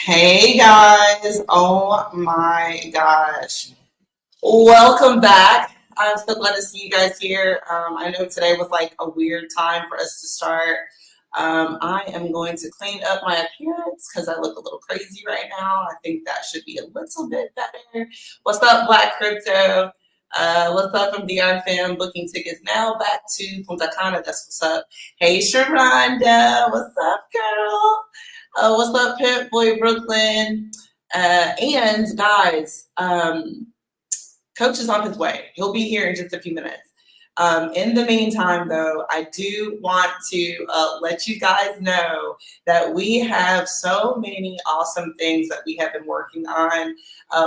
Hey guys, oh my gosh. Welcome back. I'm so glad to see you guys here. I know today was like a weird time for us to start. I am going to clean up my appearance because I look a little crazy right now. I think that should be a little bit better. What's up, Black Crypto? What's up from DR Fam? Booking tickets now back to Punta Cana. That's what's up. Hey, Sharonda. What's up, girl? What's up, Pimp Boy Brooklyn? And guys, Coach is on his way. He'll be here in just a few minutes. In the meantime, though, I do want to let you guys know that we have so many awesome things that we have been working on.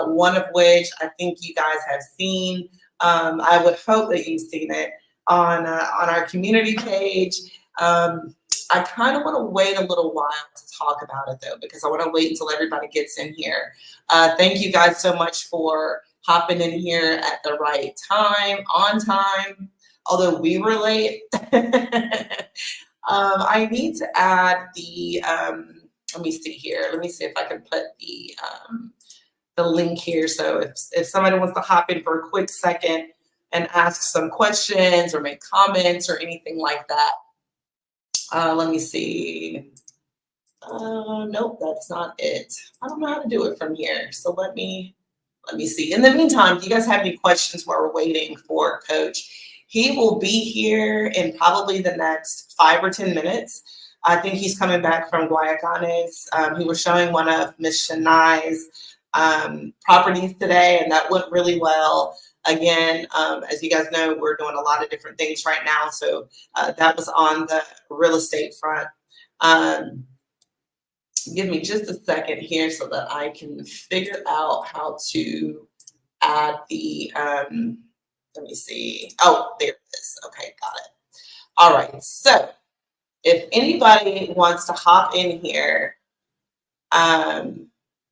One of which I think you guys have seen. I would hope that you've seen it on our community page. I kind of want to wait a little while to talk about it though, because I want to wait until everybody gets in here. Thank you guys so much for hopping in here at the right time, on time, although we were late. I need to add the, let me see here. Let me see if I can put the link here. So if somebody wants to hop in for a quick second and ask some questions or make comments or anything like that. Let me see. Nope, that's not it. I don't know how to do it from here. So let me see. In the meantime, do you guys have any questions while we're waiting for Coach? He will be here in probably the next 5 or 10 minutes. I think he's coming back from Guayacanes. He was showing one of Miss Shania's properties today, and that went really well. Again, as you guys know, we're doing a lot of different things right now. So that was on the real estate front. Give me just a second here so that I can figure out how to add the, let me see. Oh, there it is. Okay, got it. All right. So if anybody wants to hop in here,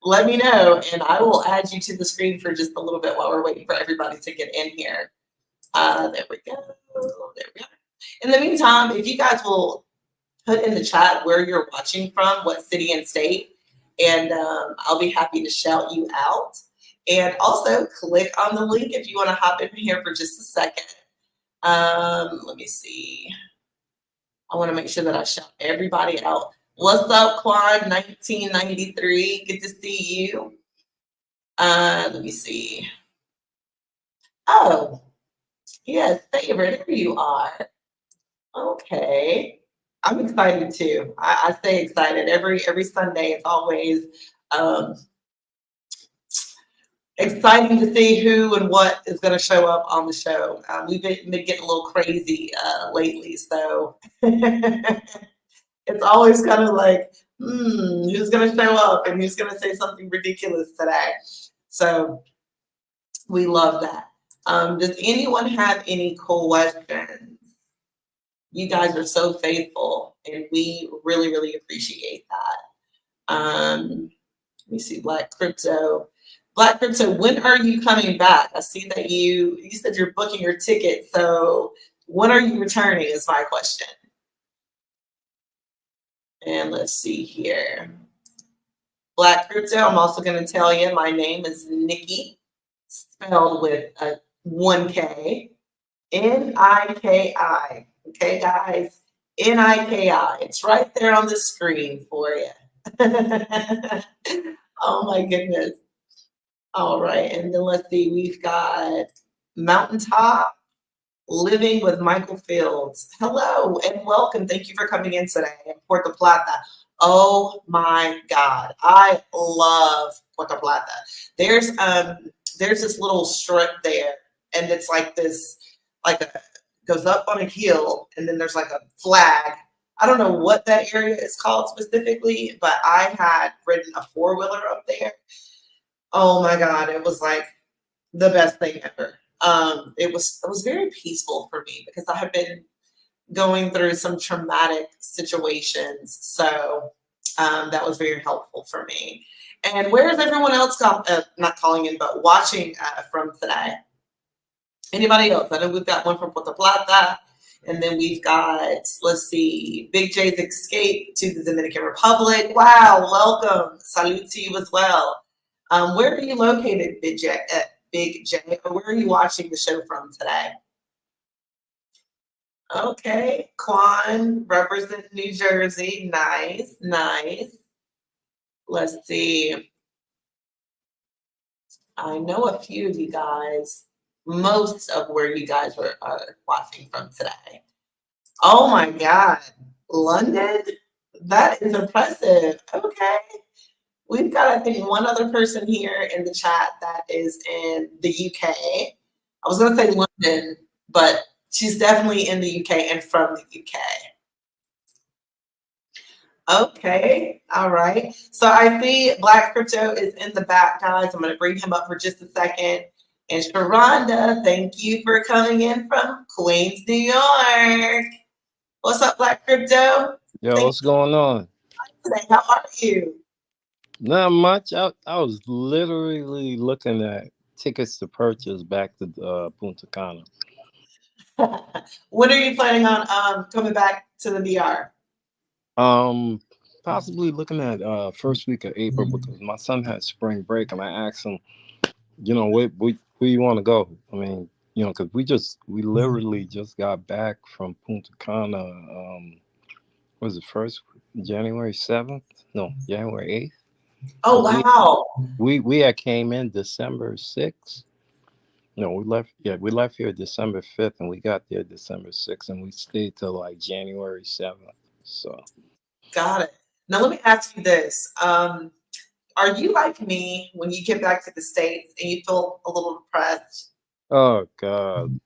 let me know and I will add you to the screen for just a little bit while we're waiting for everybody to get in here. There we go. There we go. In the meantime, if you guys will put in the chat where you're watching from, what city and state, and I'll be happy to shout you out. And also click on the link if you want to hop in here for just a second. Let me see. I want to make sure that I shout everybody out. What's up, Juan 1993? Good to see you. Let me see. Oh, yes, favorite. There you are. Okay. I'm excited too. I stay excited every Sunday. It's always exciting to see who and what is going to show up on the show. We've been getting a little crazy lately, so it's always kind of like, who's going to show up and who's going to say something ridiculous today? So we love that. Does anyone have any questions? You guys are so faithful, and we really, really appreciate that. Let me see, Black Crypto. Black Crypto, when are you coming back? I see that you said you're booking your ticket, so when are you returning is my question. And let's see here. Black Crypto, I'm also going to tell you my name is Nikki, spelled with a 1K, Niki. Okay, guys, Niki. It's right there on the screen for you. Oh my goodness. All right, and then let's see, we've got Mountaintop Living with Michael Fields. Hello and welcome. Thank you for coming in today in Puerto Plata. Oh my God, I love Puerto Plata. There's this little strip there, and it's like this, like a goes up on a hill, and then there's like a flag. I don't know what that area is called specifically, but I had ridden a 4-wheeler up there. Oh my God, it was like the best thing ever. It was very peaceful for me because I have been going through some traumatic situations. So that was very helpful for me. And where is everyone else not calling in, but watching from today? Anybody else? I know we've got one from Puerto Plata. And then we've got, let's see, Big J's escape to the Dominican Republic. Wow, welcome. Salute to you as well. Where are you located, Big J? Big J, or where are you watching the show from today? Okay, Juan, represent New Jersey. Nice, nice. Let's see. I know a few of you guys, most of where you guys are watching from today. Oh my God, London? That is impressive. Okay. We've got, I think, one other person here in the chat that is in the UK. I was going to say London, but she's definitely in the UK and from the UK. Okay, all right. So I see Black Crypto is in the back, guys. I'm going to bring him up for just a second. And Sharonda, thank you for coming in from Queens, New York. What's up, Black Crypto? Yo, what's going on? Today, how are you? Not much. I was literally looking at tickets to purchase back to Punta Cana. When are you planning on coming back to the DR? Possibly looking at first week of April because my son had spring break and I asked him, where you want to go? I mean, because we literally just got back from Punta Cana. Was it first January 7th? No, January 8th. Oh wow! We had came in December 6th. No, we left here December 5th and we got there December 6th and we stayed till like January 7th. So got it. Now let me ask you this. Are you like me when you get back to the States and you feel a little depressed? Oh God.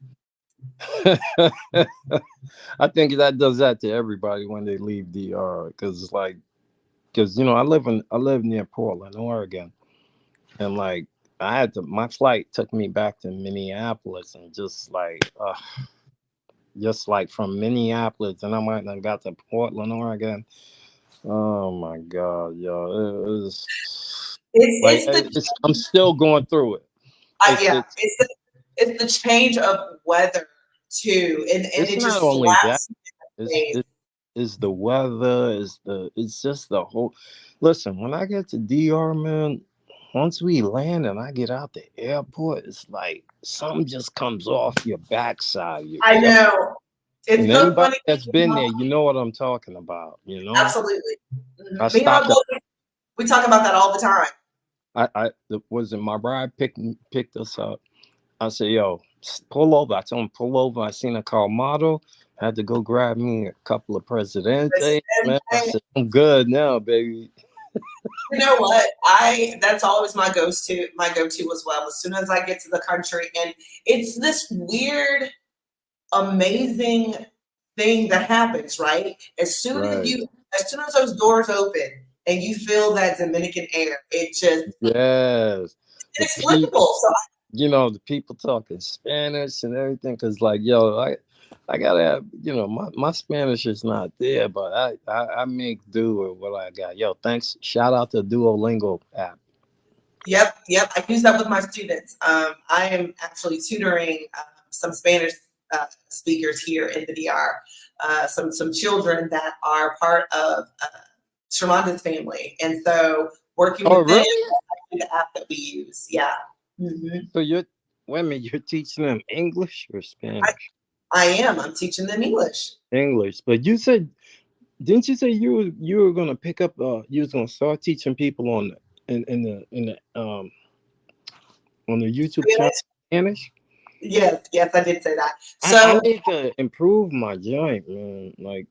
I think that does that to everybody when they leave DR because it's like I live near Portland, Oregon. And like my flight took me back to Minneapolis and just like from Minneapolis and I might have got to Portland, Oregon. Oh my God, yo. It was I'm still going through it. It's the change of weather too. And it's it not just only that. It's the weather, it's just the whole listen, when I get to DR, man, once we land and I get out the airport, it's like something just comes off your backside. I know. It's and so anybody funny. that's been there, you know what I'm talking about, Absolutely. We talk about that all the time. Wasn't my bride picked us up. I said, yo, pull over. I told him, pull over. I seen a car model. Had to go grab me a couple of Presidente. Man, I said, I'm good now, baby. You know what? That's always my go-to as well. As soon as I get to the country, and it's this weird, amazing thing that happens, right? As soon as those doors open and you feel that Dominican air, it just yes, it's inexplicable. So the people talking Spanish and everything, because like, yo, I gotta have, my Spanish is not there, but I make do with what I got. Yo, thanks. Shout out to Duolingo app. Yep. I use that with my students. I am actually tutoring some Spanish speakers here in the DR. Some children that are part of Sharonda's family, and so working with them, the app that we use. Yeah. Mm-hmm. So you're teaching them English or Spanish? I am. I'm teaching them English. English, but didn't you say you were gonna pick up? You was gonna start teaching people on the YouTube channel Spanish? Yes, I did say that. So I need to improve my joint, man. Like,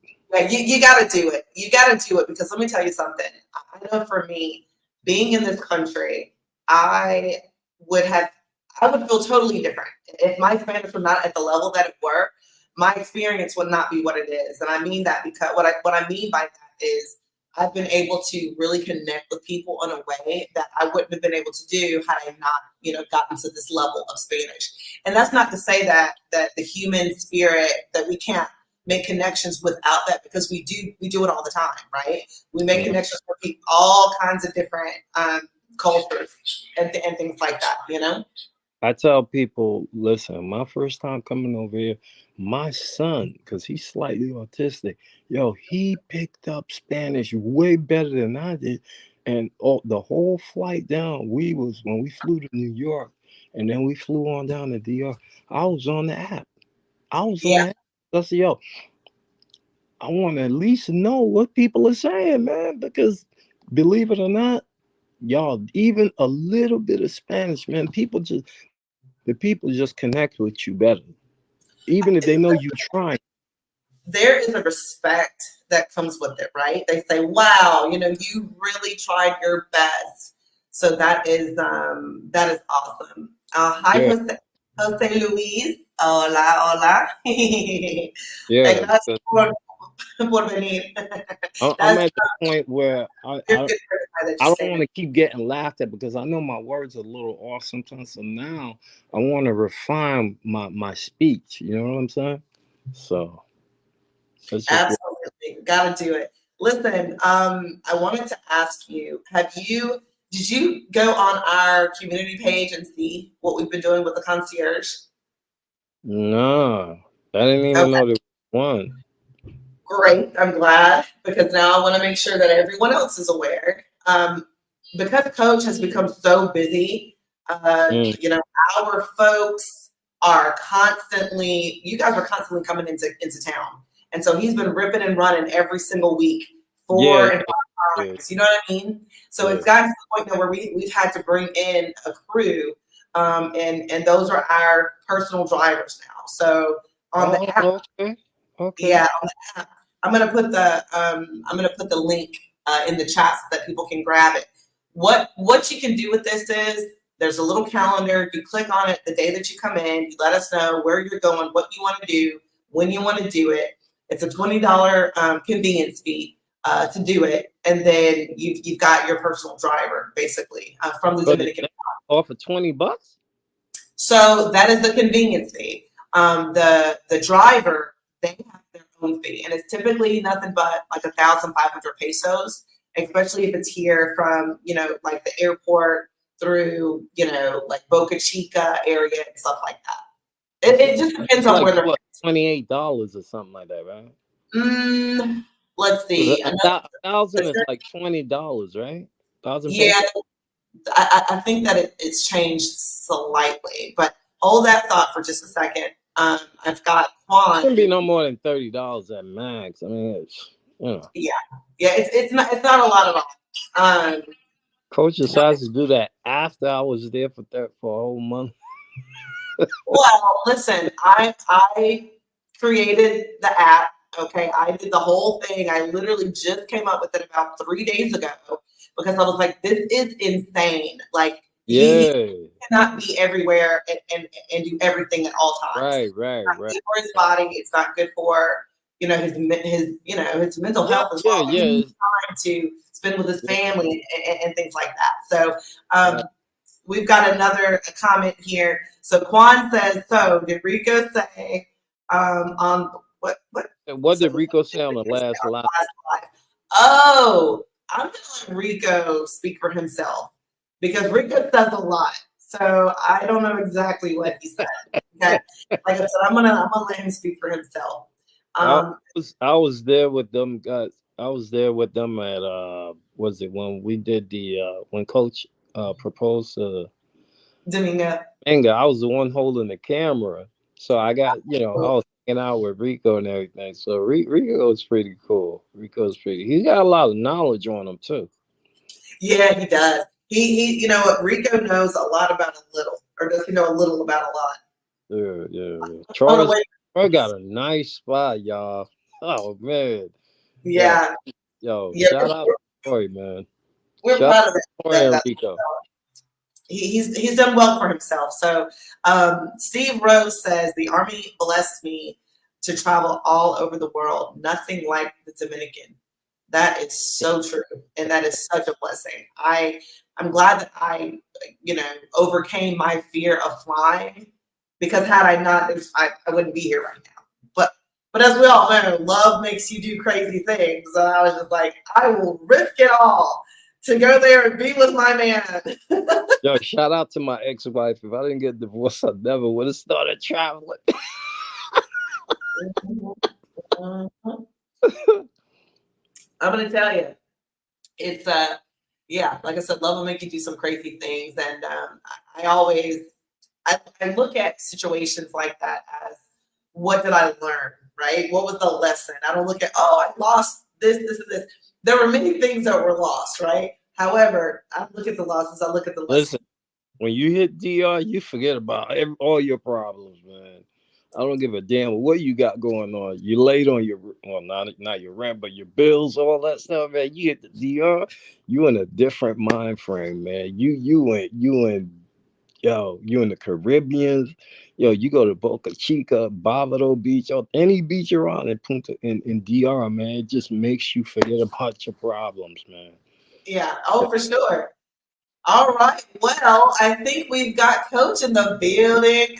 you got to do it. You got to do it because let me tell you something. I know for me, being in this country, I would feel totally different if my Spanish were not at the level that it were. My experience would not be what it is, and I mean that because what I mean by that is I've been able to really connect with people in a way that I wouldn't have been able to do had I not, gotten to this level of Spanish. And that's not to say that the human spirit that we can't make connections without that, because we do it all the time, right? We make connections with people, all kinds of different cultures and things like that, I tell people, listen, my first time coming over here, my son, because he's slightly autistic, yo, he picked up Spanish way better than I did. And the whole flight down, when we flew to New York and then we flew on down to DR, I was on the app. I was on Yeah, the app. I said, yo, I want to at least know what people are saying, man, because believe it or not, y'all, even a little bit of Spanish, man, the people just connect with you better, even if they know you trying. there is a respect that comes with it, right? They say, "Wow, you really tried your best." So that is awesome. Hi, Yeah, Jose Luis. Hola, hola. yeah. Gracias Because por venir. I'm That's at the point where you're good for that you I don't say want to keep getting laughed at because I know my words are a little off sometimes. So now I want to refine my speech. You know what I'm saying? So it's just absolutely gotta do it. Listen, I wanted to ask you, did you go on our community page and see what we've been doing with the concierge? nah. I didn't even Okay, know there was one. great. I'm glad because now I want to make sure that everyone else is aware. Because Coach has become so busy, Mm, our folks are constantly, you guys are constantly coming into town. And so he's been ripping and running every single week, yeah, 4 and 5 yeah, times. You know what I mean? So yeah. it's gotten to the point now where we've had to bring in a crew, and those are our personal drivers now. So on the Oh, app, okay, okay. yeah, on the app, I'm gonna put the link in the chat so that people can grab it. What you can do with this is there's a little calendar. You click on it the day that you come in. You let us know where you're going, what you want to do, when you want to do it. It's a $20 convenience fee to do it, and then you've got your personal driver basically from the But it, Dominican. that off for $20. So that is the convenience fee. The driver, they have their own fee, and it's typically nothing but like 1,500 pesos, especially if it's here from like the airport through like Boca Chica area and stuff like that. It just depends It's on like where they're. what, $28 or something like that, right? Mm, let's 'Cause see. a thousand is like $20, right? Thousand Yeah, pesos. I think that it's changed slightly, but hold that thought for just a second. I've got Juan. Shouldn't be no more than $30 at max. I mean, Yeah, yeah, it's not a lot at all. Coach decides to do that after I was there for a whole month. Well, listen, I created the app. Okay, I did the whole thing. I literally just came up with it about 3 days ago because I was like, this is insane. Like he Yeah, cannot be everywhere and do everything at all times. right, It's right, not right. good for his body. It's not good for his mental Yeah, health as yeah, well. He yeah, needs time to spend with his yeah, family and things like that. So right. we've got another comment here. So Quan says, so did Rico say on what? And what So did what Rico say did on the Rico say last on line? the last live? Oh, I'm gonna let Rico speak for himself because Rico says a lot. So I don't know exactly what he said. Okay, like I said, I'm gonna let him speak for himself. I Um, I was there with them guys. I was there with them at was it when we did the when Coach proposed to Domingo. Inga? I was the one holding the camera, so I got I was hanging out with Rico and everything. So Rico is pretty cool. Rico's pretty. He's got a lot of knowledge on him too. Yeah, he does. You know what? Rico knows a lot about a little, or does he know a little about a lot? Yeah, yeah, yeah. On the way. Troy got a nice spot, y'all. Oh man, yo, Yeah, yeah, shout out to Troy, man. we're Shout out proud of to Troy that. and That Rico. he's done well for himself. So Steve Rose says the Army blessed me to travel all over the world. Nothing like the Dominican. That is so true, and that is such a blessing. I'm glad that I overcame my fear of flying because had I not, I wouldn't be here right now. But as we all know, love makes you do crazy things. So I was just like, I will risk it all to go there and be with my man. Yo, shout out to my ex-wife. If I didn't get divorced, I never would have started traveling. I'm gonna tell you, it's yeah, like I said, love will make you do some crazy things, and I always I look at situations like that as what did I learn, right? What was the lesson? I don't look at, oh, I lost this, this, and this. There were many things that were lost, right? However, I don't look at the losses, I look at the lessons. Listen, when you hit DR, you forget about all your problems, man. I don't give a damn what you got going on. You late on your well, not your rent, but your bills, all that stuff, man. You hit the DR, you in a different mind frame, man. You in the Caribbean. Yo, you go to Boca Chica, Bavaro Beach, or any beach around in Punta in DR, man. It just makes you forget about your problems, man. Yeah, oh, for sure. All right. Well, I think we've got Coach in the building.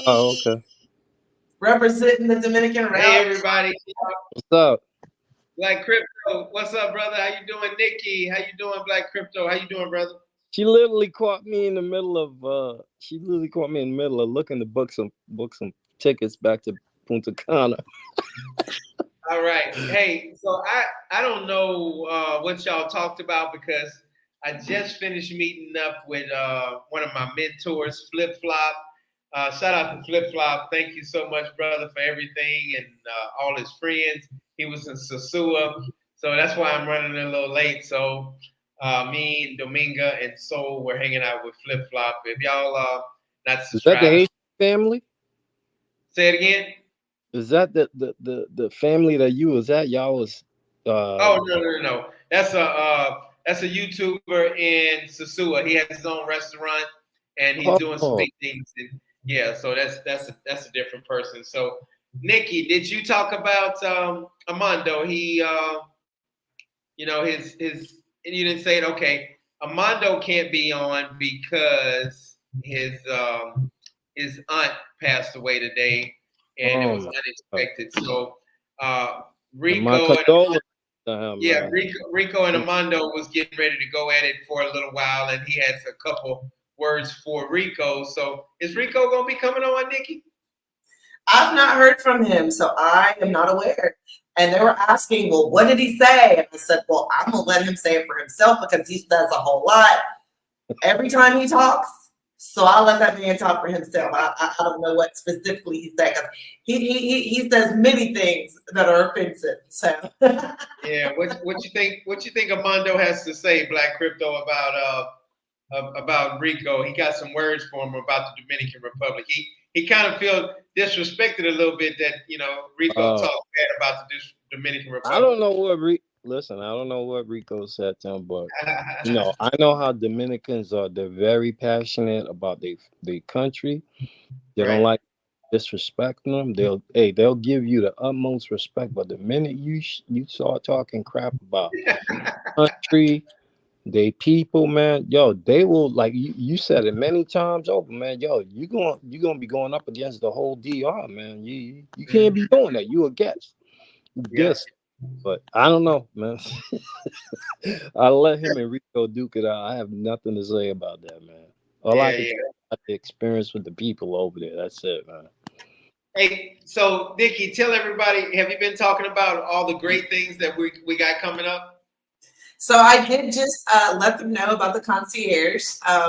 Oh, Hey, okay. representing the Dominican Hey route. everybody, What's up? Black Crypto. What's up, brother? How you doing, Nikki? How you doing, Black Crypto? How you doing, brother? She literally caught me in the middle of looking to book some tickets back to Punta Cana. All right. Hey, so I don't know what y'all talked about because I just finished meeting up with one of my mentors, Flipflop. Shout out to Flipflop. Thank you so much, brother, for everything and all his friends. He was in Sosua, so that's why I'm running a little late. So me and Dominga and Soul were hanging out with Flipflop. If y'all not Is that the subscribed, Haitian family? say it again. Is that the family that you was at? Y'all was Oh no. That's a YouTuber in Sosua. He has his own restaurant and he's doing some oh, big things. And yeah, so that's a different person. So Nikki, did you talk about Armando? He his you didn't say it. Okay, Armando can't be on because his aunt passed away today, and it was my God. unexpected. So And my Rico and condolences to him, yeah, man. Rico and Armando was getting ready to go at it for a little while, and he has a couple words for Rico. So is Rico gonna be coming on, Nikki? I've not heard from him, so I am not aware. And they were asking, well, what did he say? And I said, well, I'm going to let him say it for himself because he says a whole lot every time he talks. So I'll let that man talk for himself. I don't know what specifically he said. He says many things that are offensive. So Yeah, what you think? What you think Armando has to say, Black Crypto, about Rico? He got some words for him about the Dominican Republic. He kind of feels disrespected a little bit that Rico talked bad about the Dominican Republic. I don't know what listen. I don't know what Rico said to him, but I know how Dominicans are. They're very passionate about their country. They don't like disrespecting them. They'll give you the utmost respect, but the minute you start talking crap about country, they people, man, yo, they will like you said it many times over, man. Yo, you gonna be going up against the whole DR, man. You can't be doing that. You a guest. But I don't know, man. I'll let him and Rico duke it out. I have nothing to say about that, man. All I can say about the experience with the people over there. That's it, man. Hey, so Nikki, tell everybody, have you been talking about all the great things that we got coming up? So I did just let them know about the concierge.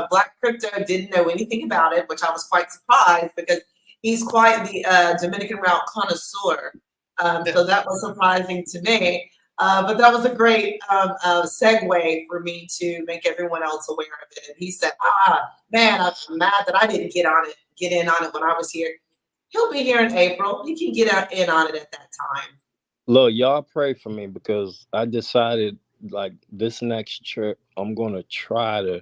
Black Crypto didn't know anything about it, which I was quite surprised because he's quite the Dominican route connoisseur. So that was surprising to me. But that was a great segue for me to make everyone else aware of it. And he said, man, I'm mad that I didn't get in on it when I was here. He'll be here in April. He can get in on it at that time. Look, y'all pray for me because I decided like this next trip, I'm gonna try to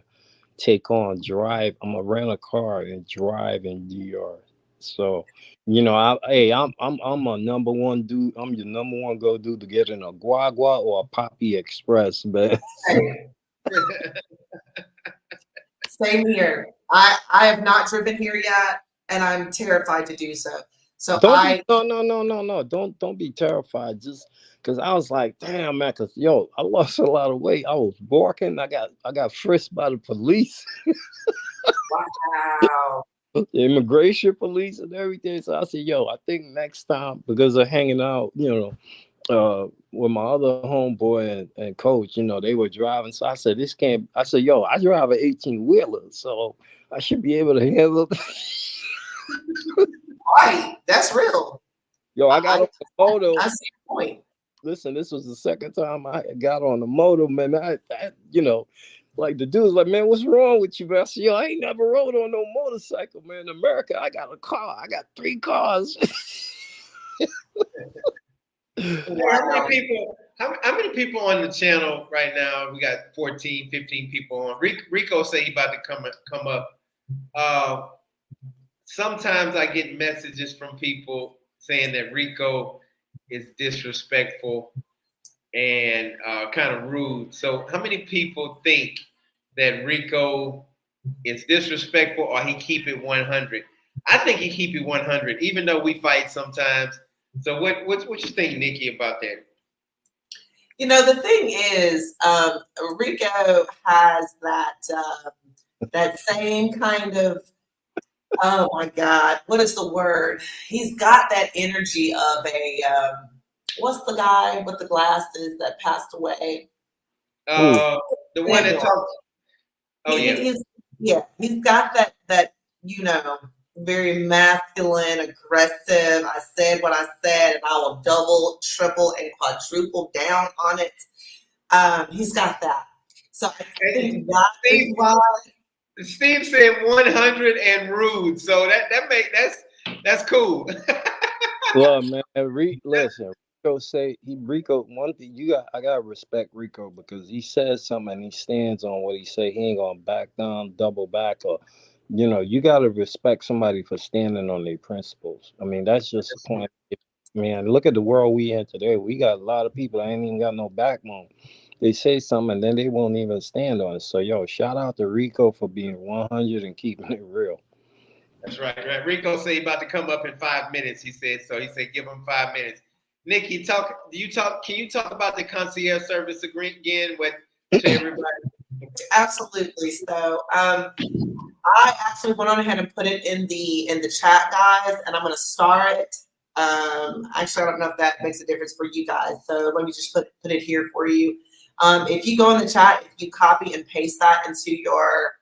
drive. I'm gonna rent a car and drive in DR. So, I'm a number one dude. I'm your number one go dude to get in a Guagua or a Poppy Express, man. Same here. I have not driven here yet, and I'm terrified to do so. So No. Don't be terrified. Cause I was like, damn man, cause yo, I lost a lot of weight. I was walking. I got frisked by the police, Wow. the immigration police, and everything. So I said, yo, I think next time because of hanging out, with my other homeboy and coach, they were driving. So I said, this can't. I said, yo, I drive an 18-wheeler, so I should be able to handle. Right. That's real. Yo, I got I on the moto. I see your point. Listen, this was the second time I got on the moto, man. Like the dude's like, man, what's wrong with you, man? I said, yo, I ain't never rode on no motorcycle, man. In America, I got a car. I got 3 cars. How many people? How many people on the channel right now? We got 14, 15 people on. Rico say he about to come up. Sometimes I get messages from people saying that Rico is disrespectful and kind of rude. So how many people think that Rico is disrespectful or he keep it 100? I think he keep it 100, even though we fight sometimes. So what you think, Nikki, about that? The thing is, Rico has that same kind of, oh my God, what is the word? He's got that energy of a, what's the guy with the glasses that passed away? The one that talks. Oh He's got that very masculine, aggressive. I said what I said, and I will double, triple, and quadruple down on it. He's got that. So I think that's why. Steve said 100 and rude, so that's cool. Well, man, listen. Rico. One thing I gotta respect Rico because he says something and he stands on what he say. He ain't gonna back down, double back, or you gotta respect somebody for standing on their principles. I mean, that's just the point. Man, look at the world we in today. We got a lot of people that ain't even got no backbone. They say something and then they won't even stand on it. So, yo, shout out to Rico for being 100 and keeping it real. That's right. Rico said he about to come up in 5 minutes. He said give him 5 minutes. Nikki, can you talk about the concierge service again to everybody? Absolutely. So, I actually went on ahead and put it in the chat, guys, and I'm going to star it. Actually, I don't know if that makes a difference for you guys. So let me just put it here for you. If you go in the chat, if you copy and paste that into your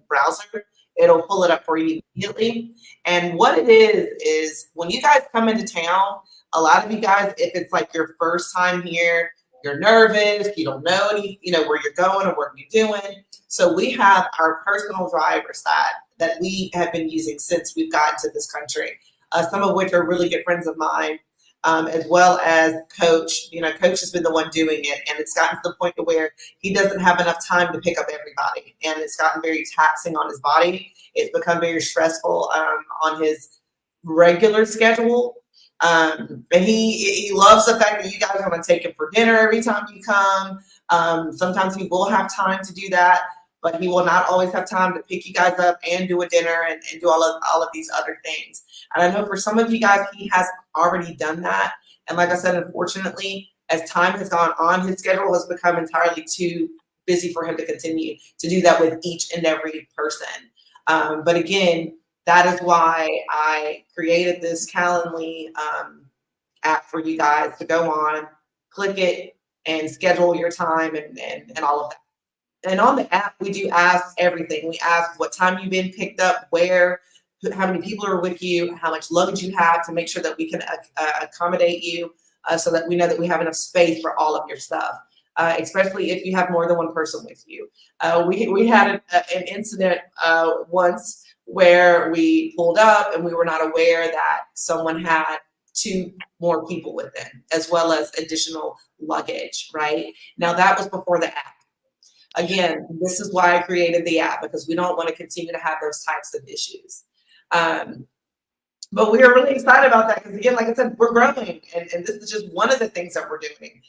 browser, it'll pull it up for you immediately. And what it is when you guys come into town, a lot of you guys, if it's like your first time here, you're nervous, you don't know where you're going or what you're doing. So we have our personal drivers that we have been using since we've gotten to this country. Some of which are really good friends of mine, as well as Coach. Coach has been the one doing it, and it's gotten to the point to where he doesn't have enough time to pick up everybody, and it's gotten very taxing on his body. It's become very stressful on his regular schedule. And he loves the fact that you guys are going to take him for dinner every time you come. Sometimes he will have time to do that, but he will not always have time to pick you guys up and do a dinner and do all of these other things. And I know for some of you guys, he has already done that. And like I said, unfortunately, as time has gone on, his schedule has become entirely too busy for him to continue to do that with each and every person. But again, that is why I created this Calendly app for you guys to go on, click it, and schedule your time and all of that. And on the app, we do ask everything. We ask what time you've been picked up, where, how many people are with you, how much luggage you have to make sure that we can accommodate you so that we know that we have enough space for all of your stuff, especially if you have more than one person with you. We had an incident once where we pulled up and we were not aware that someone had 2 more people with them, as well as additional luggage, right? Now, that was before the app. Again, this is why I created the app, because we don't want to continue to have those types of issues. But we are really excited about that because, again, like I said, we're growing, and this is just one of the things that we're doing.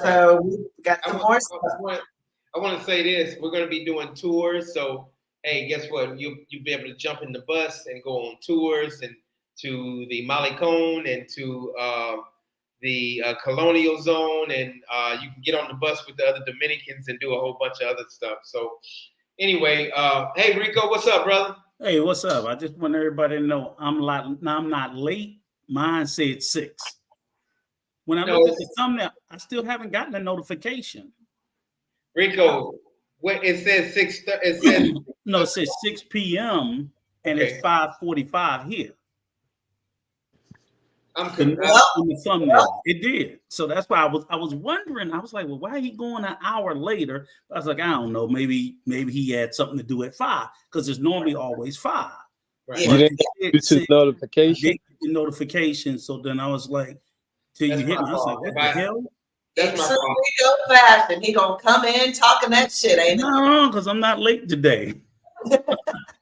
So we've got some more stuff. I want to say this. We're going to be doing tours. So, hey, guess what? You'll be able to jump in the bus and go on tours and to the Malecon and to the colonial zone, and you can get on the bus with the other Dominicans and do a whole bunch of other stuff. So anyway, hey Rico, what's up, brother? Hey, what's up? I just want everybody to know I'm not late. Mine said 6. When I looked at the thumbnail, I still haven't gotten a notification. Rico, what it says 6. It says no, it says 6 p.m. and it's 5:45 here. I'm in the thumbnail. It did. So that's why I was wondering. I was like, well, why are he going an hour later? I was like, I don't know. Maybe he had something to do at 5 because it's normally always 5. Right. You didn't get the notification. The notification. So then I was like, till you hit me, I was like, what the hell? That's my fault. Rico fashion. He gonna come in talking that shit, ain't it? No, because I'm not late today.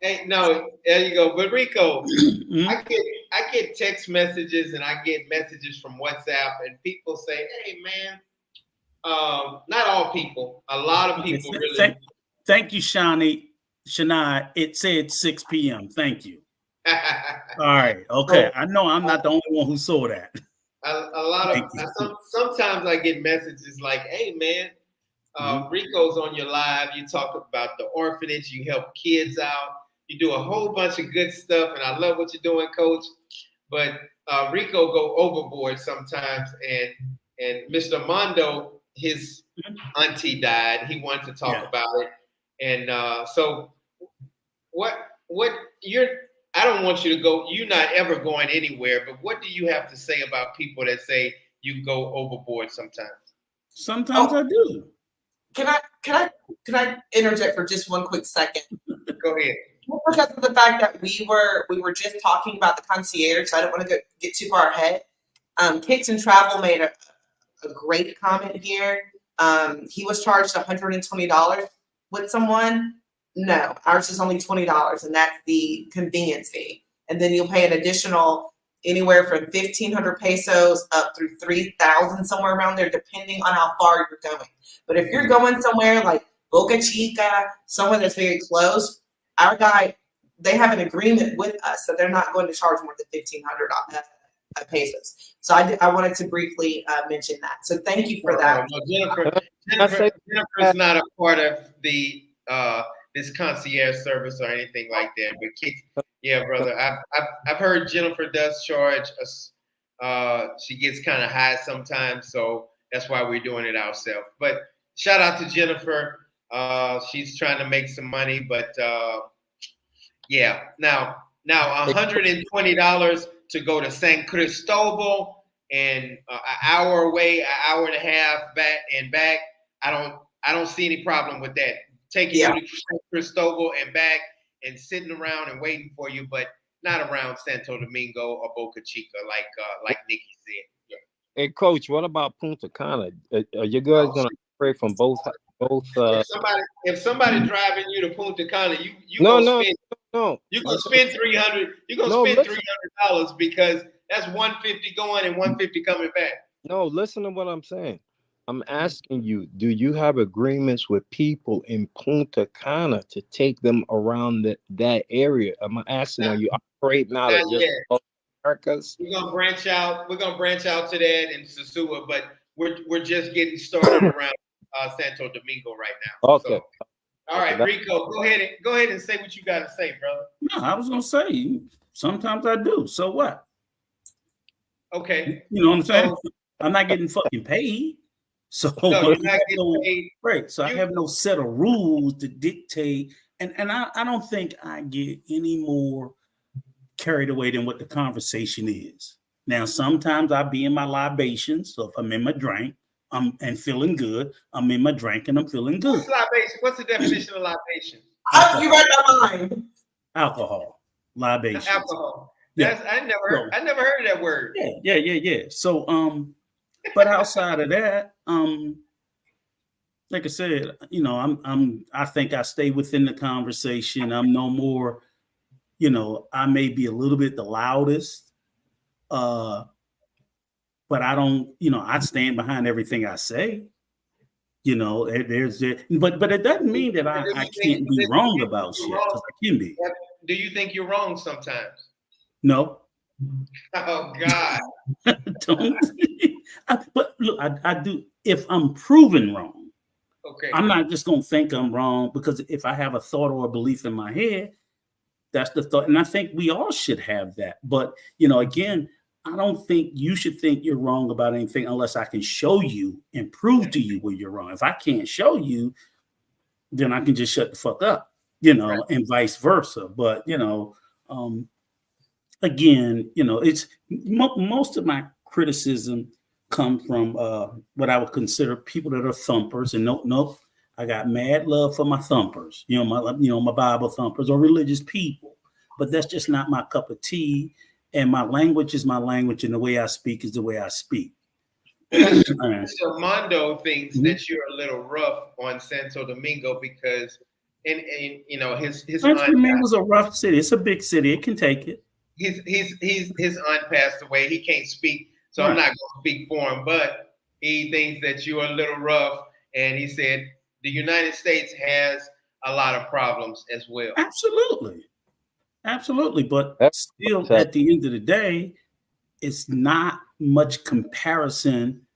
Hey, no, there you go. But Rico, I get text messages and I get messages from WhatsApp, and people say, "Hey, man," not all people, a lot of people really. Thank you, Shania. It said 6 p.m. Thank you. All right, okay. I know I'm not the only one who saw that. A lot of sometimes I get messages like, "Hey, man, Rico's on your live. You talk about the orphanage. You help kids out. You do a whole bunch of good stuff, and I love what you're doing, Coach. But Rico go overboard sometimes, and Mr.Armando, his auntie died. He wanted to talk about it, and so what you're. I don't want you to go. You're not ever going anywhere. But what do you have to say about people that say you go overboard sometimes? Sometimes I do. Can I interject for just one quick second? Go ahead. Because of the fact that we were just talking about the concierge, so I don't want to get too far ahead. Kicks and Travel made a great comment here. He was charged $120 with someone. No, ours is only $20, and that's the convenience fee. And then you'll pay an additional anywhere from 1,500 pesos up through 3,000, somewhere around there, depending on how far you're going. But if you're going somewhere like Boca Chica, somewhere that's very close, our guy, they have an agreement with us that they're not going to charge more than 1,500 pesos. So I wanted to briefly mention that. So thank you for that. Jennifer's not a part of the this concierge service or anything like that. But yeah, brother, I've heard Jennifer does charge us. She gets kind of high sometimes, so that's why we're doing it ourselves. But shout out to Jennifer. She's trying to make some money, but yeah. Now $120 to go to San Cristobal and an hour away, an hour and a half back. I don't see any problem with that. Taking you to San Cristobal and back and sitting around and waiting for you, but not around Santo Domingo or Boca Chica like Nikki said. Yeah. Hey, Coach, what about Punta Cana? Are you guys gonna pray from both? If somebody driving you to Punta Cana, you're gonna spend $300. You're gonna spend $300 because that's $150 going and $150 coming back. No, listen to what I'm saying. I'm asking you, do you have agreements with people in Punta Cana to take them around that area? I'm asking, are you operating out of just Americas? We're gonna branch out. We're gonna branch out to that in Sosua, but we're just getting started around Santo Domingo right now. Okay. So, all right, Rico, go ahead and say what you got to say, brother. No, I was gonna say sometimes I do. So what? Okay. You know what I'm saying? I'm not getting fucking paid. So no, you're not getting paid. Right. So I have no set of rules to dictate, and I don't think I get any more carried away than what the conversation is. Now, sometimes I be in my libations. So if I'm in my drink, and feeling good, I'm in my drink and I'm feeling good. What's libation? What's the definition of libation? You read my mind. Alcohol. Libation. Alcohol. Yeah. I never heard of that word. Yeah. So but outside of that, like I said, you know, I think I stay within the conversation. I'm no more, you know, I may be a little bit the loudest, but I don't, you know, I stand behind everything I say. You know, but it doesn't mean that I can't be wrong about shit, because I can be. Do you think you're wrong sometimes? No. Oh God. Don't. But look, I do. If I'm proven wrong, Okay. I'm not just gonna think I'm wrong, because if I have a thought or a belief in my head, that's the thought, and I think we all should have that. But again, I don't think you should think you're wrong about anything unless I can show you and prove to you where you're wrong. If I can't show you, then I can just shut the fuck up, Right. and vice versa. But again, it's most of my criticism come from what I would consider people that are thumpers. And nope, I got mad love for my thumpers, my Bible thumpers or religious people. But that's just not my cup of tea. And my language is my language, and the way I speak is the way I speak. Mr. Armando thinks Mhm. that you're a little rough on Santo Domingo because, and his Santo aunt, Domingo's a rough city. It's a big city. It can take it. his aunt passed away. He can't speak, so I'm Right. not going to speak for him. But he thinks that you're a little rough, and he said the United States has a lot of problems as well. Absolutely. But That's still, at the end of the day, it's not much comparison,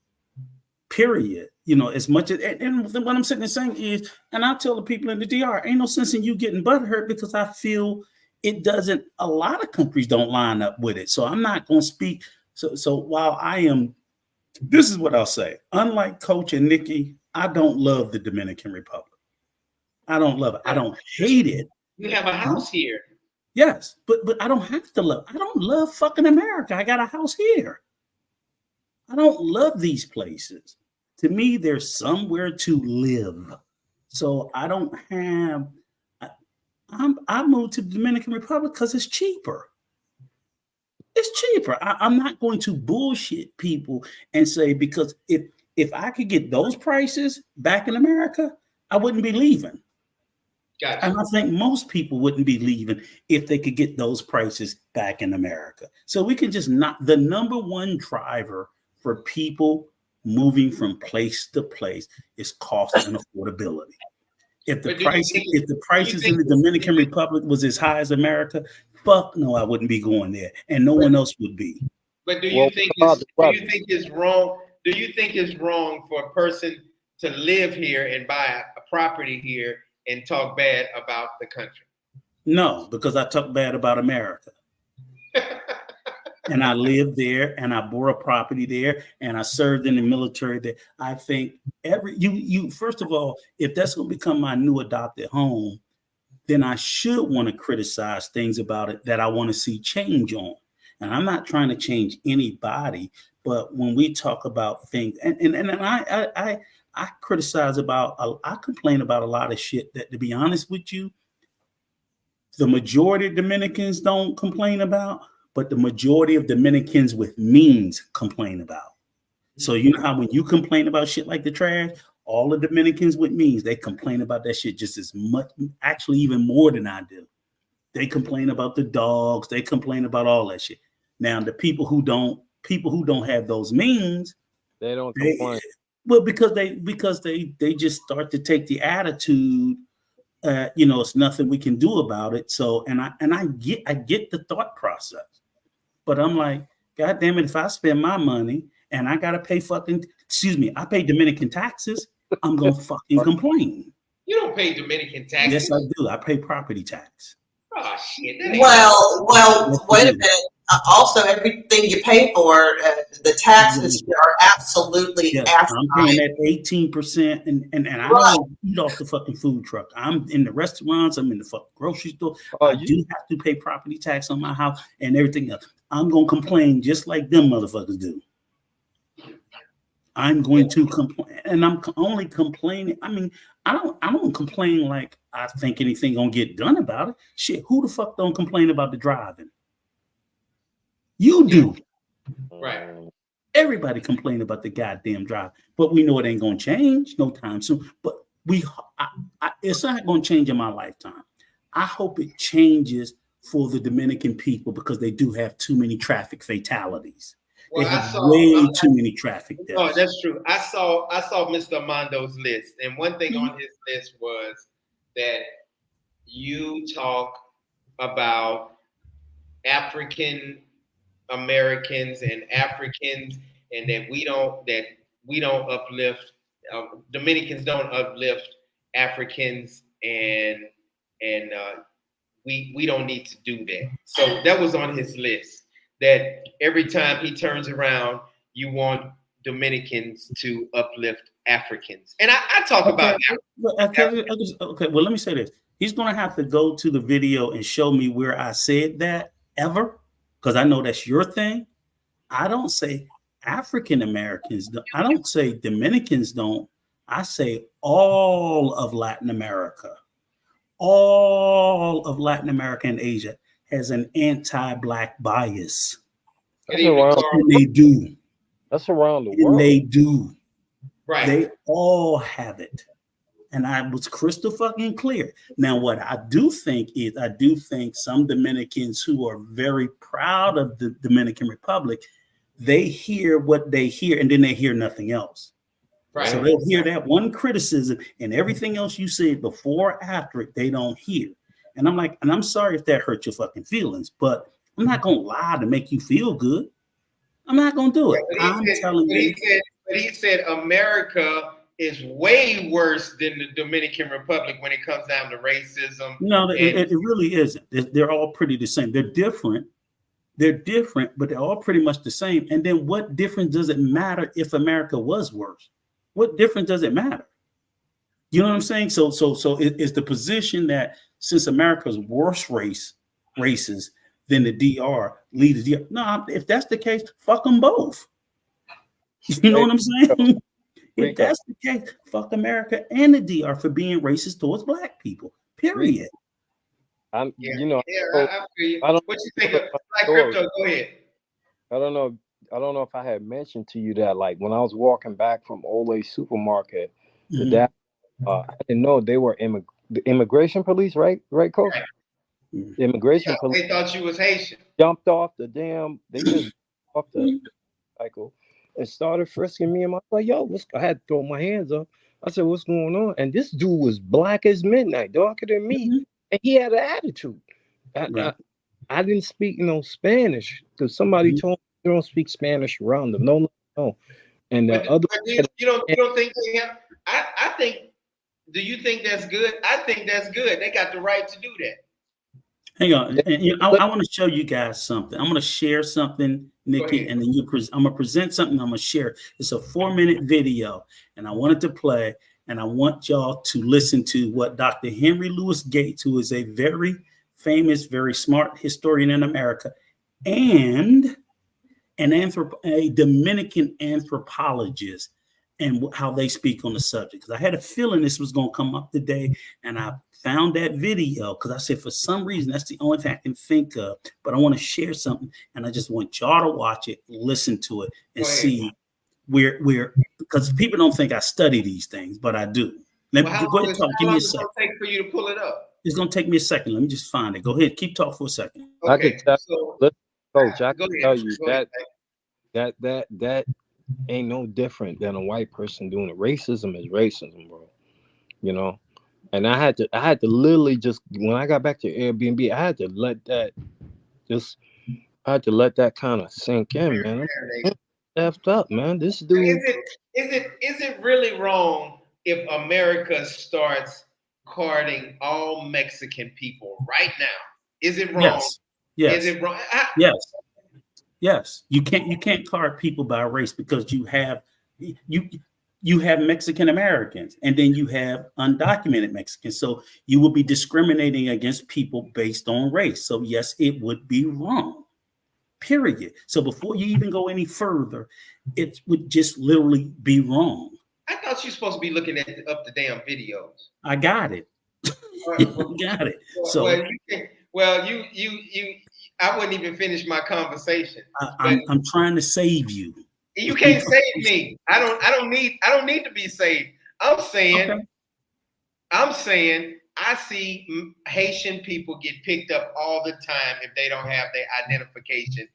period. As much as, and what I'm sitting there saying is, and I tell the people in the DR, ain't no sense in you getting butthurt, because I feel it doesn't, a lot of countries don't line up with it. So I'm not going to speak. So while this is what I'll say. Unlike Coach and Nikki, I don't love the Dominican Republic. I don't love it. I don't hate it. You have a house here. Yes, but I don't have to love. I don't love fucking America. I got a house here. I don't love these places. To me, there's somewhere to live. So I don't have. I moved to the Dominican Republic because it's cheaper. It's cheaper. I'm not going to bullshit people and say, because if I could get those prices back in America, I wouldn't be leaving. Gotcha. And I think most people wouldn't be leaving if they could get those prices back in America. So we can just not, the number one driver for people moving from place to place is cost and affordability. If the prices in the Dominican Republic was as high as America, fuck no, I wouldn't be going there, and no one else would be. But do you think it's wrong? Do you think it's wrong for a person to live here and buy a property here and talk bad about the country? No, because I talk bad about America. And I lived there, and I bought a property there, and I served in the military there. I think first of all, if that's going to become my new adopted home, then I should want to criticize things about it that I want to see change on. And I'm not trying to change anybody, but when we talk about things, and I criticize about, I complain about a lot of shit that, to be honest with you, the majority of Dominicans don't complain about, but the majority of Dominicans with means complain about. So you know how when you complain about shit like the trash, all the Dominicans with means, they complain about that shit just as much, actually even more than I do. They complain about the dogs, they complain about all that shit. Now the people who don't have those means, they don't complain. Well, because they just start to take the attitude, it's nothing we can do about it. So and I get the thought process. But I'm like, God damn it, if I spend my money and I gotta pay I pay Dominican taxes, I'm gonna fucking complain. You don't pay Dominican taxes. Yes, I do. I pay property tax. Oh shit. Well, wait a minute. Also, everything you pay for, the taxes are absolutely asinine. I'm paying that 18%, and I don't eat off the fucking food truck. I'm in the restaurants. I'm in the fucking grocery store. I do have to pay property tax on my house and everything else. I'm gonna complain just like them motherfuckers do. I'm going to complain, and I'm only complaining. I mean, I don't complain like I think anything gonna get done about it. Shit, who the fuck don't complain about the driving? You do. Right. Everybody complain about the goddamn drive, but we know it ain't gonna change no time soon. But it's not gonna change in my lifetime. I hope it changes for the Dominican people, because they do have too many traffic fatalities. Well, they have way too many traffic deaths. Oh, that's true. I saw Mr. Armando's list, and one thing on his list was that you talk about African Americans and Africans and that we don't uplift. Dominicans don't uplift Africans, and we don't need to do that. So that was on his list. That every time he turns around, you want Dominicans to uplift Africans, and I talk about that. Okay, well, let me say this. He's going to have to go to the video and show me where I said that ever, because I know that's your thing. I don't say African Americans. I don't say Dominicans don't. I say all of Latin America. All of Latin America and Asia has an anti-Black bias. And they do. That's around the and world. They do. Right. They all have it. And I was crystal fucking clear. Now, what I do think is, I do think some Dominicans who are very proud of the Dominican Republic, they hear what they hear and then they hear nothing else. Right. So they'll hear that one criticism and everything else you said before or after it, they don't hear. And I'm like, and I'm sorry if that hurt your fucking feelings, but I'm not going to lie to make you feel good. I'm not going to do it. But he said America is way worse than the Dominican Republic when it comes down to racism. No, it really isn't. They're all pretty the same. They're different, but they're all pretty much the same. And then what difference does it matter if America was worse? What difference does it matter? You know what I'm saying? So it's the position that since America's worse races than the DR leaders. No, if that's the case, fuck them both. You know what I'm saying? If that's the case, fuck America and the DR for being racist towards Black people. Period. I feel you. What you think of Black crypto? Go ahead. I don't know if I had mentioned to you that, like, when I was walking back from Ole supermarket, I didn't know they were the immigration police, right, Coach? Right. The immigration police. They thought you was Haitian. Jumped off the damn. They just off the cycle and started frisking me. And I was like, "Yo, I had to throw my hands up." I said, "What's going on?" And this dude was black as midnight, darker than me, and he had an attitude. I didn't speak Spanish because somebody told me you don't speak Spanish around them. No. And the other, you don't think they have? I think. Do you think that's good? I think that's good. They got the right to do that. Hang on. I want to show you guys something. I'm going to share something, Nikki, and then I'm going to present something. I'm going to share. It's a 4-minute video, and I wanted to play, and I want y'all to listen to what Dr. Henry Louis Gates, who is a very famous, very smart historian in America, and a Dominican anthropologist, and how they speak on the subject. Because I had a feeling this was going to come up today, and I found that video because I said, for some reason, that's the only thing I can think of. But I want to share something, and I just want y'all to watch it, listen to it, and see where because people don't think I study these things, but I do. Let me go ahead and talk. Give me a second. Take for you to pull it up? It's going to take me a second. Let me just find it. Go ahead. Keep talking for a second. Okay. I can tell you that ain't no different than a white person doing it. Racism is racism, bro. And I had to literally just, when I got back to Airbnb, I had to let that kind of sink in, man. I'm effed up, man. This dude. Is it really wrong if America starts carding all Mexican people right now? Is it wrong? Yes. Is it wrong? Yes. You can't card people by race because you have Mexican Americans and then you have undocumented Mexicans. So you will be discriminating against people based on race. So yes, it would be wrong. Period. So before you even go any further, it would just literally be wrong. I thought you were supposed to be looking at up the damn videos. I got it. Got it. So I wouldn't even finish my conversation. I'm trying to save you. You can't save me. I don't need to be saved. I'm saying I see Haitian people get picked up all the time if they don't have their identification.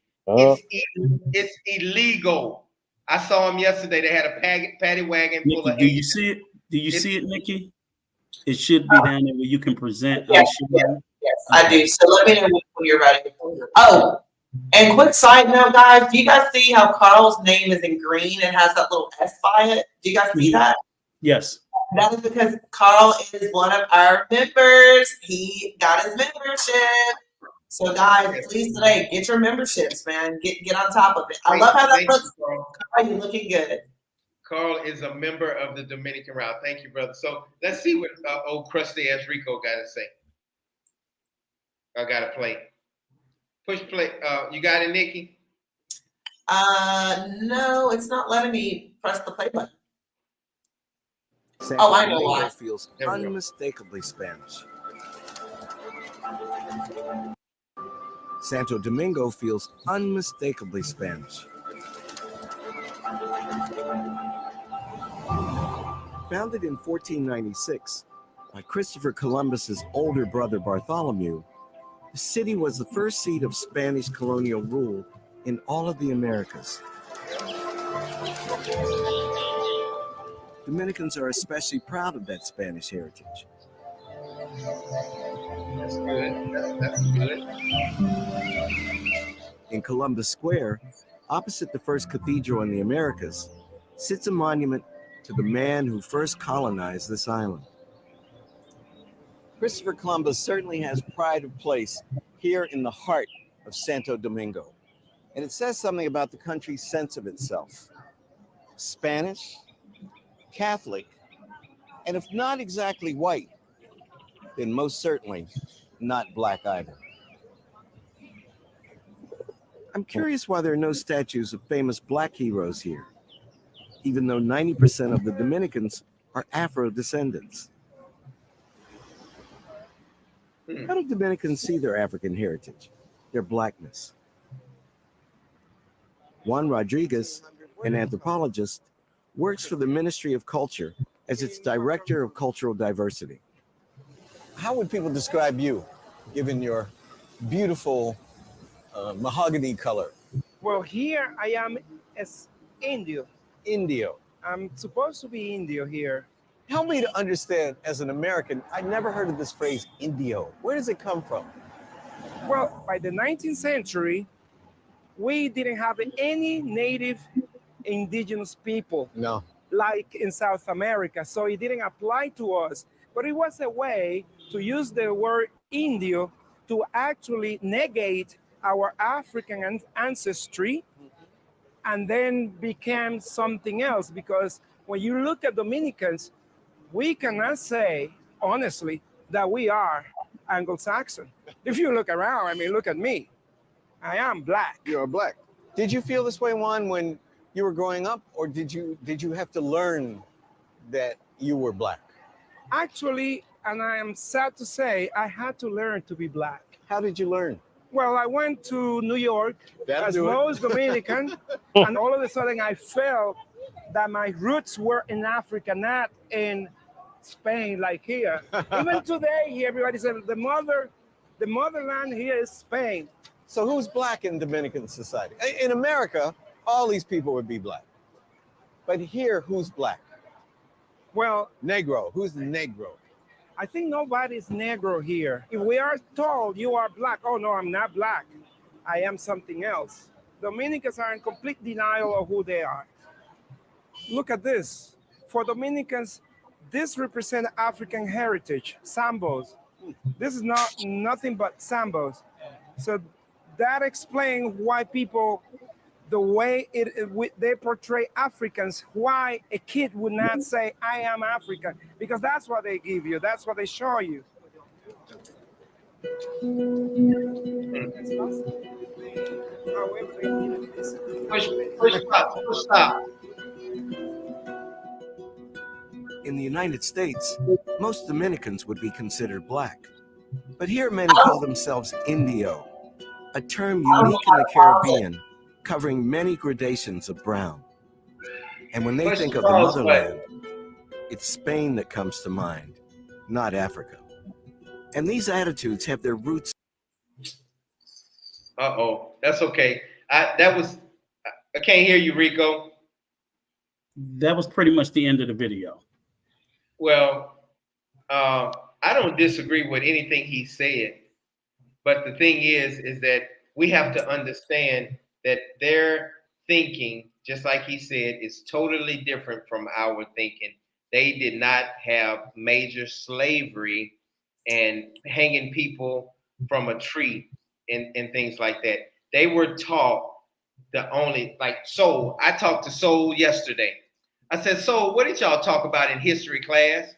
It's illegal. I saw them yesterday. They had a paddy wagon full of. Do you see it? Do you see it, Nikki? It should be down there where you can present. Yes, I do. So let me know when you're ready. Oh, And quick side note, guys, do you guys see how Carl's name is in green and has that little S by it? Do you guys see that? Yes. That is because Carl is one of our members. He got his membership. So guys, please today get your memberships, man. Get on top of it. I love how that looks. Carl, you're looking good. Carl is a member of the Dominican route. Thank you, brother. So let's see what old crusty ass Rico got to say. I got to play. Push play. You got it, Nikki? No, it's not letting me press the play button. Santo I know Domingo why. feels unmistakably Spanish. Santo Domingo feels unmistakably Spanish. Founded in 1496 by Christopher Columbus's older brother Bartholomew, the city was the first seat of Spanish colonial rule in all of the Americas. Dominicans are especially proud of that Spanish heritage. That's good. That's good. In Columbus Square, opposite the first cathedral in the Americas, sits a monument to the man who first colonized this island. Christopher Columbus certainly has pride of place here in the heart of Santo Domingo. And it says something about the country's sense of itself. Spanish, Catholic, and if not exactly white, then most certainly not black either. I'm curious why there are no statues of famous black heroes here, even though 90% of the Dominicans are Afro-descendants. How do Dominicans see their African heritage, their blackness? Juan Rodriguez, an anthropologist, works for the Ministry of Culture as its Director of Cultural Diversity. How would people describe you, given your beautiful mahogany color? Well, here I am as Indio. Indio. I'm supposed to be Indio here. Help me to understand, as an American, I'd never heard of this phrase, Indio. Where does it come from? Well, by the 19th century, we didn't have any native indigenous people No. like in South America, so it didn't apply to us. But it was a way to use the word Indio to actually negate our African ancestry and then became something else, because when you look at Dominicans, we cannot say, honestly, that we are Anglo-Saxon. If you look around, I mean, look at me. I am black. You're black. Did you feel this way, Juan, when you were growing up, or did you have to learn that you were black? Actually, and I am sad to say, I had to learn to be black. How did you learn? Well, I went to New York That'll as do it. most Dominican, and all of a sudden I felt that my roots were in Africa, not in Spain like here. Even today, everybody says the motherland here is Spain. So who's black in Dominican society? In America, all these people would be black. But here, who's black? Well, Negro. Who's Negro? I think nobody's Negro here. If we are told you are black, oh no, I'm not black. I am something else. Dominicans are in complete denial of who they are. Look at this. For Dominicans, this represents African heritage, sambos. This is nothing but sambos. So that explains why people, the way they portray Africans, why a kid would not say, I am African, because that's what they give you. That's what they show you. Push stop. In the United States, most Dominicans would be considered black. But here many call themselves Indio, a term unique in the Caribbean, covering many gradations of brown. And when they think of the motherland, it's Spain that comes to mind, not Africa. And these attitudes have their roots. Uh-oh, that's okay. I can't hear you, Rico. That was pretty much the end of the video. Well, I don't disagree with anything he said, but the thing is that we have to understand that their thinking, just like he said, is totally different from our thinking. They did not have major slavery and hanging people from a tree and things like that. They were taught the only, like Soul. I talked to Soul yesterday. I said, Soul, what did y'all talk about in history class?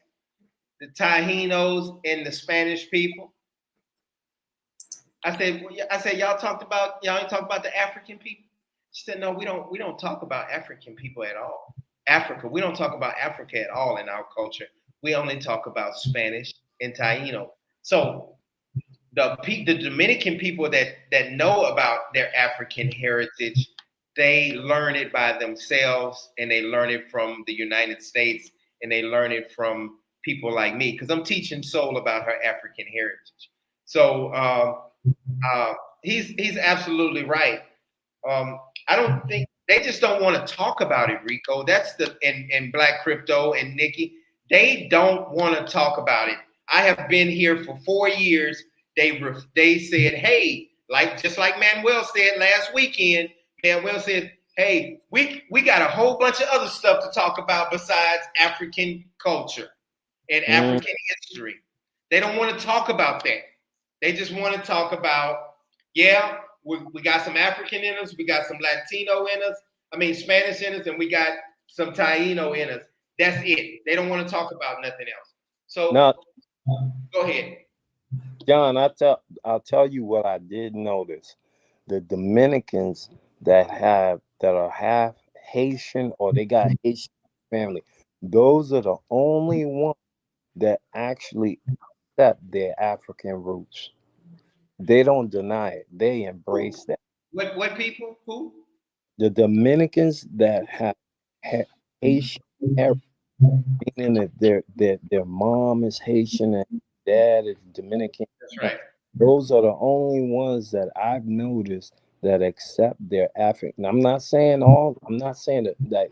The Taínos and the Spanish people. I said, y'all ain't talked about the African people? She said, no, we don't talk about African people at all. Africa, we don't talk about Africa at all in our culture. We only talk about Spanish and Taíno. So the Dominican people that know about their African heritage, they learn it by themselves, and they learn it from the United States, and they learn it from people like me, because I'm teaching Soul about her African heritage. So he's absolutely right. I don't think they just don't want to talk about it, Rico. That's and Black Crypto and Nikki. They don't want to talk about it. I have been here for 4 years. They said, hey, just like Manuel said last weekend. Manuel said, hey, we got a whole bunch of other stuff to talk about besides African culture and African history. They don't want to talk about that. They just want to talk about, we got some African in us, we got some Latino in us, Spanish in us, and we got some Taíno in us. That's it. They don't want to talk about nothing else. So now, go ahead. John, I'll tell you what I did notice. The Dominicans that are half Haitian or they got Haitian family, those are the only ones that actually accept their African roots. They don't deny it. They embrace that. What people? Who? The Dominicans that have Haitian heritage, meaning that their mom is Haitian and dad is Dominican. That's right. Those are the only ones that I've noticed that accept their African. I'm not saying that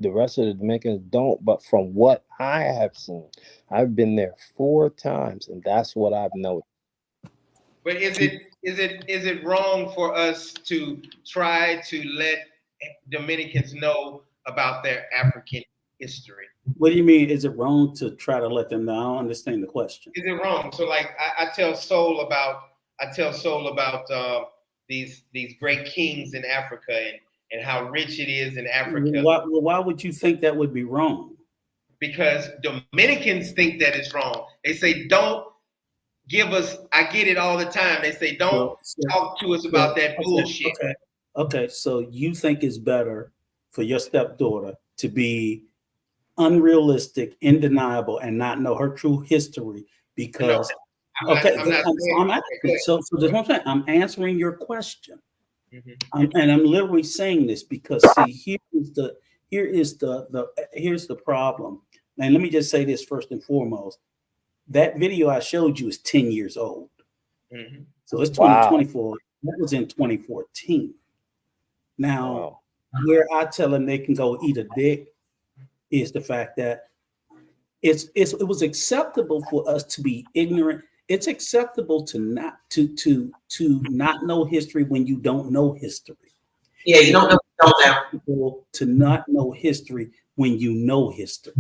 the rest of the Dominicans don't, but from what I have seen, I've been there 4 times, and that's what I've noticed. But is it wrong for us to try to let Dominicans know about their African history? What do you mean? Is it wrong to try to let them know? I don't understand the question. Is it wrong? So, like, I tell Soul about these great kings in Africa and how rich it is in Africa. Why would you think that would be wrong? Because Dominicans think that it's wrong. They say, don't give us, I get it all the time. They say, don't talk to us about that bullshit. Okay, so you think it's better for your stepdaughter to be unrealistic, undeniable, and not know her true history because I'm asking. So that's what I'm saying. I'm answering your question. And I'm literally saying this because see, here's the problem. And let me just say this first and foremost. That video I showed you is 10 years old. So it's 2024. That was in 2014. Now, where I tell them they can go eat a dick is the fact that it was acceptable for us to be ignorant. It's acceptable to not know history when you don't know history. Yeah, you don't know. To not know history when you know history.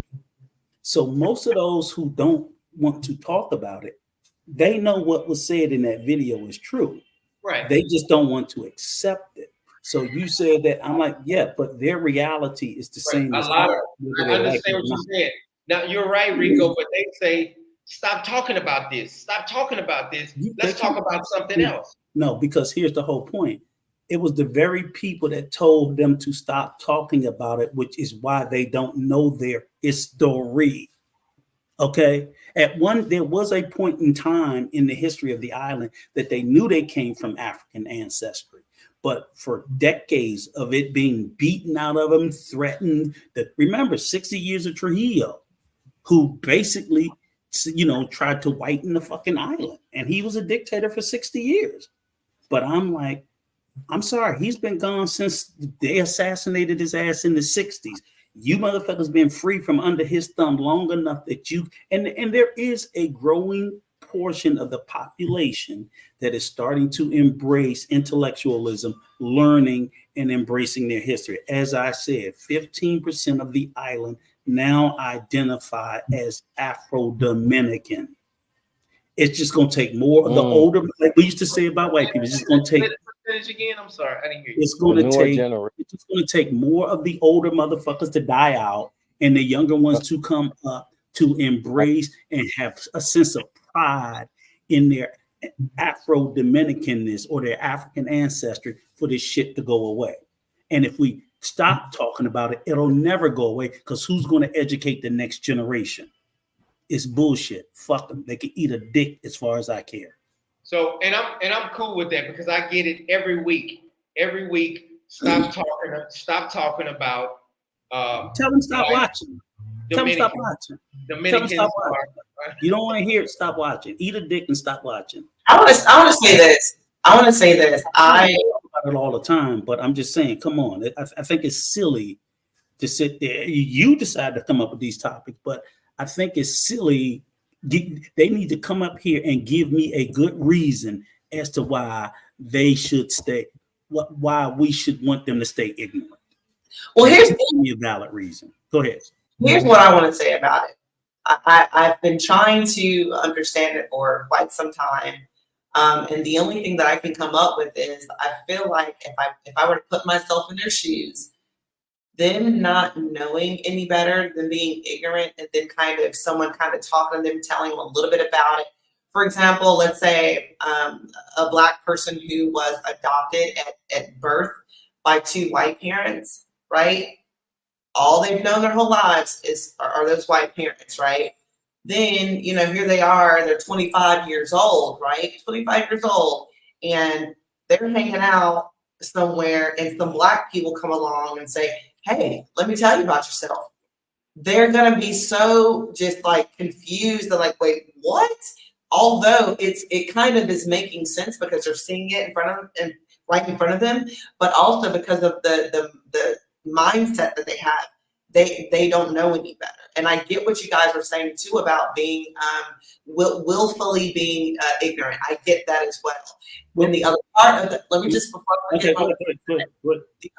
So most of those who don't want to talk about it, they know what was said in that video is true. Right. They just don't want to accept it. So you said that, I'm like, yeah, but their reality is the same. I understand what you said. Now you're right, Rico, but they say, stop talking about this. Stop talking about this. Let's talk about something else. No, because here's the whole point. It was the very people that told them to stop talking about it, which is why they don't know their history. Okay. There was a point in time in the history of the island that they knew they came from African ancestry. But for decades of it being beaten out of them, threatened, remember 60 years of Trujillo, who basically, tried to whiten the fucking island. And he was a dictator for 60 years. But I'm like, I'm sorry, he's been gone since they assassinated his ass in the 60s. You motherfuckers been free from under his thumb long enough that and there is a growing portion of the population that is starting to embrace intellectualism, learning, and embracing their history. As I said, 15% of the island now identify as Afro-Dominican. It's just going to take more of the older, like we used to say about white people. It's just going to take. Percentage again. I'm sorry, I didn't hear you. It's going to take more of the older motherfuckers to die out, and the younger ones to come up to embrace and have a sense of pride in their Afro-Dominicanness or their African ancestry for this shit to go away. And if we stop talking about it, it'll never go away, because who's going to educate the next generation? It's bullshit. Fuck them. They can eat a dick as far as I care. So, and I'm cool with that, because I get it every week. Every week, stop talking about. Tell them stop watching. Tell them stop watching. Dominicans. Stop watching. You don't want to hear it, stop watching. Eat a dick and stop watching. I want to say this. I talk about it all the time, but I'm just saying, come on. I think it's silly to sit there. You decide to come up with these topics, but I think it's silly. They need to come up here and give me a good reason as to why they should stay, why we should want them to stay ignorant. Well, here's a valid reason. Go ahead. Here's what I want to say about it. I've been trying to understand it for quite some time. And the only thing that I can come up with is I feel like if I were to put myself in their shoes, them not knowing any better than being ignorant, and then someone talking to them, telling them a little bit about it. For example, let's say a Black person who was adopted at birth by two white parents, right? All they've known their whole lives are those white parents, right? Then, here they are, they're 25 years old, right? 25 years old, and they're hanging out somewhere, and some Black people come along and say, hey, let me tell you about yourself. They're going to be so just confused. They're like, wait, what? Although it kind of is making sense because they're seeing it right in front of them, but also because of the mindset that they have, they don't know any better. And I get what you guys are saying too about being willfully being ignorant. I get that as well. When the other part of it, let me just the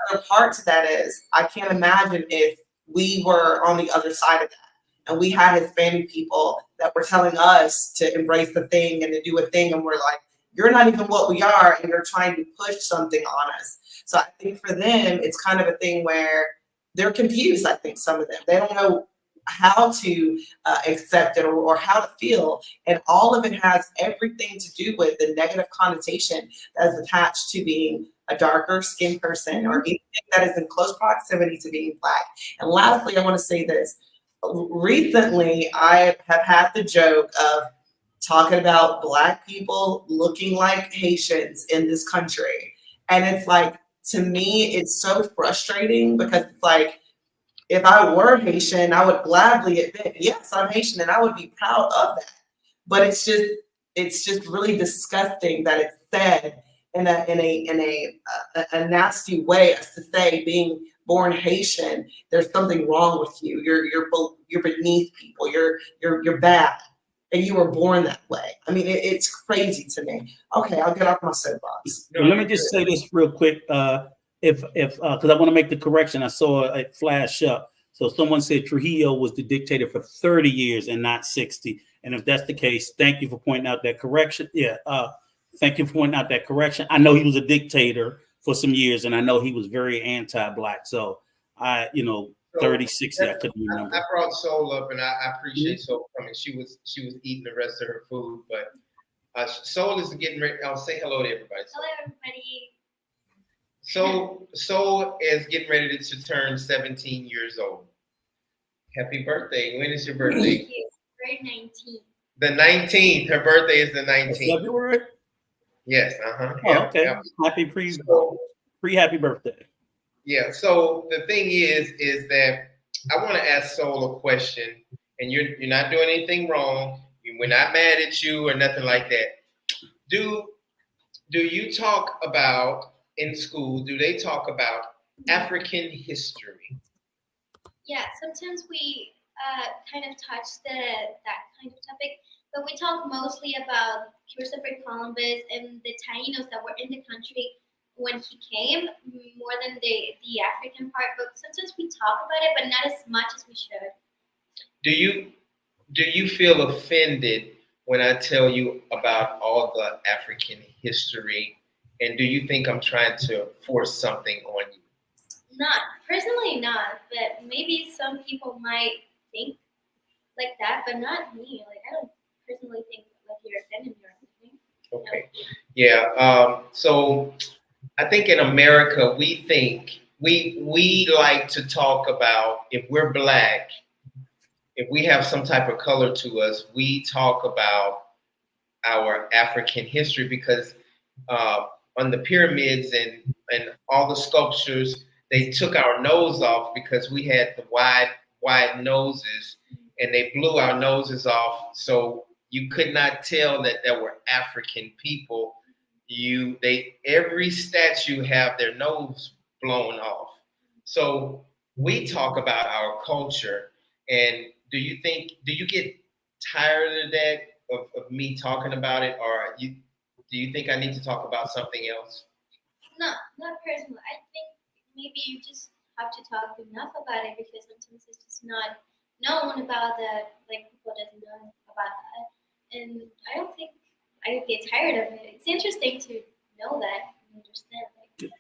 other part to that is I can't imagine if we were on the other side of that and we had Hispanic people that were telling us to embrace the thing and to do a thing, and we're like, you're not even what we are, and you're trying to push something on us. So I think for them, it's kind of a thing where they're confused. I think some of them, they don't know how to accept it or how to feel. And all of it has everything to do with the negative connotation that is attached to being a darker skinned person or anything that is in close proximity to being Black. And lastly, I want to say this. Recently, I have had the joke of talking about Black people looking like Haitians in this country. And it's like, to me, it's so frustrating because it's like, if I were Haitian, I would gladly admit, yes, I'm Haitian, and I would be proud of that. But it's just really disgusting that it's said in a nasty way, as to say, being born Haitian, there's something wrong with you. You're beneath people. You're bad, and you were born that way. I mean, it's crazy to me. Okay, I'll get off my soapbox. Well, let me just say this real quick. If because I want to make the correction, I saw it flash up. So someone said Trujillo was the dictator for 30 years and not 60. And if that's the case, thank you for pointing out that correction. Yeah, thank you for pointing out that correction. I know he was a dictator for some years, and I know he was very anti-Black. So 30, 60, I couldn't remember. I brought Soul up, and I appreciate Soul coming. She was eating the rest of her food, but Soul is getting ready. I'll say hello to everybody. Hello, everybody. Soul is getting ready to turn 17 years old. Happy birthday. When is your birthday? Thank you. February 19th. The 19th. Her birthday is the 19th. February? Yes. Okay. Yeah. Happy pre-happy birthday. Yeah. So the thing is that I want to ask Soul a question, and you're not doing anything wrong. We're not mad at you or nothing like that. Do you talk about in school? Do they talk about African history? Yeah, sometimes we kind of touch that kind of topic, but we talk mostly about Christopher Columbus and the Tainos that were in the country when he came, more than the African part. But sometimes we talk about it, but not as much as we should. Do you feel offended when I tell you about all the African history? And do you think I'm trying to force something on you? Not personally, not. But maybe some people might think like that, but not me. Like I don't personally think like you're offending me or anything. Okay. Yeah. So I think in America we think we like to talk about if we're black, if we have some type of color to us, we talk about our African history because on the pyramids and all the sculptures, they took our nose off because we had the wide noses, and they blew our noses off, so you could not tell that there were African people. Every statue have their nose blown off. So we talk about our culture, and do you get tired of that, of me talking about it, or do you think I need to talk about something else? No, not personally. I think maybe you just have to talk enough about it because sometimes it's just not known about that. Like people doesn't know about that, and I don't think I get tired of it. It's interesting to know that and understand. Like,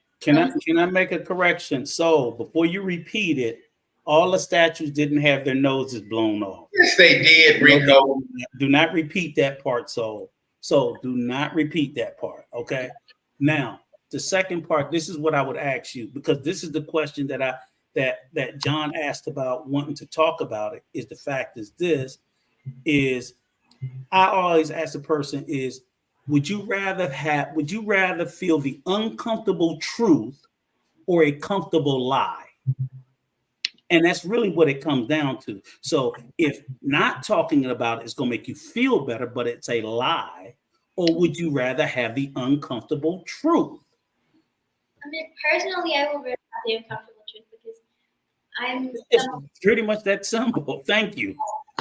Can I make a correction? So before you repeat it, all the statues didn't have their noses blown off. Yes, they did, Rico. Do not repeat that part. So do not repeat that part. Okay. Now the second part. This is what I would ask you, because this is the question that John asked about wanting to talk about it. Is the fact is I always ask the person is, would you rather feel the uncomfortable truth or a comfortable lie? And that's really what it comes down to. So if not talking about it is going to make you feel better, but it's a lie, or would you rather have the uncomfortable truth? I mean, personally, I would rather have the uncomfortable truth because It's pretty much that simple. Thank you.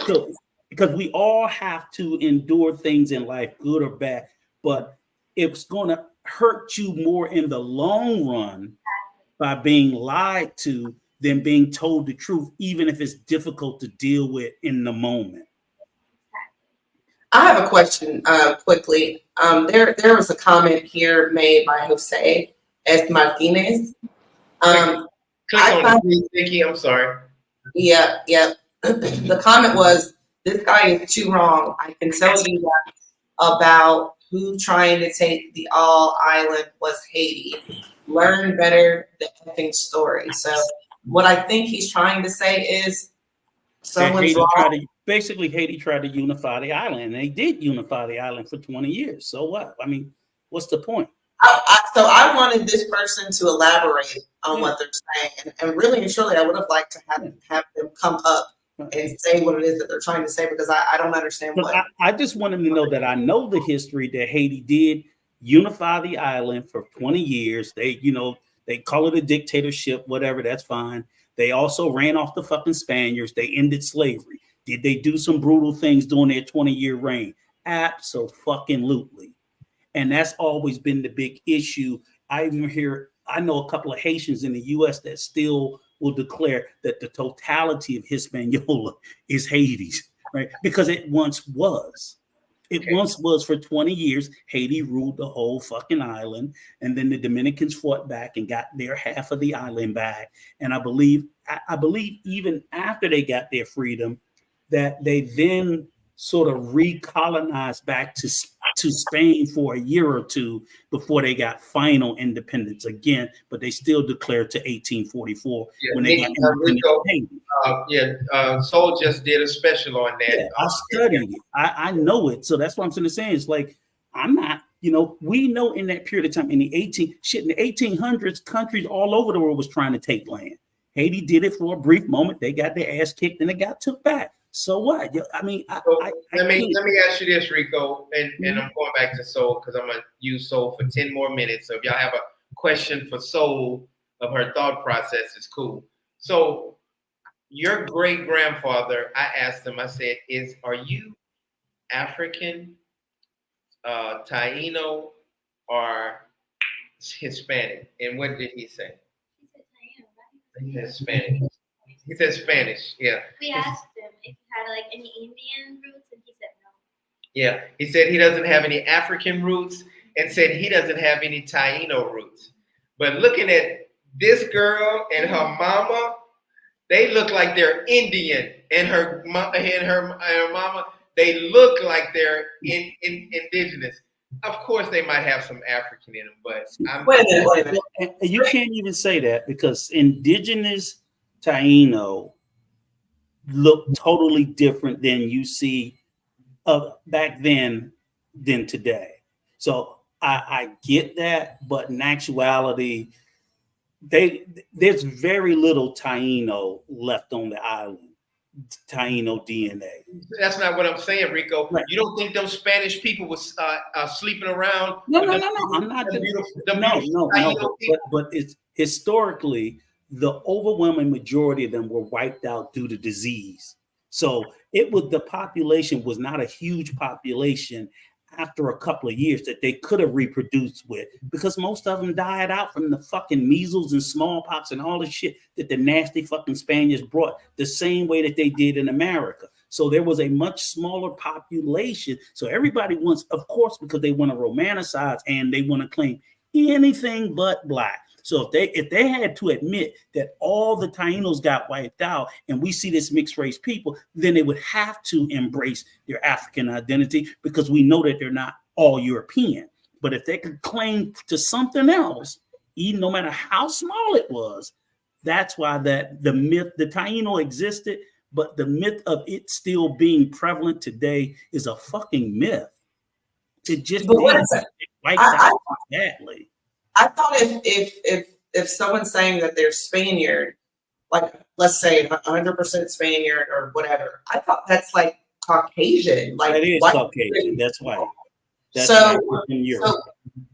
So, because we all have to endure things in life, good or bad, but it's going to hurt you more in the long run by being lied to than being told the truth, even if it's difficult to deal with in the moment. I have a question quickly. There was a comment here made by Jose S. Martinez. Click on it, Nikki. I'm sorry. Yeah. The comment was, this guy is too wrong. I can tell you that about who trying to take the all island was Haiti. Learn better the effing story. So what I think he's trying to say is someone's wrong. Haiti tried to unify the island, and they did unify the island for 20 years. So what? I mean, what's the point? So I wanted this person to elaborate on what they're saying, and really and truly, I would have liked to have them come up and say what it is that they're trying to say, because I don't understand what. I just want them to know that I know the history that Haiti did unify the island for 20 years. They call it a dictatorship, whatever, that's fine. They also ran off the fucking Spaniards. They ended slavery. Did they do some brutal things during their 20-year reign? Absolutely. And that's always been the big issue. I know a couple of Haitians in the U.S. that still will declare that the totality of Hispaniola is Haiti's, right? Because it once was. It once was for 20 years. Haiti ruled the whole fucking island. And then the Dominicans fought back and got their half of the island back. And I believe even after they got their freedom, that they then sort of recolonized back to Spain for a year or two before they got final independence again, but they still declared to 1844 when they got independence. Soul just did a special on that. Yeah, I studied it. I know it. So that's what I'm saying. It's like, I'm not, we know in that period of time in the 1800s, countries all over the world was trying to take land. Haiti did it for a brief moment. They got their ass kicked and they got took back. So what? I mean, let me ask you this, Rico, and I'm going back to Soul because I'm gonna use Soul for 10 more minutes. So if y'all have a question for Soul of her thought process, it's cool. So your great grandfather, I asked him, I said, are you African, Taino, or Hispanic. And what did he say? He said Spanish. He said Spanish. Yeah. We asked him if he had like any Indian roots, and he said no. Yeah. He said he doesn't have any African roots, and said he doesn't have any Taino roots. But looking at this girl and her mama, they look like they're Indian, and her mama, they look like they're indigenous. Of course, they might have some African in them, but Wait a minute. You can't even say that because indigenous Taino look totally different than you see back then than today. So I get that, but in actuality, there's very little Taino left on the island. Taino DNA. That's not what I'm saying, Rico. Right. You don't think them Spanish people was sleeping around? No. I'm not. No. But it's historically the overwhelming majority of them were wiped out due to disease. So the population was not a huge population after a couple of years that they could have reproduced with, because most of them died out from the fucking measles and smallpox and all the shit that the nasty fucking Spaniards brought the same way that they did in America. So there was a much smaller population. So everybody wants, of course, because they want to romanticize and they want to claim anything but black. So if they had to admit that all the Tainos got wiped out and we see this mixed race people, then they would have to embrace their African identity, because we know that they're not all European. But if they could claim to something else, even no matter how small it was, that's why the myth, the Taino existed, but the myth of it still being prevalent today is a fucking myth. It just wiped out badly. I thought if someone's saying that they're Spaniard, like let's say 100% Spaniard or whatever, I thought that's like Caucasian. Like that is Caucasian. That's white. That's so, white in Europe.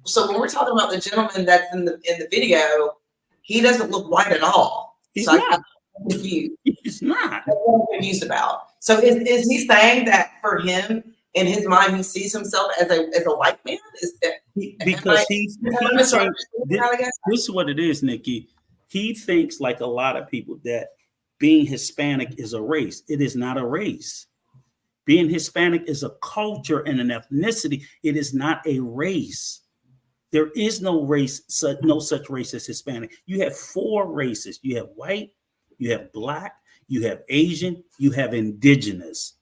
So when we're talking about the gentleman that's in the video, he doesn't look white at all. He's so not. I'm confused. He's not. That's what I'm confused about. So is he saying that for him, in his mind, he sees himself as a white man? Is that because this is what it is, Nikki. He thinks, like a lot of people, that being Hispanic is a race. It is not a race. Being Hispanic is a culture and an ethnicity. It is not a race. There is no race, no such race as Hispanic. You have four races. You have white, you have black, you have Asian, you have indigenous.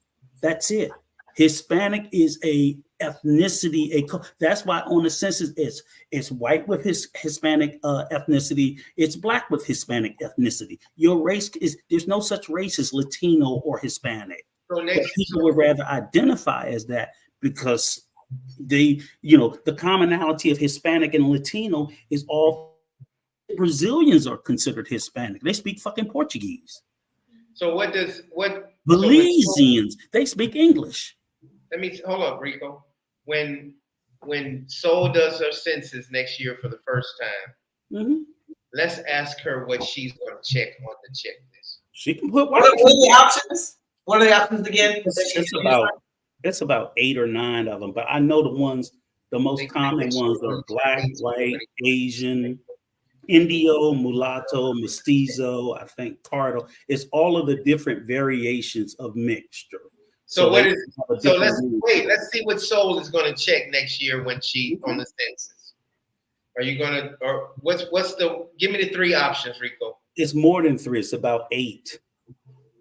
That's it. Hispanic is a ethnicity. That's why on the census it's white with Hispanic ethnicity. It's black with Hispanic ethnicity. Your race there's no such race as Latino or Hispanic. So people would rather identify as that because the commonality of Hispanic and Latino is all Brazilians are considered Hispanic. They speak fucking Portuguese. So Belizeans, they speak English. Let me hold up, Rico. When Soul does her census next year for the first time, let's ask her what she's going to check on the checklist. She can put what are the options? What are the options again? It's about 8 or 9 of them, but I know the most common ones are black, white, Asian, Indio, mulatto, mestizo, I think Cardo. It's all of the different variations of mixture. Let's see what Soul is going to check next year when she on the census. Are you going to, or give me the 3 options, Rico? It's more than 3. It's about 8.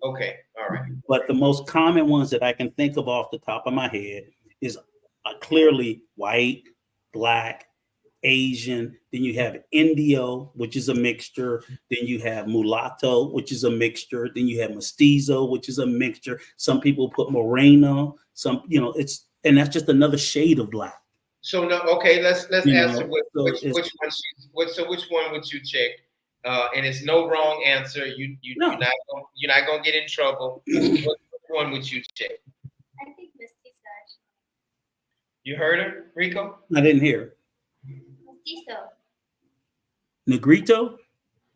Okay. All right. But the most common ones that I can think of off the top of my head is clearly white, black, Asian. Then you have Indio, which is a mixture. Then you have mulatto, which is a mixture. Then you have mestizo, which is a mixture. Some people put moreno. And that's just another shade of black. So no, okay. Let's ask her which one would you check? And it's no wrong answer. You're not gonna get in trouble. Which one would you check? I think mestizo. You heard her, Rico? I didn't hear. Mestizo. Negrito?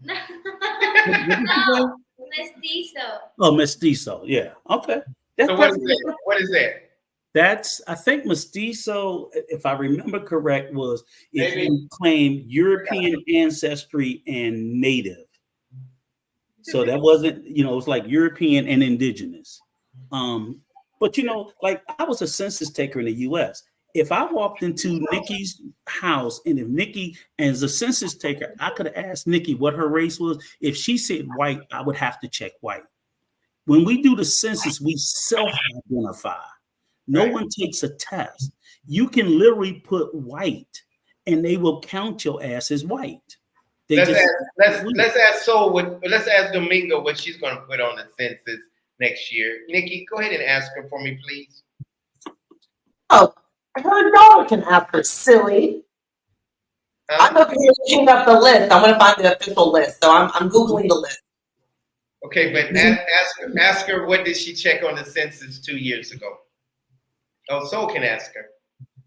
No, mestizo. Oh, mestizo. Yeah. Okay. So what is that? What is that? That's, I think mestizo, if I remember correct, was if Maybe. you claim European ancestry and native. So that wasn't, you know, it was like European and indigenous. But you know, like I was a census taker in the US. If I walked into Nikki's house and if Nikki, as a census taker, I could have asked Nikki what her race was. If she said white, I would have to check white. When we do the census, we self-identify. No one takes a test. You can literally put white and they will count your ass as white. Let's ask Domingo what she's going to put on the census next year. Nikki, go ahead and ask her for me, please. Oh, her daughter can ask her, silly. I'm over here looking up the list. I want to find the official list, so I'm Googling the list. Okay, but ask her what did she check on the census 2 years ago? Oh, Soul can ask her.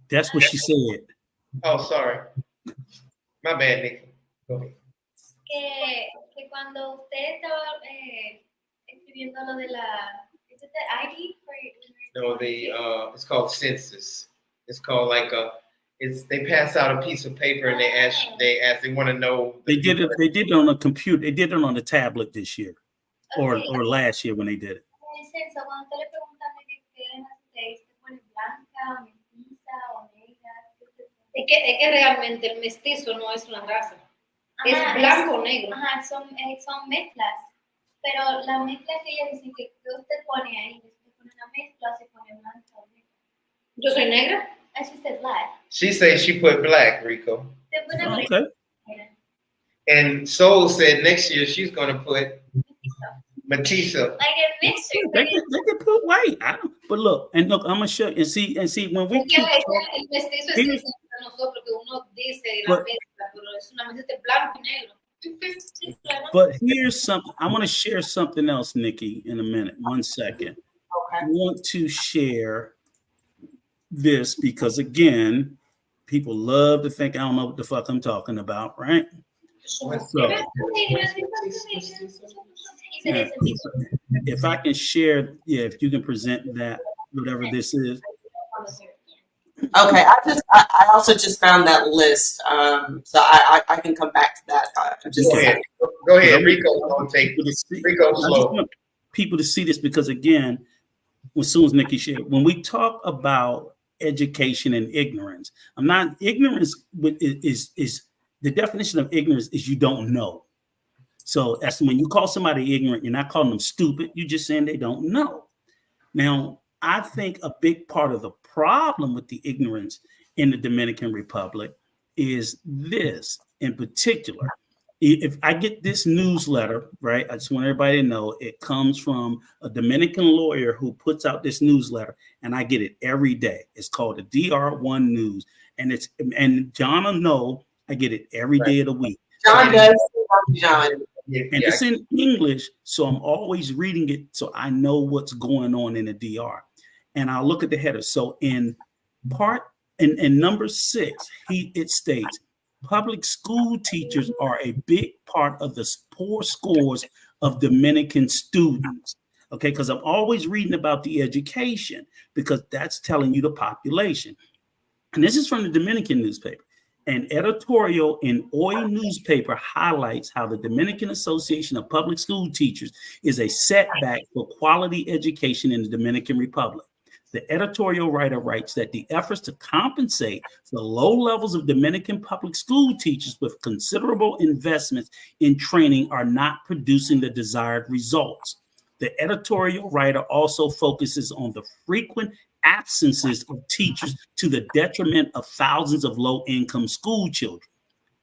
That's what she said. Oh, sorry. My bad, Nikki. Go ahead. Que cuando usted estaba escribiendo lo de la, is it the ID for? No, it's called census. It's called like they pass out a piece of paper and they want to know. They did it on a computer. They did it on a tablet this year, or last year when they did it. El censo, cuando usted le preguntan de qué es, se pone blanca, mestiza o negra. Es que realmente el mestizo no es una raza. Es blanco o negro. Ajá, son mezclas. Pero la mezcla que ella dice que usted pone ahí, usted pone una mezcla, se pone blanca o negra. Yo soy negra. She said black. She said she put black, Rico. Okay. And Soul said next year she's going to put mestizo. Like a mixture. They can put white. But look, I'm gonna show you and see when we keep talking, but here's something. I want to share something else, Nikki, in a minute. 1 second. Okay. I want to share this because again, people love to think I don't know what the fuck I'm talking about, right? So, if I can share, if you can present that, whatever this is. Okay, I also just found that list, so I can come back to that. Go ahead, Rico. Rico slow. I want people to see this because again, as soon as Nikki shared, when we talk about education and ignorance, ignorance is the definition of ignorance is you don't know. So that's when you call somebody ignorant, you're not calling them stupid. You're just saying they don't know. Now, I think a big part of the problem with the ignorance in the Dominican Republic is this in particular. If I get this newsletter, right, I just want everybody to know it comes from a Dominican lawyer who puts out this newsletter, and I get it every day. It's called the DR1 News, and John will know I get it every day of the week. John does. John. And it's in English, so I'm always reading it so I know what's going on in the DR. And I'll look at the header. So in number 6, it states, public school teachers are a big part of the poor scores of Dominican students. Okay, because I'm always reading about the education because that's telling you the population. And this is from the Dominican newspaper. An editorial in OI newspaper highlights how the Dominican Association of Public School Teachers is a setback for quality education in the Dominican Republic. The editorial writer writes that the efforts to compensate for the low levels of Dominican public school teachers with considerable investments in training are not producing the desired results. The editorial writer also focuses on the frequent absences of teachers to the detriment of thousands of low-income school children.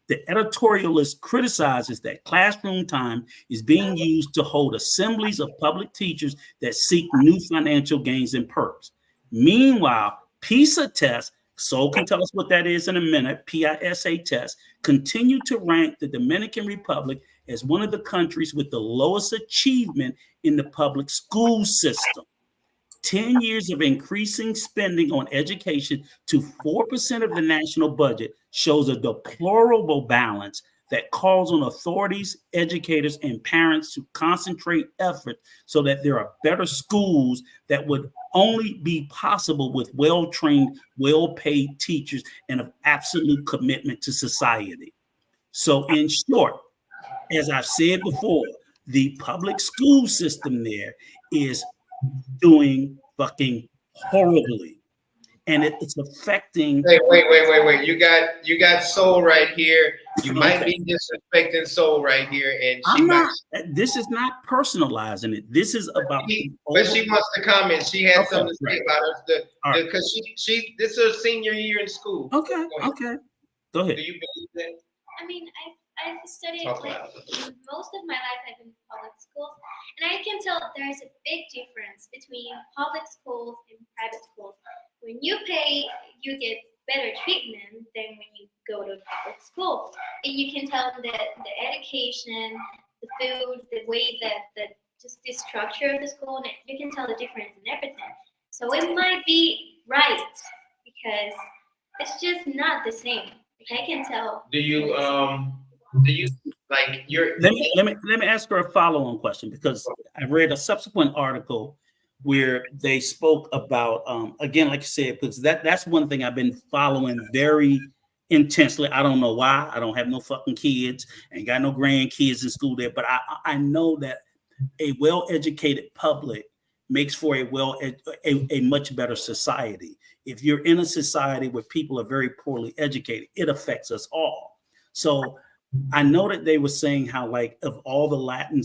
The editorialist criticizes that classroom time is being used to hold assemblies of public teachers that seek new financial gains and perks. Meanwhile, PISA tests, Sol can tell us what that is in a minute, PISA tests, continue to rank the Dominican Republic as one of the countries with the lowest achievement in the public school system. 10 years of increasing spending on education to 4% of the national budget shows a deplorable balance that calls on authorities, educators, and parents to concentrate effort so that there are better schools that would only be possible with well-trained, well-paid teachers and of absolute commitment to society. So in short, as I've said before, the public school system there is doing fucking horribly. And it's affecting. Wait. You got Soul right here. You might be disrespecting Soul right here, and I'm not. This is not personalizing it. This is about. But she wants to comment. She has something to say about us because she this is her senior year in school. Okay. Go ahead. Do you believe that? I mean, I've studied like most of my life. I've been in public schools, and I can tell there's a big difference between public schools and private schools. When you pay, you get better treatment than when you go to public school, and you can tell that the education, the food, the way that just the structure of the school, and you can tell the difference in everything. So it might be right because it's just not the same. Like I can tell. Do you like your? Let me ask her a follow-on question because I read a subsequent article where they spoke about again, like you said, because that's one thing I've been following very intensely. I don't know why. I don't have no fucking kids, ain't got no grandkids in school there, but I know that a well-educated public makes for a much better society. If you're in a society where people are very poorly educated, it affects us all. So I know that they were saying how, like, of all the Latin,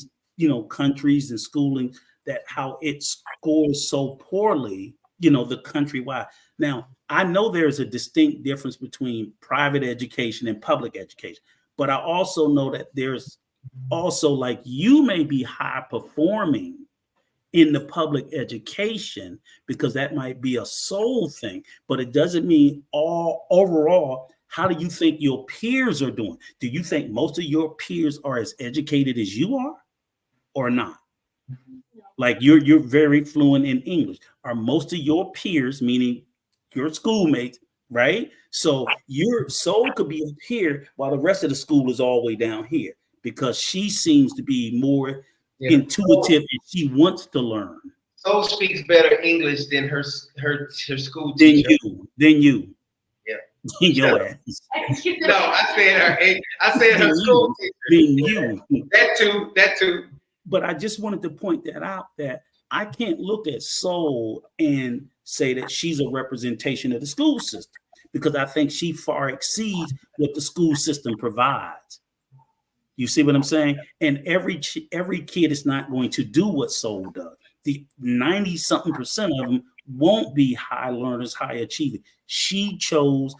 countries and schooling, that how it scores so poorly, the countrywide. Now, I know there's a distinct difference between private education and public education, but I also know that there's also, like, you may be high performing in the public education because that might be a soul thing, but it doesn't mean overall. How do you think your peers are doing? Do you think most of your peers are as educated as you are or not? Like you're very fluent in English. Are most of your peers, meaning your schoolmates, right? So your soul could be up here while the rest of the school is all the way down here because she seems to be more intuitive and she wants to learn. Soul speaks better English than her school teacher. Than you. Yeah. Your ass. No, I said her school teacher. Than you. That too. But I just wanted to point that out that I can't look at Soul and say that she's a representation of the school system because I think she far exceeds what the school system provides. You see what I'm saying? And every kid is not going to do what Soul does. The 90-something% of them won't be high learners, high achieving. She chose.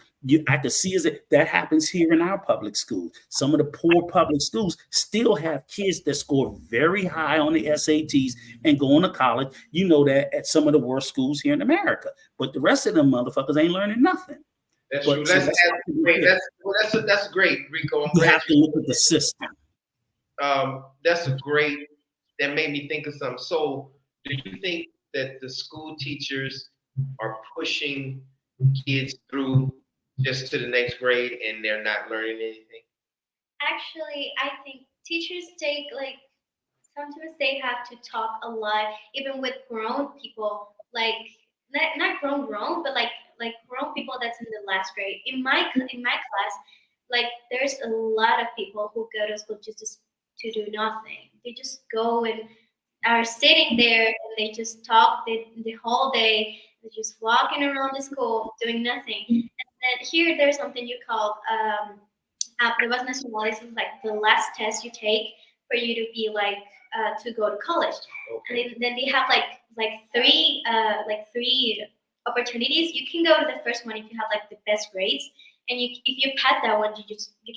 I could see that happens here in our public schools. Some of the poor public schools still have kids that score very high on the SATs and go on to college. You know that at some of the worst schools here in America. But the rest of them motherfuckers ain't learning nothing. That's true. That's great, Rico. You have to look at the system. That made me think of something. So, do you think that the school teachers are pushing kids through just to the next grade and they're not learning anything? Actually, I think teachers sometimes they have to talk a lot, even with grown people, like not grown, but like grown people that's in the last grade. In my class, like there's a lot of people who go to school just to do nothing. They just go and are sitting there and they just talk the whole day. They're just walking around the school doing nothing. And then here there's something you call pruebas nacionales, like the last test you take for you to be to go to college. Okay. And then they have like three opportunities. You can go to the first one if you have like the best grades, and if you pass that one, you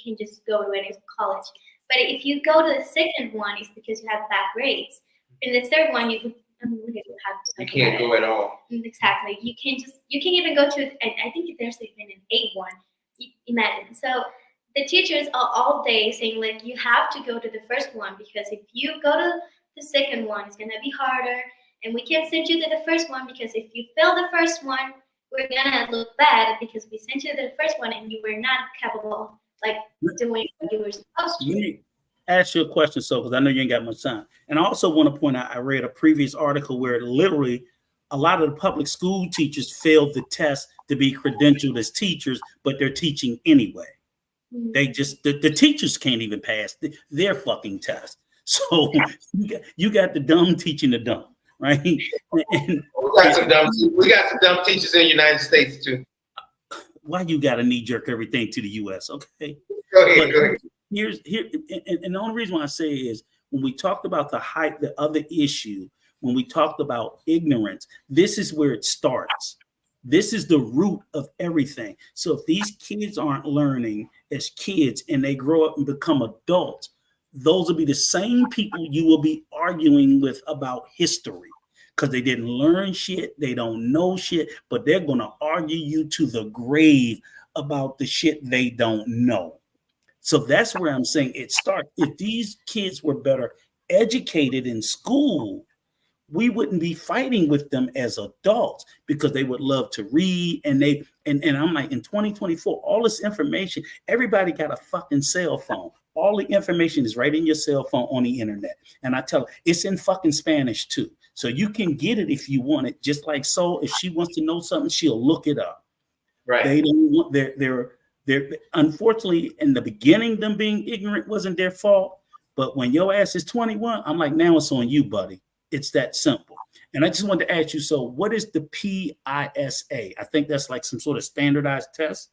can just go to any college. But if you go to the second one, it's because you have bad grades. In the third one, you can't go at all. Exactly. You can even go to, and I think there's even an 8-1. Imagine. So the teachers are all day saying like you have to go to the first one because if you go to the second one, it's gonna be harder, and we can't send you to the first one because if you fail the first one, we're gonna look bad because we sent you to the first one and you were not capable like doing what you were supposed to. Let me ask you a question, so because I know you ain't got much time. And I also want to point out, I read a previous article where literally a lot of the public school teachers failed the test to be credentialed as teachers, but they're teaching anyway. They just the teachers can't even pass their fucking test. So you got the dumb teaching the dumb, right? And we got some dumb teachers in the United States too. Why you got to knee jerk everything to the U.S.? Okay, Go ahead. And the only reason why I say is when we talked about the other issue, when we talked about ignorance, this is where it starts. This is the root of everything. So if these kids aren't learning as kids and they grow up and become adults, those will be the same people you will be arguing with about history because they didn't learn shit. They don't know shit, but they're going to argue you to the grave about the shit they don't know. So that's where I'm saying it starts. If these kids were better educated in school, we wouldn't be fighting with them as adults because they would love to read. And I'm like, in 2024, all this information, everybody got a fucking cell phone. All the information is right in your cell phone on the internet. And I tell her, it's in fucking Spanish too. So you can get it if you want it. Just like Soul, if she wants to know something, she'll look it up. Right. They don't want they're unfortunately in the beginning, them being ignorant wasn't their fault. But when your ass is 21, I'm like, now it's on you, buddy. It's that simple. And I just wanted to ask you, so what is the PISA? I think that's like some sort of standardized test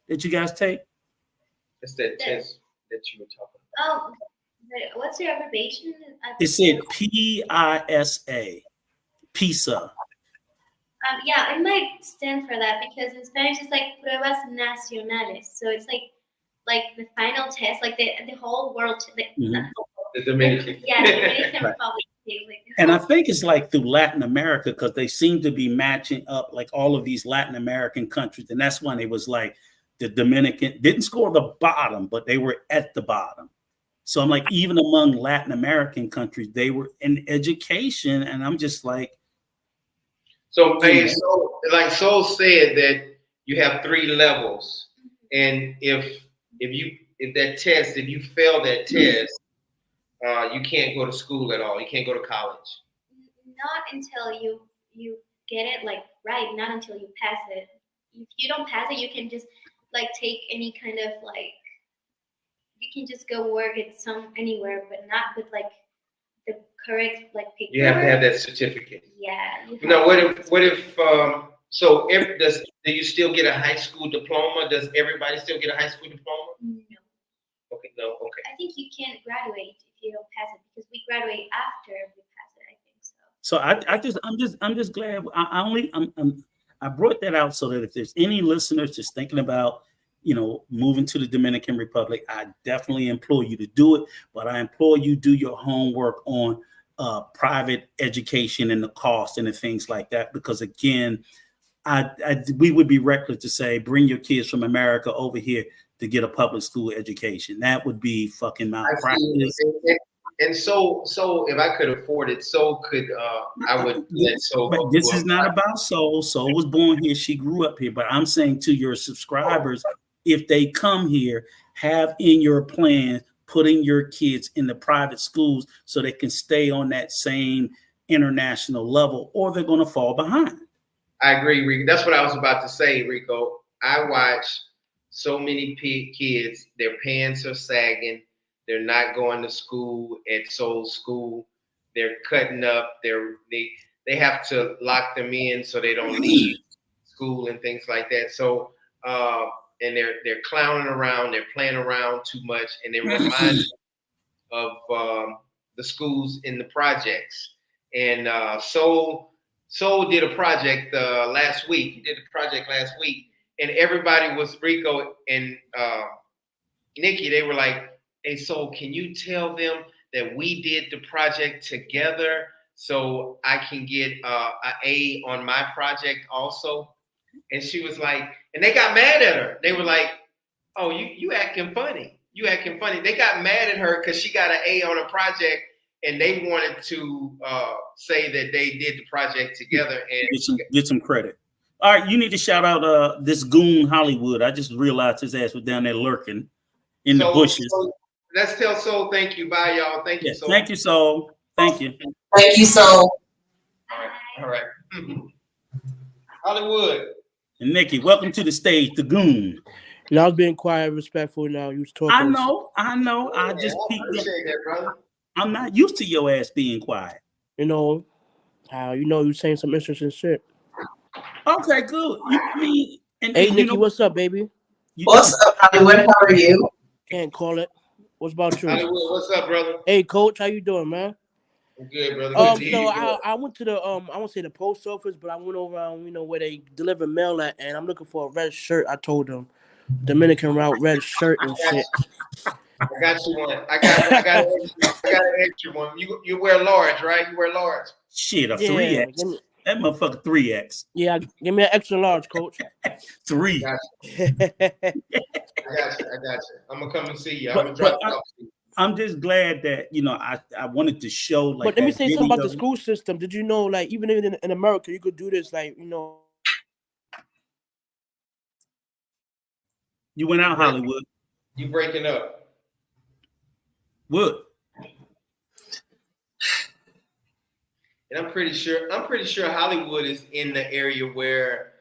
that you guys take. It's that test that you were talking about. Oh, what's your abbreviation? It said PISA. PISA. Yeah, it might stand for that because in Spanish it's like pruebas nacionales. So it's like the final test, like the whole world. The Dominican. Yeah, the Dominican Republic. And I think it's like through Latin America because they seem to be matching up like all of these Latin American countries. And that's when it was like the Dominican didn't score the bottom, but they were at the bottom. So I'm like, even among Latin American countries, they were in education. And I'm just like. So like Soul said that you have 3 levels. And if you fail that test, you can't go to school at all. You can't go to college. Not until you get it like right. Not until you pass it. If you don't pass it, you can just like take any kind of like. You can just go work at anywhere, but not with like the correct like paper. You have to have that certificate. Yeah. Now, what if so? Do you still get a high school diploma? Does everybody still get a high school diploma? No. Okay. No. Okay. I think you can't graduate if you don't pass it because we graduate after we pass it. I think so. So I'm just glad I brought that out so that if there's any listeners just thinking about moving to the Dominican Republic, I definitely implore you to do it. But I implore you do your homework on private education and the cost and the things like that, because again, we would be reckless to say bring your kids from America over here to get a public school education. That would be fucking malpractice. And so if I could afford it, I would let Soul. But this is not about Soul. Soul was born here. She grew up here. But I'm saying to your subscribers, if they come here, have in your plan putting your kids in the private schools so they can stay on that same international level, or they're going to fall behind. I agree, Rico. That's what I was about to say, Rico. I watch so many kids, their pants are sagging. They're not going to school at Soul School. They're cutting up. They have to lock them in so they don't leave school and things like that. So and they're clowning around. They're playing around too much, and they remind me of the schools in the projects. And Soul did a project last week. He did a project last week, and everybody was Rico and Nikki. They were like, "Hey, Soul, can you tell them that we did the project together so I can get an A on my project also?" And she was like, and they got mad at her. They were like, "Oh, you acting funny. You acting funny." They got mad at her because she got an A on a project, and they wanted to say that they did the project together and get some credit. All right, you need to shout out this goon Hollywood. I just realized his ass was down there lurking. in the bushes. So let's tell Soul thank you. Bye, y'all. Thank you, Yes, Soul. thank you, Soul. Thank you. Thank you so. All right. Hollywood. And Nikki, welcome to the stage, the goon. Now I was being quiet, respectful. Now you was talking. I know. I just peeked up. That, brother. I'm not used to your ass being quiet. You know how you saying some interesting shit. Okay, good. Hey, Nikki, what's up, baby? What's up, Hollywood? How are you? Can't call it. What's about you? Hollywood, what's up, brother? Hey, Coach, how you doing, man? I'm good, brother. Good So I went to the I won't say the post office, but I went over where they deliver mail at, and I'm looking for a red shirt. I told them Dominican route red shirt and shit. I got you one. I got an extra one. You wear large, right? You wear large. Shit, a 3X. That motherfucker 3X. Yeah, give me an extra large, Coach. 3. I got you. I'm gonna come and see you. I'm gonna drop it off. I'm just glad that I wanted to show like. But let me say something about the school system. Did you know, like, even in America, you could do this, like, You went out, Hollywood. You breaking up? What? And I'm pretty sure Hollywood is in the area where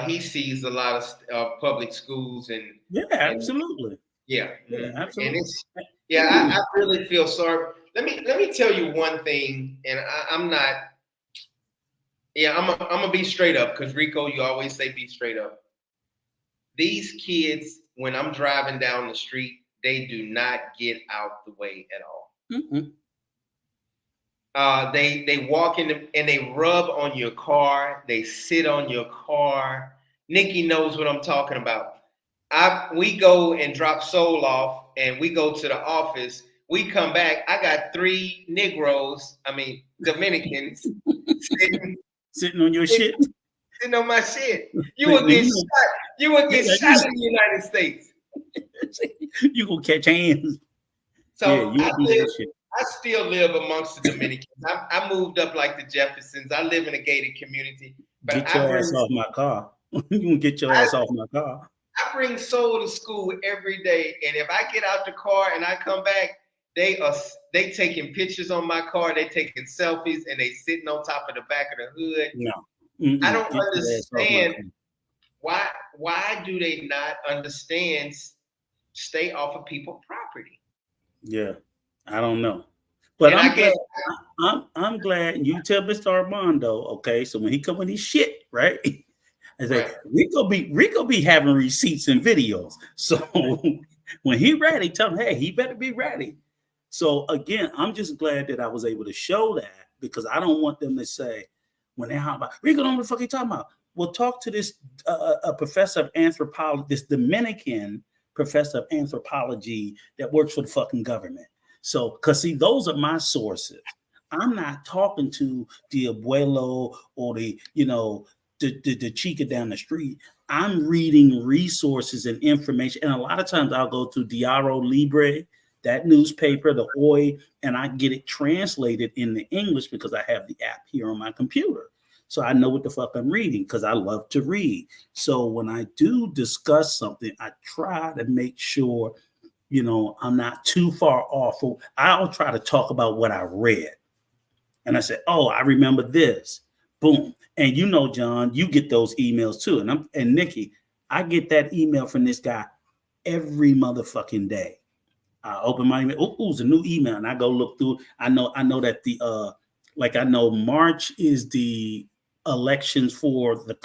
he sees a lot of public schools and absolutely. Absolutely. And I really feel sorry. Let me tell you one thing, and I'm not. Yeah, I'm gonna be straight up because Rico, you always say be straight up. These kids, when I'm driving down the street, they do not get out the way at all. Mm-hmm. They walk in and they rub on your car. They sit on your car. Nikki knows what I'm talking about. We go and drop Soul off, and we go to the office. We come back. I got 3 Dominicans sitting on your shit. Sitting on my shit. You would get shot. You would get shot in the United States. You gonna catch hands. So I still live amongst the Dominicans. I moved up like the Jeffersons. I live in a gated community. But get your ass off my car. You can get your ass off my car. I bring Soul to school every day, and if I get out the car and I come back, they taking pictures on my car. They taking selfies, and they sitting on top of the back of the hood. No, I don't understand why do they not understand stay off of people's property? Yeah, I don't know, but I'm glad you tell Mr.Armando. Okay, so when he come with his shit, right? I say, Rico be having receipts and videos. So when he ready, tell him, hey, he better be ready. So again, I'm just glad that I was able to show that, because I don't want them to say, when they talk about Rico, don't know what the fuck you talking about. We'll talk to this a professor of anthropology, this Dominican professor of anthropology that works for the fucking government. So, because see, those are my sources. I'm not talking to the abuelo or the chica down the street. I'm reading resources and information. And a lot of times I'll go to Diario Libre, that newspaper, the OI, and I get it translated into English because I have the app here on my computer. So I know what the fuck I'm reading because I love to read. So when I do discuss something, I try to make sure, I'm not too far off. I'll try to talk about what I read. And I say, oh, I remember this. Boom. And John, you get those emails too. And Nikki, I get that email from this guy every motherfucking day. I open my email. Oh, it's a new email, and I go look through. I know that I know March is the elections for the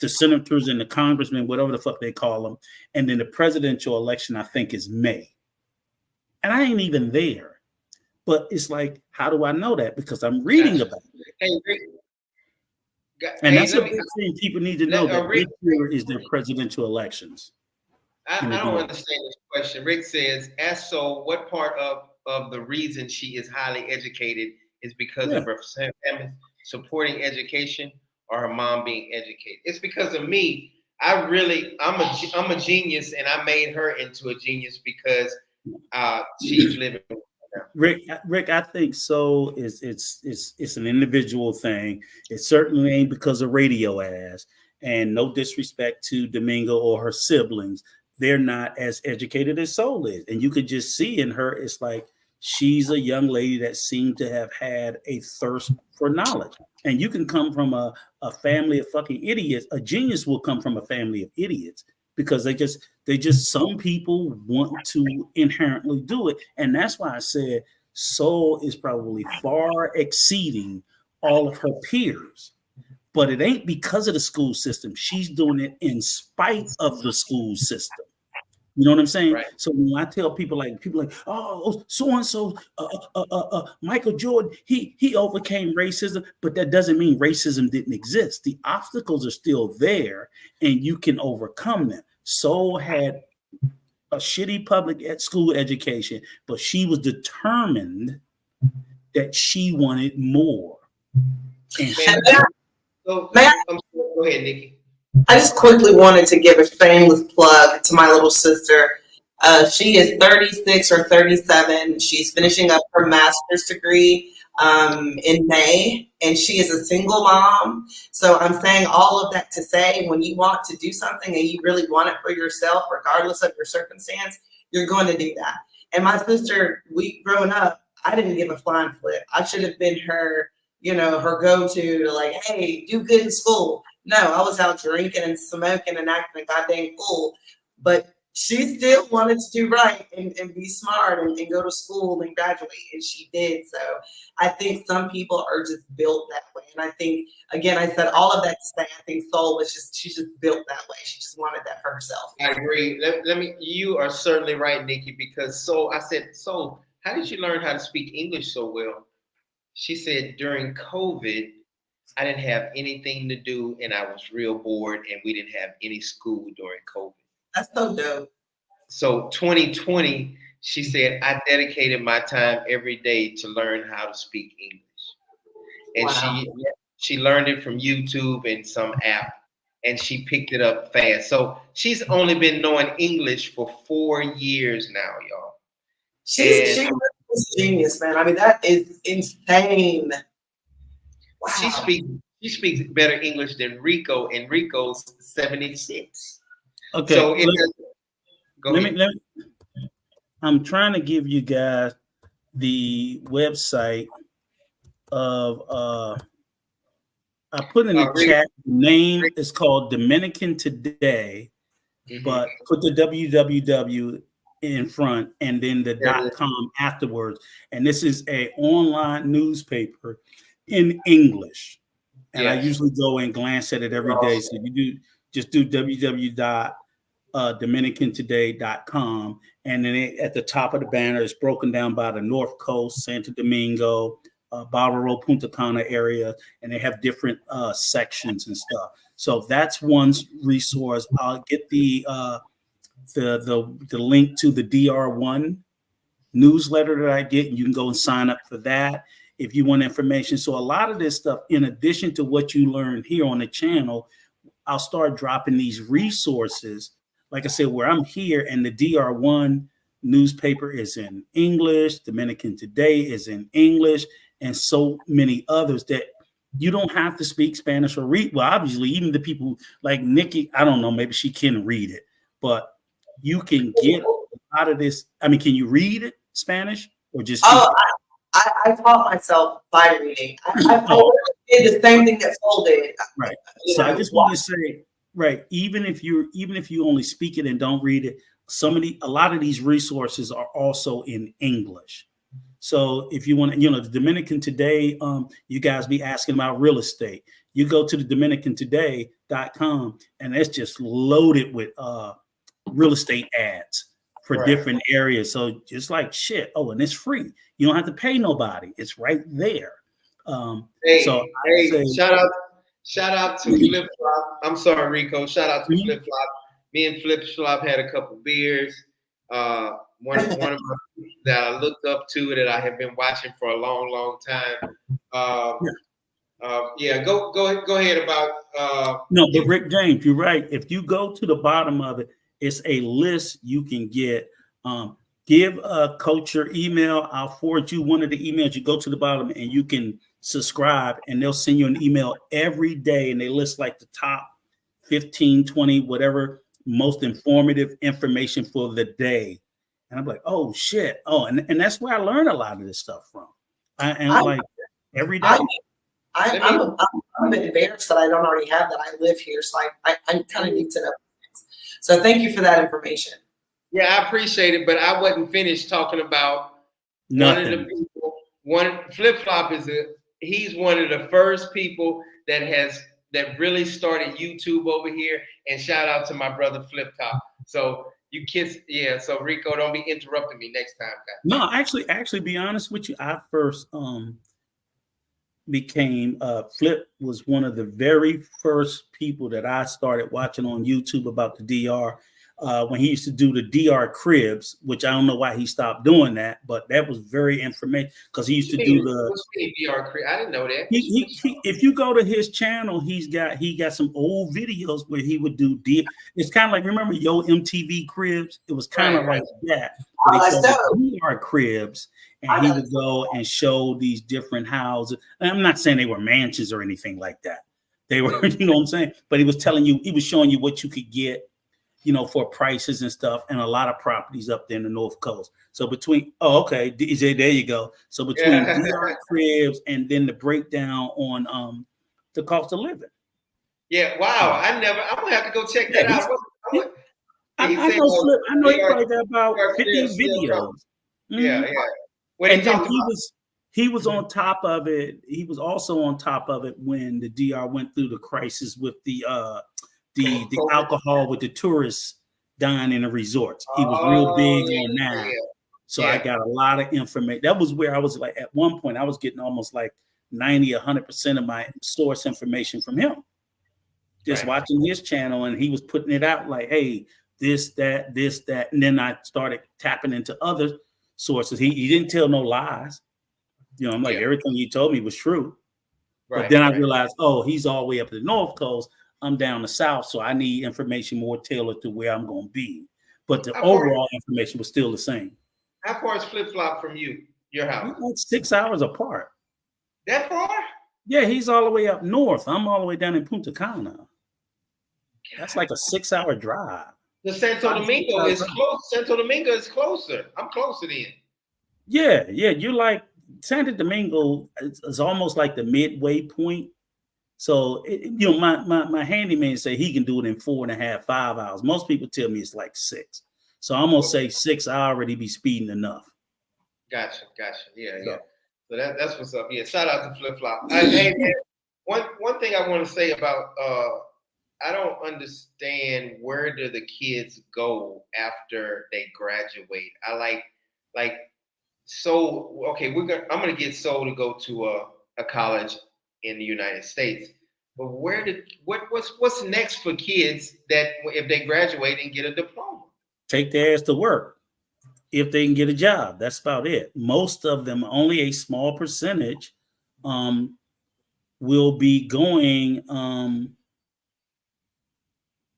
senators and the congressmen, whatever the fuck they call them, and then the presidential election I think is May. And I ain't even there. But it's like, how do I know that? Because I'm reading about it. And that's a big thing people need to know, that this year is their presidential elections. I don't understand this question. Rick says, ask Soul what part of the reason she is highly educated is because of her family supporting education or her mom being educated. It's because of me. I'm a genius, and I made her into a genius because she's living. Rick, I think so. It's an individual thing. It certainly ain't because of radio ass. And no disrespect to Domingo or her siblings. they're not as educated as Soul is. And you could just see in her, it's like she's a young lady that seemed to have had a thirst for knowledge. And you can come from a family of fucking idiots. A genius will come from a family of idiots because they just some people want to inherently do it. And that's why I said Soul is probably far exceeding all of her peers. But it ain't because of the school system. She's doing it in spite of the school system. You know what I'm saying? Right. So when I tell people like, oh, so and so, Michael Jordan, he overcame racism, but that doesn't mean racism didn't exist. The obstacles are still there, and you can overcome them. Soul had a shitty public school education, but she was determined that she wanted more. And go ahead, Nikki. I just quickly wanted to give a shameless plug to my little sister. She is 36 or 37. She's finishing up her master's degree in May, and she is a single mom. So I'm saying all of that to say, when you want to do something and you really want it for yourself, regardless of your circumstance, you're going to do that. And my sister, growing up, I didn't give a flying flip. I should have been her, her go-to to like, hey, do good in school. No, I was out drinking and smoking and acting a goddamn fool. But she still wanted to do right and be smart and go to school and graduate. And she did. So I think some people are just built that way. And I think, again, I said all of that to say, I think Soul she's just built that way. She just wanted that for herself. I agree. You are certainly right, Nikki, because I said, Soul, how did you learn how to speak English so well? She said, during COVID, I didn't have anything to do and I was real bored and we didn't have any school during COVID. That's so dope. So 2020, she said, I dedicated my time every day to learn how to speak English. And wow. she learned it from YouTube and some app, and she picked it up fast. So she's only been knowing English for 4 years now, y'all. She's a genius, man. I mean, that is insane. Wow. She speaks better English than Rico, and Rico's 76. Okay. So I'm trying to give you guys the website of I put in the chat. The name is called Dominican Today, but put the www in front and then the .com afterwards. And this is a online newspaper in English. And I usually go and glance at it every day. So you just do www.dominicantoday.com. And then at the top of the banner, it's broken down by the North Coast, Santo Domingo, Barbaro, Punta Cana area, and they have different sections and stuff. So that's one resource. I'll get the link to the DR1 newsletter that I get, and you can go and sign up for that if you want information. So a lot of this stuff, in addition to what you learn here on the channel, I'll start dropping these resources. Like I said, where I'm here and the DR1 newspaper is in English, Dominican Today is in English, and so many others that you don't have to speak Spanish or read. Well, obviously, even the people like Nikki, I don't know, maybe she can read it, but you can get out of this. I mean, can you read it, Spanish, or just? Oh, I taught myself by reading. I did the same thing that Soul did. Right. So I just want to say, right, even if you only speak it and don't read it, a lot of these resources are also in English. So if you want to, the Dominican Today, you guys be asking about real estate. You go to the DominicanToday.com and it's just loaded with real estate ads for different areas. So just like shit. Oh, and it's free. You don't have to pay nobody. It's right there. Shout out to Flipflop. I'm sorry, Rico. Shout out to Flipflop. Me and Flipflop had a couple beers. One of my that I looked up to that I have been watching for a long, long time. Go ahead about. No, but Rick James, you're right. If you go to the bottom of it, it's a list you can get. Give Coach your email. I'll forward you one of the emails. You go to the bottom and you can subscribe, and they'll send you an email every day, and they list like the top 15, 20, whatever most informative information for the day. And I'm like, oh shit. Oh, and that's where I learned a lot of this stuff from. Like every day. I'm a bit embarrassed that I don't already have that. I live here, so I kind of need to know things. So thank you for that information. Yeah, I appreciate it, but I wasn't finished talking about Nothing. one of the people. Flipflop he's one of the first people that really started YouTube over here. And shout out to my brother Fliptop. So you kiss, yeah. So Rico, don't be interrupting me next time, guys. No, actually, be honest with you, I first became Flip was one of the very first people that I started watching on YouTube about the DR. When he used to do the DR cribs, which I don't know why he stopped doing that, but that was very informative because he used to do the DR crib. I didn't know that. He, if you go to his channel, he got some old videos where he would do it's kind of like, remember Yo MTV cribs? It was kind of like that. But he called it DR cribs, and he would go and show these different houses. And I'm not saying they were mansions or anything like that. They were, you know what I'm saying? But he was showing you what you could get, you know, for prices and stuff, and a lot of properties up there in the North Coast. So between, there you go. So between DR cribs and then the breakdown on the cost of living. Yeah, wow. I'm gonna have to go check that out. I know he probably got about 50 videos. Yeah. And then he was on top of it. He was also on top of it when the DR went through the crisis with the alcohol with the tourists dying in the resorts. He was real big on that. Yeah. So I got a lot of information. That was where I was like, at one point, I was getting almost like 90, 100% of my source information from him. Just watching his channel, and he was putting it out like, hey, this, that. And then I started tapping into other sources. He didn't tell no lies. You know, I'm like, everything he told me was true. But then I realized, he's all the way up to the North Coast. I'm down the South, so I need information more tailored to where I'm going to be. But the overall information was still the same. How far is Flipflop from your house? We're like 6 hours apart. That far? Yeah, he's all the way up north. I'm all the way down in Punta Cana. That's like a 6 hour drive. The Santo Domingo is close. Santo Domingo is closer. I'm closer then. Yeah. You're like, Santo Domingo is almost like the midway point. So, you know, my handyman say he can do it in 4.5, 5 hours. Most people tell me it's like 6. So I'm gonna say 6. I already be speeding enough. Gotcha. Yeah. So that's what's up. Yeah. Shout out to Flipflop. Hey, man, one thing I want to say about I don't understand, where do the kids go after they graduate? I like so okay. I'm gonna get Soul to go to a college in the United States, but what's next for kids that if they graduate and get a diploma? Take their ass to work if they can get a job. That's about it. Most of them, only a small percentage, will be going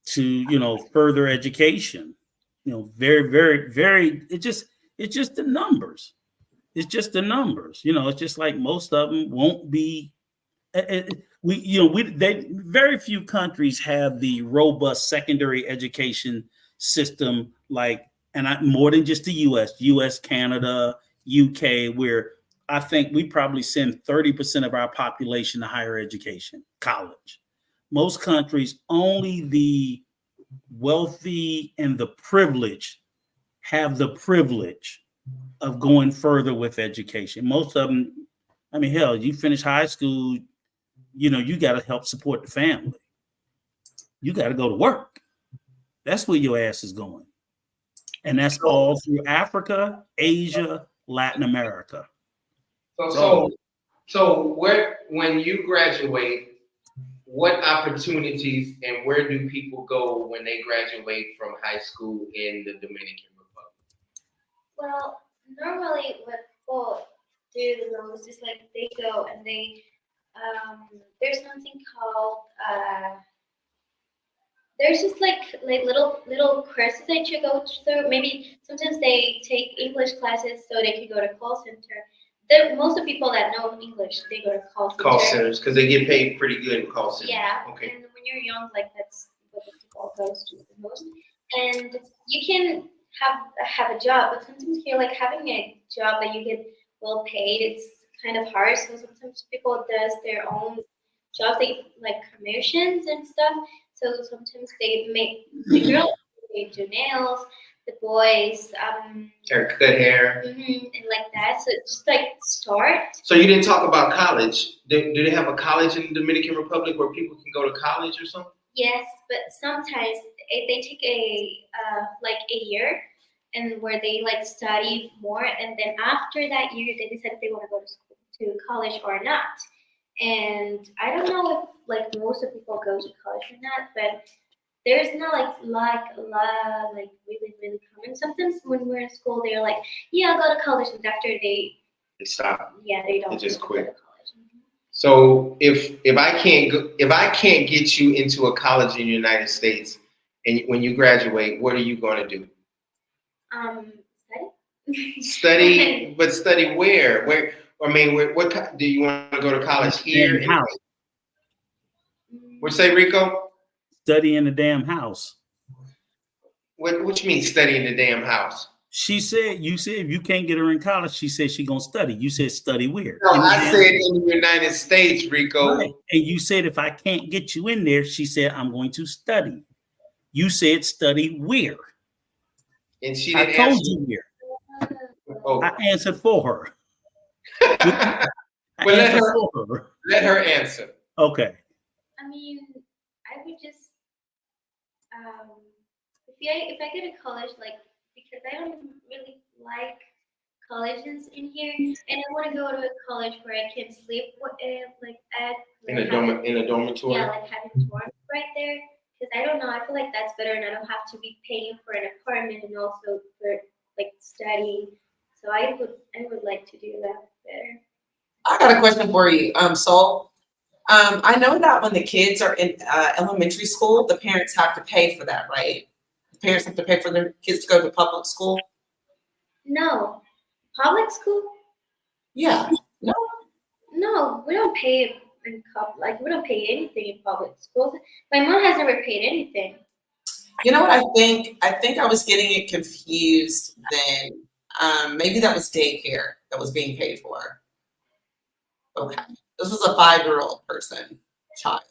to, you know, further education. You know, very, very, very. It's just the numbers. It's just the numbers. You know, it's just like most of them won't be. Very few countries have the robust secondary education system, like, more than just the US, Canada, UK, where I think we probably send 30% of our population to higher education, college. Most countries, only the wealthy and the privileged have the privilege of going further with education. Most of them, I mean, hell, you finish high school, you know, you got to help support the family. You got to go to work. That's where your ass is going. And that's all through Africa, Asia, Latin America. So when you graduate, what opportunities and where do people go when they graduate from high school in the Dominican Republic? Well, normally what people do the most is like they go and they there's something called there's just like little courses that you go through. Maybe sometimes they take English classes so they can go to call center. Most of the people that know English, they go to call center. Call centers, because they get paid pretty good in call centers. Yeah. Okay. And when you're young, like that's what you people goes to the most. And you can have a job, but sometimes here, like having a job that you get well paid, it's kind of hard. So sometimes people does their own jobs, they like commissions and stuff. So sometimes they make the girls they do nails, the boys Hair, cut hair. and like that. So it's just like start. So you didn't talk about college. Do they have a college in the Dominican Republic where people can go to college or something? Yes, but sometimes they take a like a year, and where they like study more, and then after that year they decide if they want to go to school, to college or not. And I don't know if like most of people go to college or not, but there's not like a lot like really common. Sometimes when we're in school, they're like, yeah, I'll go to college, and after they stop. Yeah, they don't. They just go to quit. college. So if I can't get you into a college in the United States, and when you graduate, what are you going to do? Study. Study, but study where? Where? I mean, what do you want to go to college here? In the house. What say, Rico? Study in the damn house. What you mean study in the damn house? She said, you said if you can't get her in college, she said she gonna study. You said study where? No, I said in the United States, Rico. Right. And you said if I can't get you in there, she said I'm going to study. You said study where? And she didn't I told answer. you where. Oh. I answered for her. Well, let her answer. Okay. I mean, I would just if I go to college, like because I don't really like colleges in here, and I want to go to a college where I can sleep like at In a dormitory. Yeah, like having dorms right there. Because I don't know, I feel like that's better, and I don't have to be paying for an apartment and also for like studying. So I would like to do that better. I got a question for you, Sol. I know that when the kids are in elementary school, the parents have to pay for that, right? The parents have to pay for their kids to go to public school. No, public school? Yeah. No. No, we don't pay in we don't pay anything in public schools. My mom has never paid anything. You know what I think? I think I was getting it confused then. Maybe that was daycare that was being paid for. Okay. This was a 5-year-old child.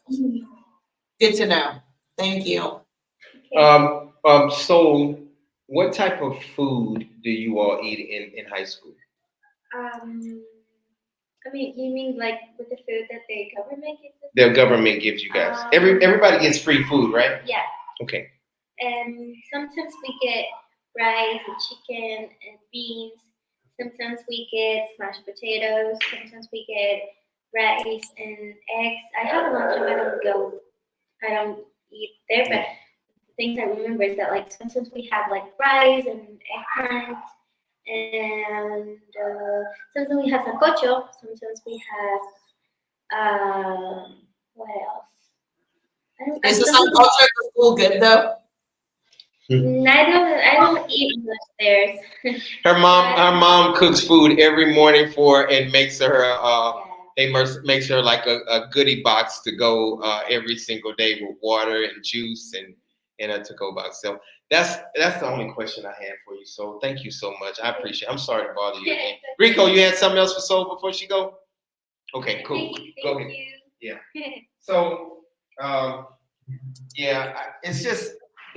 Good to know. Thank you. Okay. So what type of food do you all eat in high school? I mean, you mean like with the food that the government gives us? The government gives you guys. Everybody gets free food, right? Yeah. Okay. And sometimes we get rice and chicken and beans. Sometimes we get mashed potatoes. Sometimes we get rice and eggs. I have a lunch and I don't eat there, but the things I remember is that like sometimes we have like rice and eggplant, and sometimes we have sancocho. Sometimes we have what else? Is the sancocho at the school good though? I don't eat much there. Her mom cooks food every morning for her and makes her makes her like a goodie box to go every single day with water and juice and a to-go box. So that's the only question I had for you. So thank you so much. I appreciate it. I'm sorry to bother you again. Rico, you had something else for Soul before she go? Okay, cool. Go ahead. Yeah. So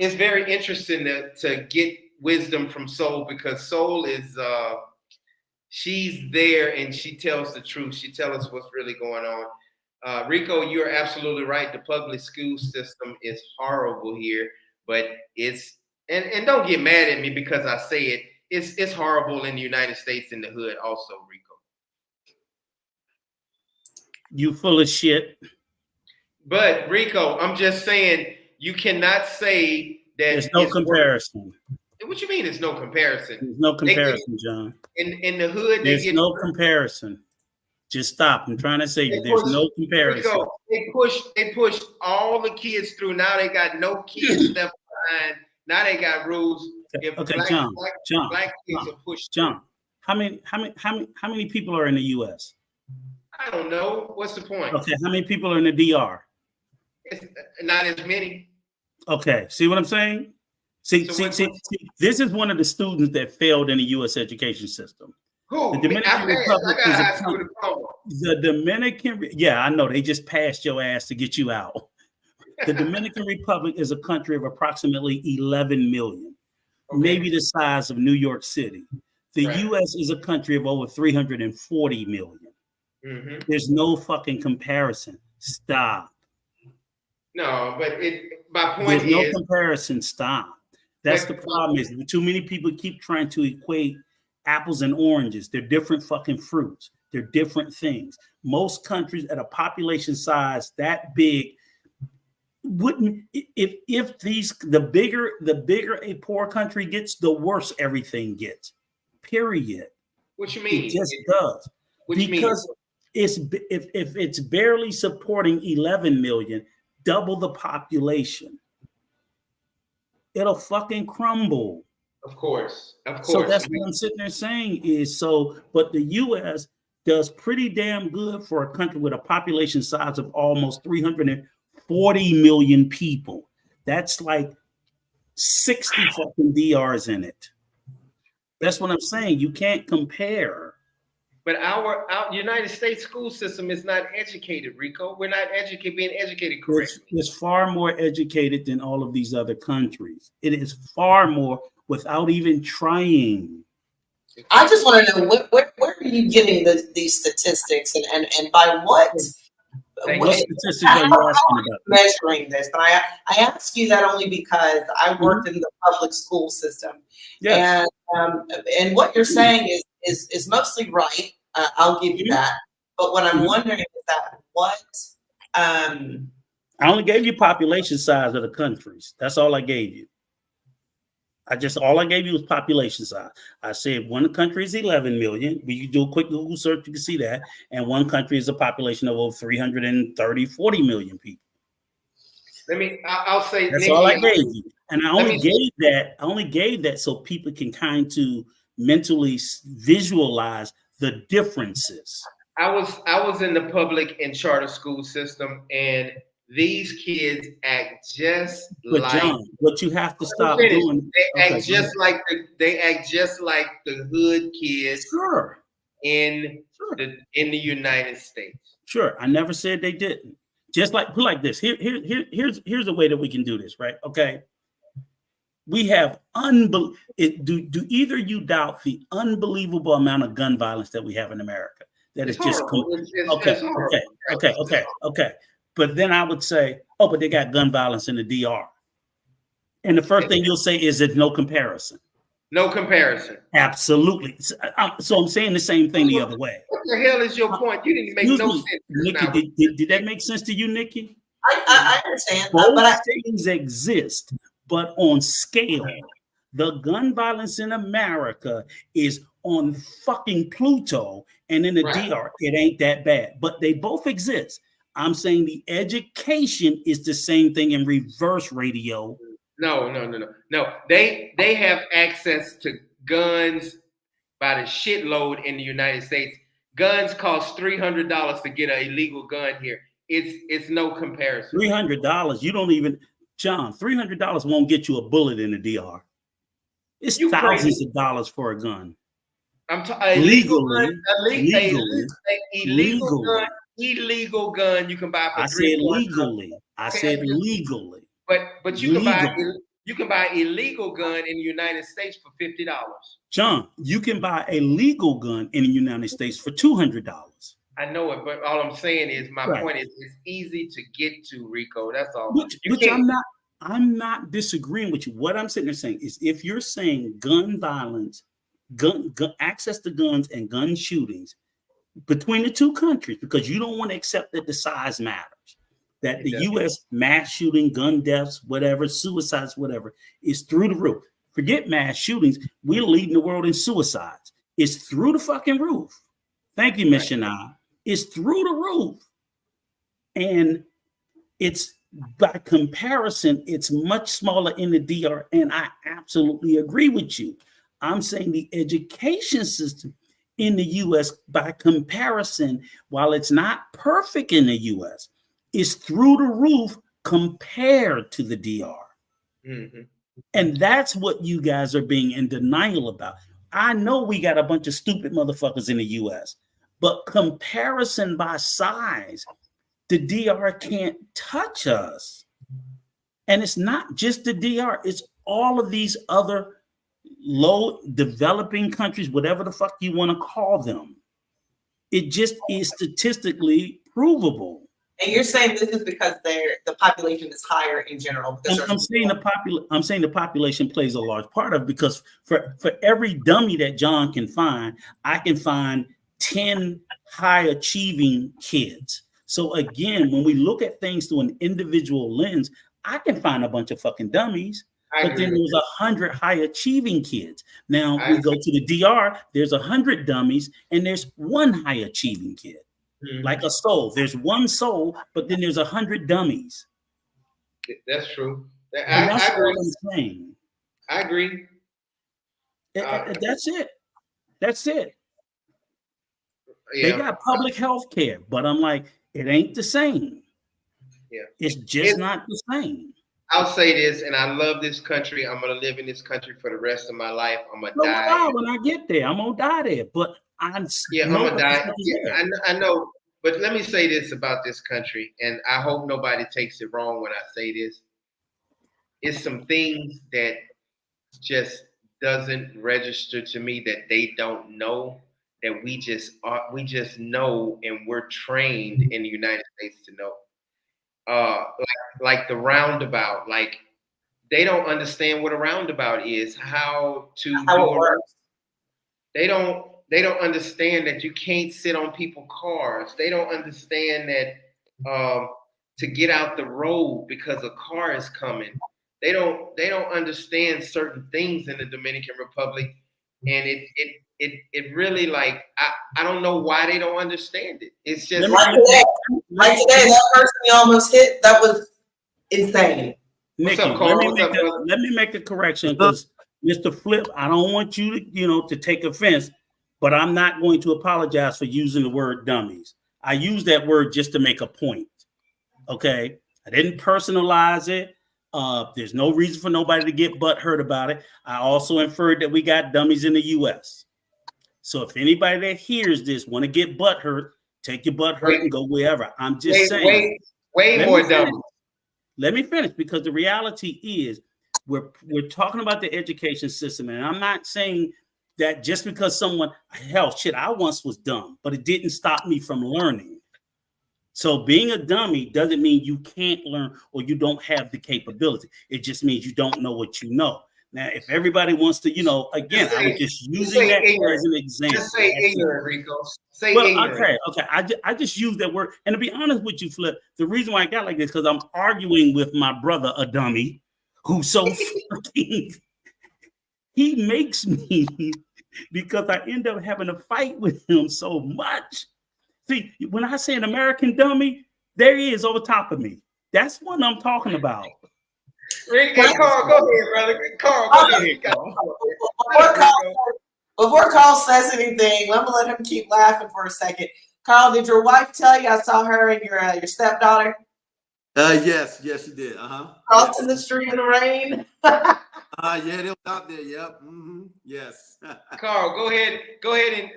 it's very interesting to get wisdom from Soul, because Soul is she's there and she tells the truth. She tells us what's really going on. Rico, you're absolutely right. The public school system is horrible here, but it's and don't get mad at me because I say it. It's horrible in the United States in the hood also, Rico. You full of shit. But Rico, I'm just saying you cannot say that there's no comparison. What you mean? There's no comparison. There's no comparison, John. In the hood, there's no comparison. Just stop. I'm trying to say there's no comparison. Rico, they push all the kids through. Now they got no kids left behind. Now they got rules. If okay, black kids are pushed. John, how many people are in the U.S.? I don't know. What's the point? Okay, how many people are in the DR? It's not as many. Okay, see what I'm saying? See, this is one of the students that failed in the U.S. education system. Who? The Dominican Republic is a country. The Dominican, yeah, I know they just passed your ass to get you out. The Dominican Republic is a country of approximately 11 million, maybe the size of New York City. The U.S. is a country of over 340 million. There's no fucking comparison. Stop. No, but my point There's is no comparison. Stop. That's the problem. Is too many people keep trying to equate apples and oranges. They're different fucking fruits. They're different things. Most countries at a population size that big wouldn't, if the bigger a poor country gets, the worse everything gets. Period. What you mean? It just does. Because if it's barely supporting 11 million, double the population, it'll fucking crumble. Of course. So that's what I'm sitting there saying is but the U.S. does pretty damn good for a country with a population size of almost 340 million people. That's like 60 fucking DRs in it. That's what I'm saying. You can't compare. But our United States school system is not educated, Rico. We're not being educated correctly. It's far more educated than all of these other countries. It is far more without even trying. I just want to know where are you getting these statistics and by what statistics are you asking about? Measuring this? And I ask you that only because I worked in the public school system. Yes. And what you're saying is mostly right. I'll give you that. But what I'm wondering is that what I only gave you population size of the countries. That's all I gave you. All I gave you was population size. I said one country is 11 million. We can do a quick Google search, you can see that. And one country is a population of over 40 million people. I'll say that's all I gave you. And I only gave that so people can kind of mentally visualize the differences. I was in the public and charter school system, and these kids act just like John, what you have to stop doing. They act just like the hood kids in the United States. Sure, I never said they didn't. Just like this. Here's a way that we can do this, right? Okay. We have do either you doubt the unbelievable amount of gun violence that we have in America? That is just okay. But then I would say, but they got gun violence in the DR. And the first thing you'll say is there's no comparison. No comparison. Absolutely. So I'm saying the same thing the other way. What the hell is your point? You didn't make no sense. Nikki, did that make sense to you, Nikki? I understand. Both things exist, but on scale, the gun violence in America is on fucking Pluto, and in the DR, it ain't that bad. But they both exist. I'm saying the education is the same thing in reverse radio. No. They have access to guns by the shitload in the United States. Guns cost $300 to get an illegal gun here. It's no comparison. $300. You don't even, John. $300 won't get you a bullet in the DR. It's thousands of dollars for a gun. Legally. Illegal gun you can buy for I said legally. But you can buy illegal gun in the United States for $50. John, you can buy a legal gun in the United States for $200. I know it, but all I'm saying is my point is it's easy to get to, Rico. That's all. Which I'm not disagreeing with you. What I'm sitting there saying is if you're saying gun violence, gun access to guns and gun shootings between the two countries, because you don't want to accept that the size matters, that the U.S. mass shooting, gun deaths, whatever, suicides, whatever, is through the roof. Forget mass shootings. We're leading the world in suicides. It's through the fucking roof. Thank you, Ms. Shania. It's through the roof. And it's, by comparison, it's much smaller in the DR. And I absolutely agree with you. I'm saying the education system in the U.S., by comparison, while it's not perfect in the U.S., is through the roof compared to the DR. Mm-hmm. And that's what you guys are being in denial about. I know we got a bunch of stupid motherfuckers in the US, but comparison by size, the DR can't touch us. And it's not just the DR, it's all of these other low developing countries, whatever the fuck you want to call them. It just is statistically provable. And you're saying this is because the population is higher in general. I'm saying the population plays a large part of it, because for every dummy that John can find, I can find 10 high achieving kids. So again, when we look at things through an individual lens, I can find a bunch of fucking dummies, but then there's 100 high achieving kids. Now we go to the DR, there's 100 dummies and there's one high achieving kid. Like a soul. There's one soul, but then there's 100 dummies. That's true. That's what I'm saying. I agree. That's it. That's it. Yeah. They got public health care, but I'm like, it ain't the same. Yeah. It's just not the same. I'll say this, and I love this country. I'm gonna live in this country for the rest of my life. I'm gonna die. When I get there, I'm gonna die there. But I'm gonna die. Yeah, I know. But let me say this about this country, and I hope nobody takes it wrong when I say this. It's some things that just doesn't register to me that they don't know, that we just know, and we're trained in the United States to know. Like the roundabout, like they don't understand what a roundabout is, how it works. They don't understand that you can't sit on people's cars. They don't understand that to get out the road because a car is coming. They don't understand certain things in the Dominican Republic, and it really, like, I don't know why they don't understand it. It's just like today, that person you almost hit, that was insane. Nikki, let me make a correction, because Mr. Flip, I don't want you to take offense, but I'm not going to apologize for using the word dummies. I use that word just to make a point. Okay, I didn't personalize it. There's no reason for nobody to get butthurt about it. I also inferred that we got dummies in the US. So if anybody that hears this want to get butthurt, take your butthurt and go wherever. I'm just saying. Way more dummies. Let me finish, because the reality is we're talking about the education system, and I'm not saying that just because I once was dumb, but it didn't stop me from learning. So being a dummy doesn't mean you can't learn or you don't have the capability. It just means you don't know what you know. Now, if everybody wants to, again, I was just using that as an example. Just say ignorant, Rico. Say ignorant. Okay. I just use that word. And to be honest with you, Flip, the reason why I got like this, because I'm arguing with my brother, a dummy, who's so fucking, he makes me, because I end up having a fight with him so much. See, when I say an American dummy, there he is over top of me. That's what I'm talking about. Carl, go ahead, brother. Carl, go ahead. Before Carl says anything, let me let him keep laughing for a second. Carl, did your wife tell you? I saw her and your stepdaughter. Yes, she did. Crossing the street in the rain. Yeah, they were out there. Yep. Yes. Carl, go ahead and go ahead.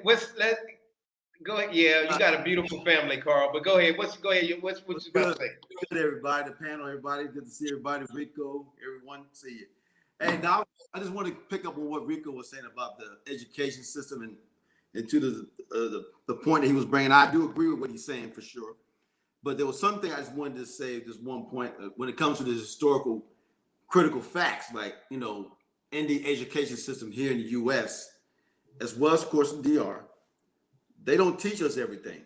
Yeah, you got a beautiful family, Carl. But go ahead. What's you about to say? Good, everybody. The panel, everybody. Good to see everybody. Rico, everyone. See you. Hey, now I just want to pick up on what Rico was saying about the education system and to the point that he was bringing. I do agree with what he's saying for sure. But there was something I just wanted to say. This one point when it comes to the historical critical facts, like in the education system here in the U.S. as well as, of course, in DR. They don't teach us everything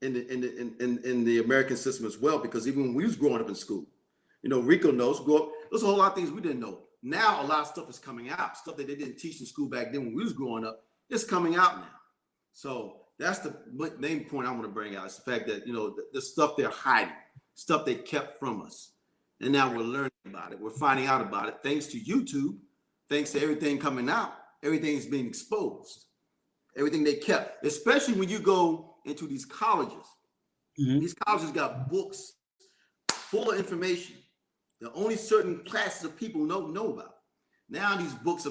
in the American system as well, because even when we was growing up in school, Rico knows, there's a whole lot of things we didn't know. Now a lot of stuff is coming out, stuff that they didn't teach in school back then when we was growing up. It's coming out now. So that's the main point I want to bring out, is the fact that the stuff they're hiding, stuff they kept from us, and now we're learning about it. We're finding out about it thanks to YouTube, thanks to everything coming out. Everything's being exposed. Everything they kept, especially when you go into these colleges. Mm-hmm. These colleges got books full of information that only certain classes of people know about. Now these books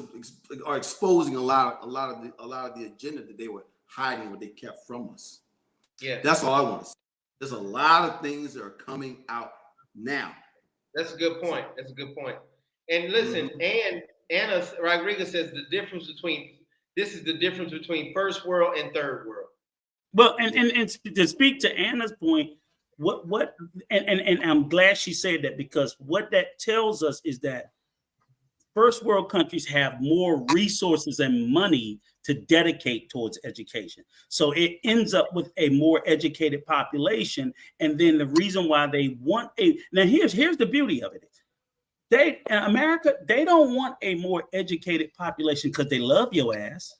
are exposing a lot of the agenda that they were hiding, what they kept from us. Yeah, that's all I want to say. There's a lot of things that are coming out now. That's a good point. That's a good point. And listen, and Anna Rodriguez says the difference between first world and third world. Well, and to speak to Anna's point, and I'm glad she said that, because what that tells us is that first world countries have more resources and money to dedicate towards education. So it ends up with a more educated population. And then the reason why they want now here's the beauty of it. In America, they don't want a more educated population because they love your ass.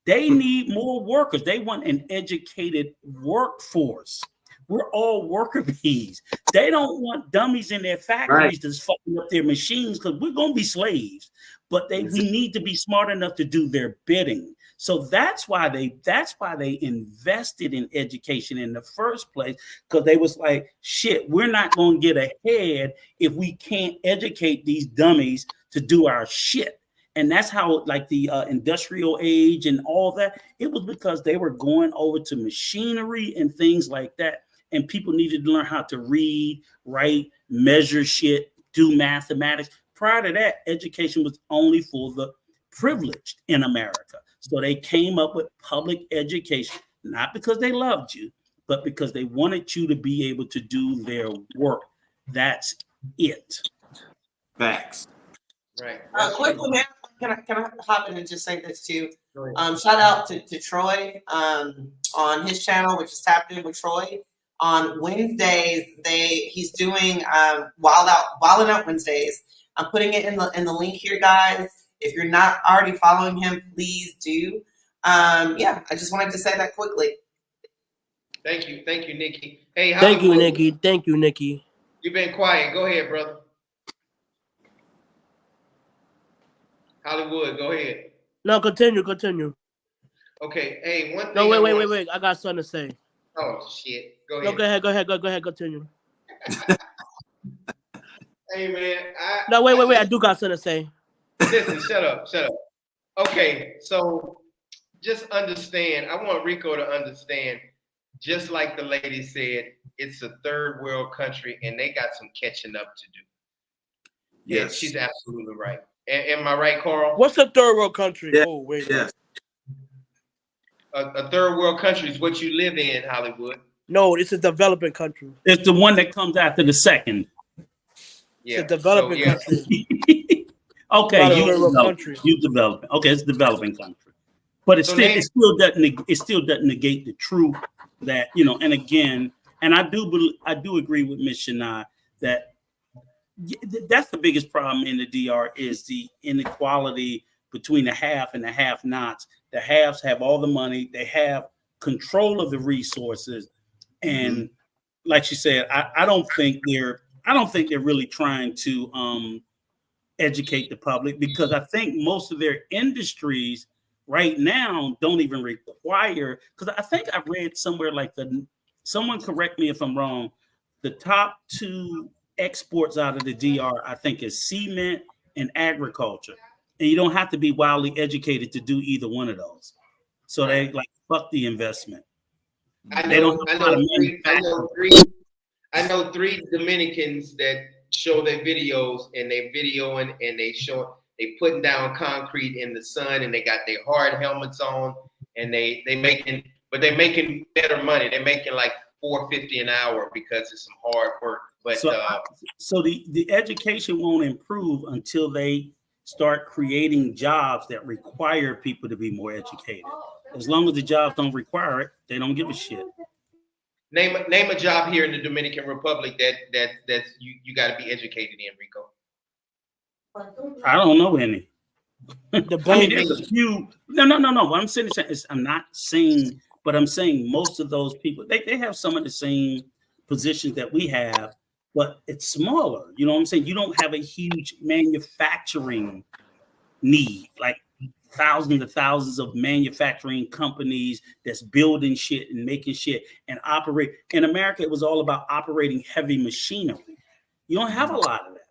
They need more workers. They want an educated workforce. We're all worker bees. They don't want dummies in their factories that's fucking up their machines, because we're gonna be slaves. But we need to be smart enough to do their bidding. So that's why they invested in education in the first place, because they was like, shit, we're not gonna get ahead if we can't educate these dummies to do our shit. And that's how, like, the industrial age and all that, it was because they were going over to machinery and things like that. And people needed to learn how to read, write, measure shit, do mathematics. Prior to that, education was only for the privileged in America. So they came up with public education, not because they loved you, but because they wanted you to be able to do their work. That's it. Facts. Right. Quickly, man, can I hop in and just say this too? Shout out to Troy on his channel, which is Tapped In with Troy. On Wednesdays, he's doing Wildin' Out Wednesdays. I'm putting it in the link here, guys. If you're not already following him, please do. I just wanted to say that quickly. Thank you, Nikki. Hey, thank you, Nikki. Thank you, Nikki. You've been quiet. Go ahead, brother. Hollywood, go ahead. No, continue. Okay. Hey, one thing. No, wait. I got something to say. Oh shit. Go ahead. No, go ahead. Continue. Hey man, wait. I do got something to say. Listen, shut up. Okay, so just understand. I want Rico to understand. Just like the lady said, it's a third world country, and they got some catching up to do. Yes, and she's absolutely right. Am I right, Carl? What's a third world country? Yeah. Oh, wait. Yes. A third world country is what you live in, Hollywood. No, it's a developing country. It's the one that comes after the second. Yeah. It's a developing country. Okay, you developing. Okay, it's a developing country, but it still doesn't negate the truth that, you know. And again, and I do agree with Ms. Shania that that's the biggest problem in the DR is the inequality between the have and the have-nots. The haves have all the money, they have control of the resources, and like she said, I don't think they're really trying to educate the public, because I think most of their industries right now don't even require, because I think I read somewhere like someone correct me if I'm wrong, the top 2 exports out of the DR, I think, is cement and agriculture. And you don't have to be wildly educated to do either one of those. So they like fuck the investment. I know 3 Dominicans that show their videos, and they videoing and they putting down concrete in the sun, and they got their hard helmets on, and they're making better money. They're making like $4.50 an hour because it's some hard work. But so the education won't improve until they start creating jobs that require people to be more educated. As long as the jobs don't require it, they don't give a shit. Name a job here in the Dominican Republic that you got to be educated in, Rico. I don't know any. There's a few. No. What I'm saying is, I'm not saying, but I'm saying most of those people, they have some of the same positions that we have, but it's smaller. You know what I'm saying? You don't have a huge manufacturing need, like thousands of manufacturing companies that's building shit and making shit and operate. In America, it was all about operating heavy machinery. You don't have a lot of that.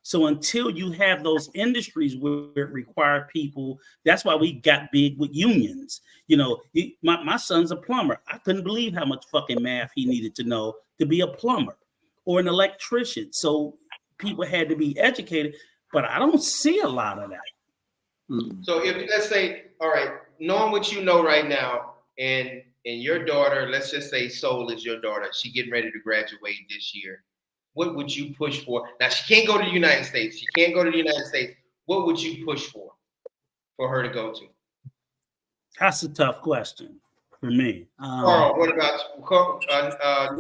So until you have those industries where it require people, that's why we got big with unions. You know, my son's a plumber. I couldn't believe how much fucking math he needed to know to be a plumber or an electrician. So people had to be educated, but I don't see a lot of that. So if let's say, all right, knowing what you know right now, and your daughter, let's just say Soul is your daughter, she getting ready to graduate this year. What would you push for? Now, she can't go to the United States. She can't go to the United States. What would you push for her to go to? That's a tough question for me. Carl, what about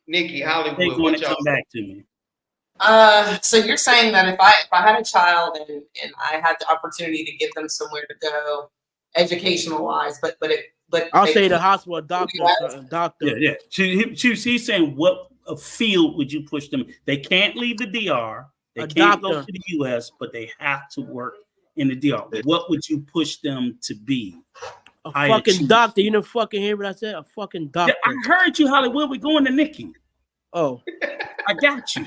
Nikki, Hollywood? What y'all come back to me? So you're saying that if I had a child and I had the opportunity to get them somewhere to go, educational wise, but I'll say the hospital, doctor. Yeah. She's saying what a field would you push them? They can't leave the DR. They can't go to the US, but they have to work in the DR. What would you push them to be? A fucking doctor. You didn't fucking hear what I said? A fucking doctor. Yeah, I heard you, Hollywood. We're going to Nikki. Oh. I got you.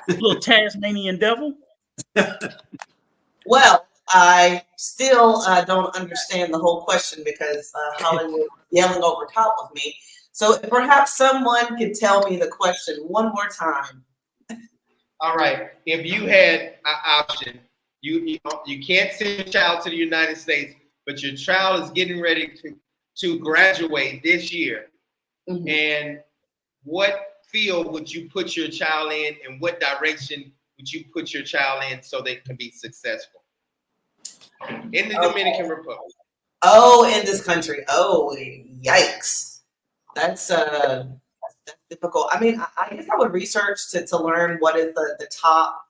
Little Tasmanian devil. Well, I still don't understand the whole question because Hollywood is yelling over top of me. So perhaps someone could tell me the question one more time. All right. If you had an option, you can't send your child to the United States, but your child is getting ready to graduate this year. Mm-hmm. And what field would you put your child in, and what direction would you put your child in so they can be successful? In the Dominican Republic. Oh, in this country. Oh, yikes. That's difficult. I mean, I guess I would research to learn what is the top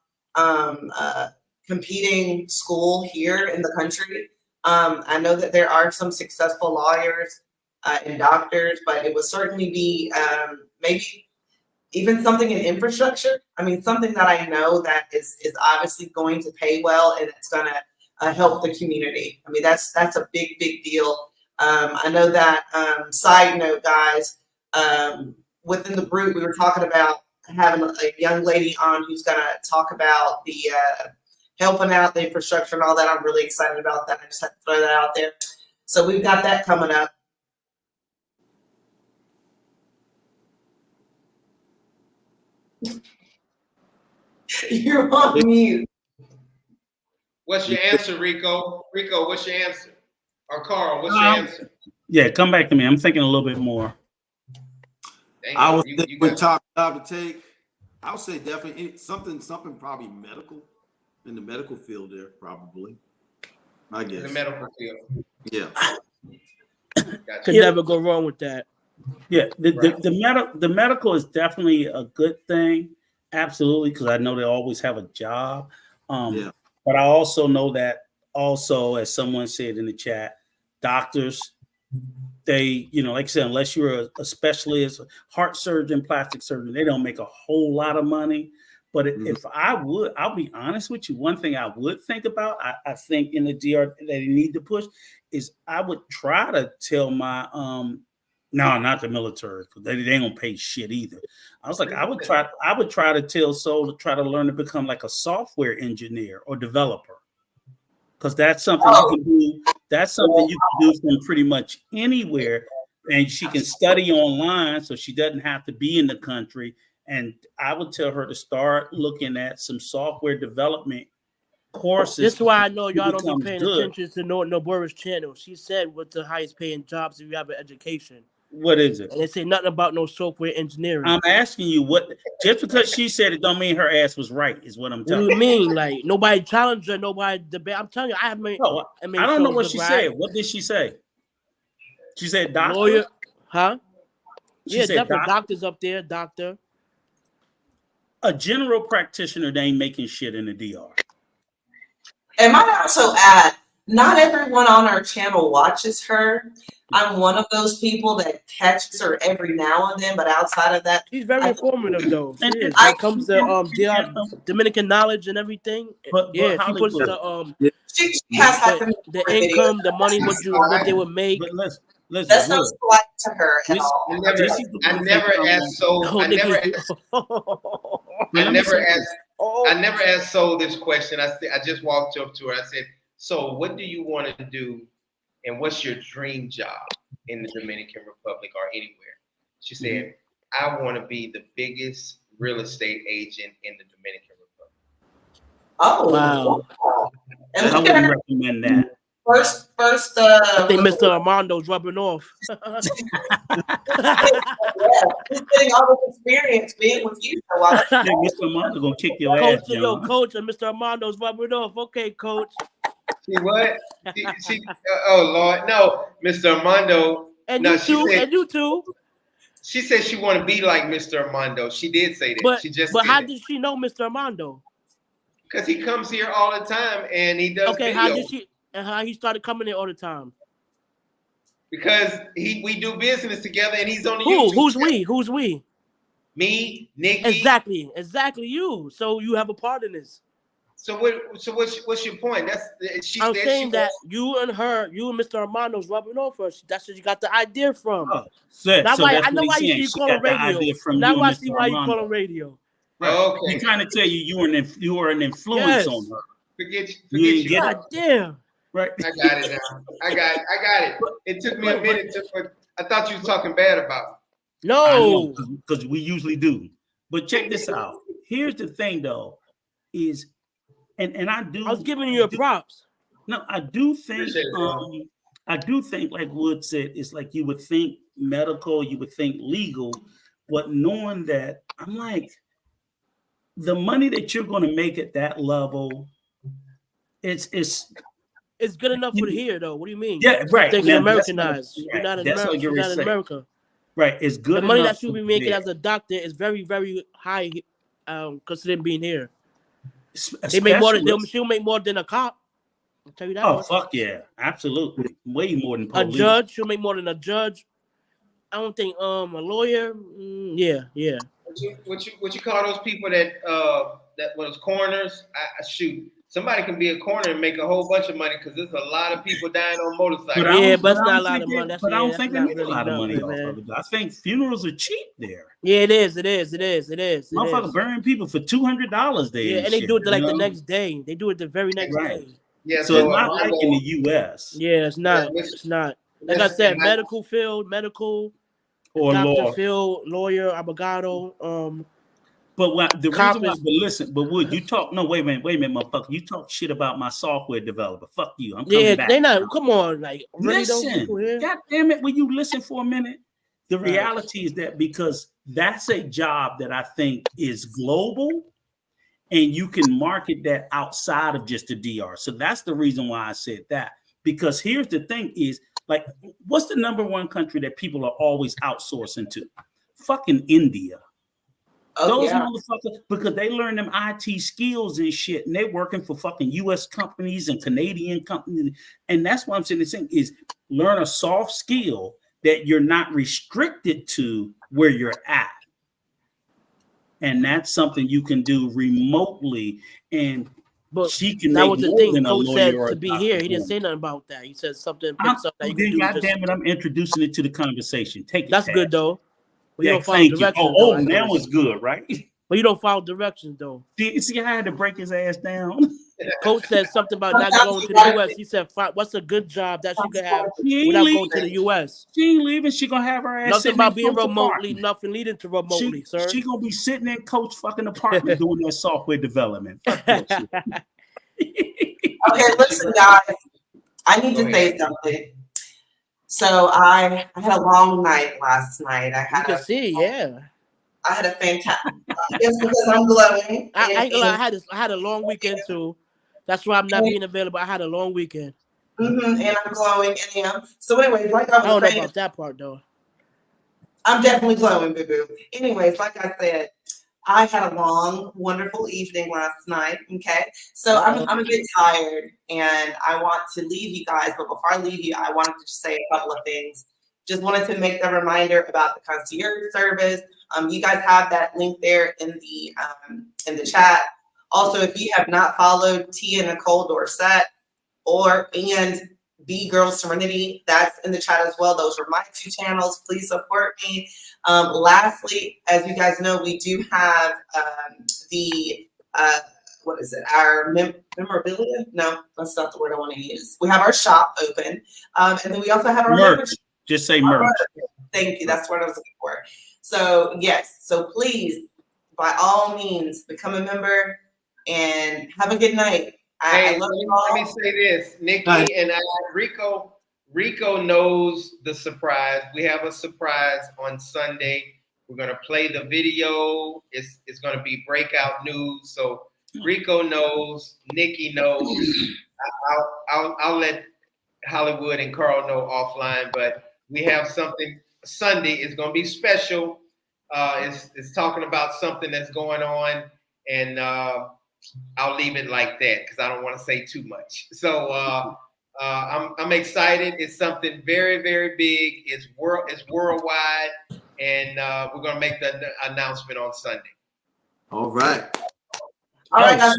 competing school here in the country. I know that there are some successful lawyers and doctors, but it would certainly be maybe even something in infrastructure. I mean, something that I know that is obviously going to pay well and it's going to help the community. I mean, that's a big deal. I know that, side note, guys, within the group, we were talking about having a young lady on who's going to talk about the helping out the infrastructure and all that. I'm really excited about that. I just had to throw that out there. So we've got that coming up. You're on mute. What's your answer, Rico? Rico, what's your answer? Or Carl, what's your answer? Yeah, come back to me. I'm thinking a little bit more. I would think with top job to take, I would say definitely something probably medical, in the medical field there, probably. I guess. In the medical field. Yeah. Could never go wrong with that. Yeah, the medical is definitely a good thing. Absolutely, because I know they always have a job. But I also know that also, as someone said in the chat, doctors, they, like I said, unless you're a specialist, heart surgeon, plastic surgeon, they don't make a whole lot of money. But if I'll be honest with you, one thing I would think about, I think in the DR that they need to push is I would try to tell my, no, not the military, because they ain't gonna pay shit either. I was like, I would try to tell Soul to try to learn to become like a software engineer or developer. Because that's something you can do. That's something you can do from pretty much anywhere. And she can study online, so she doesn't have to be in the country. And I would tell her to start looking at some software development courses. This is why I know y'all don't be paying attention to Nobora's channel. She said what's the highest paying jobs if you have an education. What is it? And they say nothing about no software engineering. I'm asking you what. Just because she said it, don't mean her ass was right. Is what I'm telling you. What do you mean? Like nobody challenged her, nobody debate. I'm telling you, I haven't. I don't know what she said. What did she say? She said doctor. Lawyer, huh? She yeah, said definitely doctors up there. Doctor. A general practitioner, they ain't making shit in the DR. And might also add, not everyone on our channel watches her. I'm one of those people that catches her every now and then, but outside of that, she's very informative though. She is. When it comes to Dominican knowledge and everything, but she puts the she has had the income, the money, what they would make. But Listen, That's no slight to her at all. I never asked Soul. I never asked Soul this question. I just walked up to her. I said, "So, what do you want to do, and what's your dream job in the Dominican Republic or anywhere?" She said, "I want to be the biggest real estate agent in the Dominican Republic." Oh, wow! And I wouldn't recommend that. First. I think Mr. Armando's rubbing off. Yeah, he's getting all this experience being with you for a while. Mr. Armando gonna kick your ass, John. Coach, and Mr. Armando's rubbing off. Okay, Coach. She what? She oh Lord, no, Mr. Armando. And no, you too. And you too. She said she want to be like Mr. Armando. She did say that. But how did she know Mr. Armando? Because he comes here all the time and he does. Okay, videos. how did she? And how he started coming in all the time? Because we do business together and he's on the YouTube. YouTube. Who's we? Me, Nikki. Exactly you. So you have a part in this. So what's your point? I'm saying that you and Mr. Armando's rubbing off first. That's where you got the idea from. Oh, I know why you call him radio. Now I see why you call him radio. Right. Okay. He trying to tell you you were an influence on her. Forget you. God damn. Right. I got it now. I got it. It took me a minute I thought you was talking bad about me. No, because we usually do. But check this out. Here's the thing, though, is and I was giving you your props. No, I do think like Wood said, it's like you would think medical, you would think legal, but knowing that, I'm like, the money that you're going to make at that level, it's good enough for here, though. What do you mean? Yeah, right. You're Americanized. You're not in America. You're not in America. Right. It's good. The money that you'll be making as a doctor is very, very high, considering being here. They make more than she'll make more than a cop. I'll tell you that. Oh, fuck yeah. Absolutely. Way more than police. A judge, she'll make more than a judge. I don't think a lawyer. Yeah. What you call those people that was coroners? Shoot. Somebody can be a coroner and make a whole bunch of money because there's a lot of people dying on motorcycles. But it's not a lot of money. But I don't think they make a lot of money off of it. I think funerals are cheap there. Yeah, it is. Motherfuckers burying people for $200 there. Yeah, and they do it like the next day. They do it the very next day. Yeah, so it's not like in the U.S. Yeah, it's not. It's not. Like I said, medical or doctor field, lawyer, abogado, But the reason why, but Wood, you talk, no, wait a minute, motherfucker. You talk shit about my software developer. Fuck you. I'm coming back. They not, come on, like, really listen, God damn it, will you listen for a minute? The reality is that because that's a job that I think is global and you can market that outside of just the DR. So that's the reason why I said that. Because here's the thing is, like, what's the number one country that people are always outsourcing to? Fucking India. Those motherfuckers, because they learn them IT skills and shit, and they're working for fucking US companies and Canadian companies. And that's what I'm saying is learn a soft skill that you're not restricted to where you're at. And that's something you can do remotely. But she can that was the thing Coach said to be here. He didn't say nothing about that. He said something. God damn it, I'm introducing it to the conversation. Take it. That's good though. But yeah, thank you. That was good, right? But you don't follow directions though. See, I had to break his ass down. Coach said something about not going to the US. He said, "What's a good job that she could have without going to the US?" She ain't leaving. She gonna have her ass. Nothing about being remotely. Nothing leading to remotely, sir. She gonna be sitting in Coach fucking apartment doing that software development. Okay, listen, guys. I need to say something. So I had a long night last night. I had a fantastic. It's because I'm glowing. I had a long weekend too. That's why I'm not being available. I had a long weekend. And I'm glowing. And so, anyways, like I was saying, I don't know about that part though. I'm definitely glowing, boo boo. Anyways, like I said, I had a long, wonderful evening last night. Okay, so I'm a bit tired, and I want to leave you guys. But before I leave you, I wanted to just say a couple of things. Just wanted to make a reminder about the concierge service. You guys have that link there in the chat. Also, if you have not followed Tia Nicole Dorsett and B Girl Serenity. That's in the chat as well. Those are my 2 channels. Please support me. Lastly, as you guys know, we do have the what is it? Our memorabilia? No, that's not the word I want to use. We have our shop open, and then we also have our merch. Just say merch. Thank you. That's what I was looking for. So yes. So please, by all means, become a member and have a good night. Hey, I love you let all. me say this, Nikki and Rico. Rico knows the surprise. We have a surprise on Sunday. We're gonna play the video. It's gonna be breakout news. So Rico knows, Nikki knows. I'll let Hollywood and Carl know offline, but we have something Sunday. It's gonna be special. It's talking about something that's going on, and I'll leave it like that because I don't want to say too much. So I'm excited. It's something very, very big. It's worldwide, and we're gonna make the announcement on Sunday. All right. All right, guys.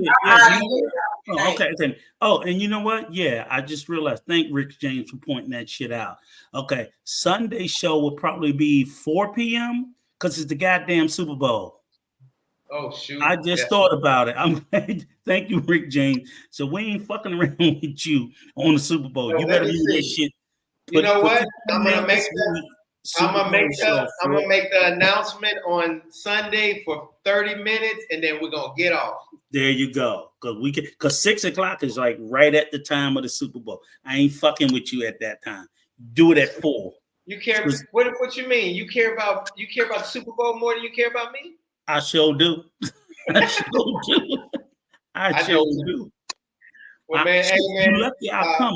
Okay. Oh, and you know what? Yeah, I just realized. Thank Rick James for pointing that shit out. Okay, Sunday show will probably be 4 p.m. because it's the goddamn Super Bowl. Oh shoot! I just thought about it. Thank you, Rick James. So we ain't fucking around with you on the Super Bowl. No, you better do that shit. You know what? I'm gonna make the announcement on Sunday for 30 minutes, and then we're gonna get off. There you go. Because 6 o'clock is like right at the time of the Super Bowl. I ain't fucking with you at that time. Do it at 4. You care? What you mean? You care about the Super Bowl more than you care about me? I sure do. I sure do. Well, man, hey, man. You lucky I come.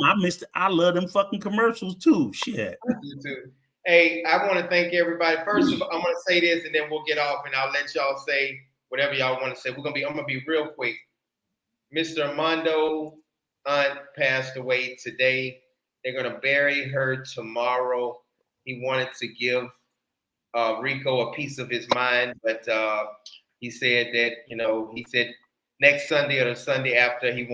I love them fucking commercials too. Shit. You too. Hey, I want to thank everybody. First of all, I'm gonna say this, and then we'll get off, and I'll let y'all say whatever y'all want to say. I'm gonna be real quick. Mr.Armando aunt passed away today. They're gonna bury her tomorrow. He wanted to give Rico a piece of his mind, but he said that next Sunday or the Sunday after he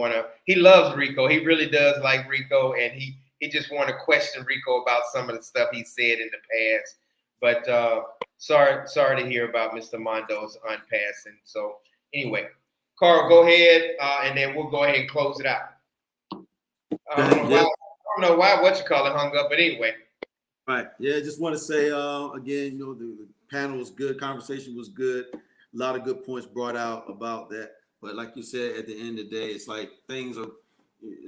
loves Rico. He really does like Rico, and he just want to question Rico about some of the stuff he said in the past. But sorry to hear about Mr. Mondo's aunt passing. So anyway, Carl, go ahead, and then we'll go ahead and close it out. I don't know why what you call it hung up, but anyway. Right. Yeah, just want to say again, the panel was good, conversation was good, a lot of good points brought out about that. But like you said, at the end of the day, it's like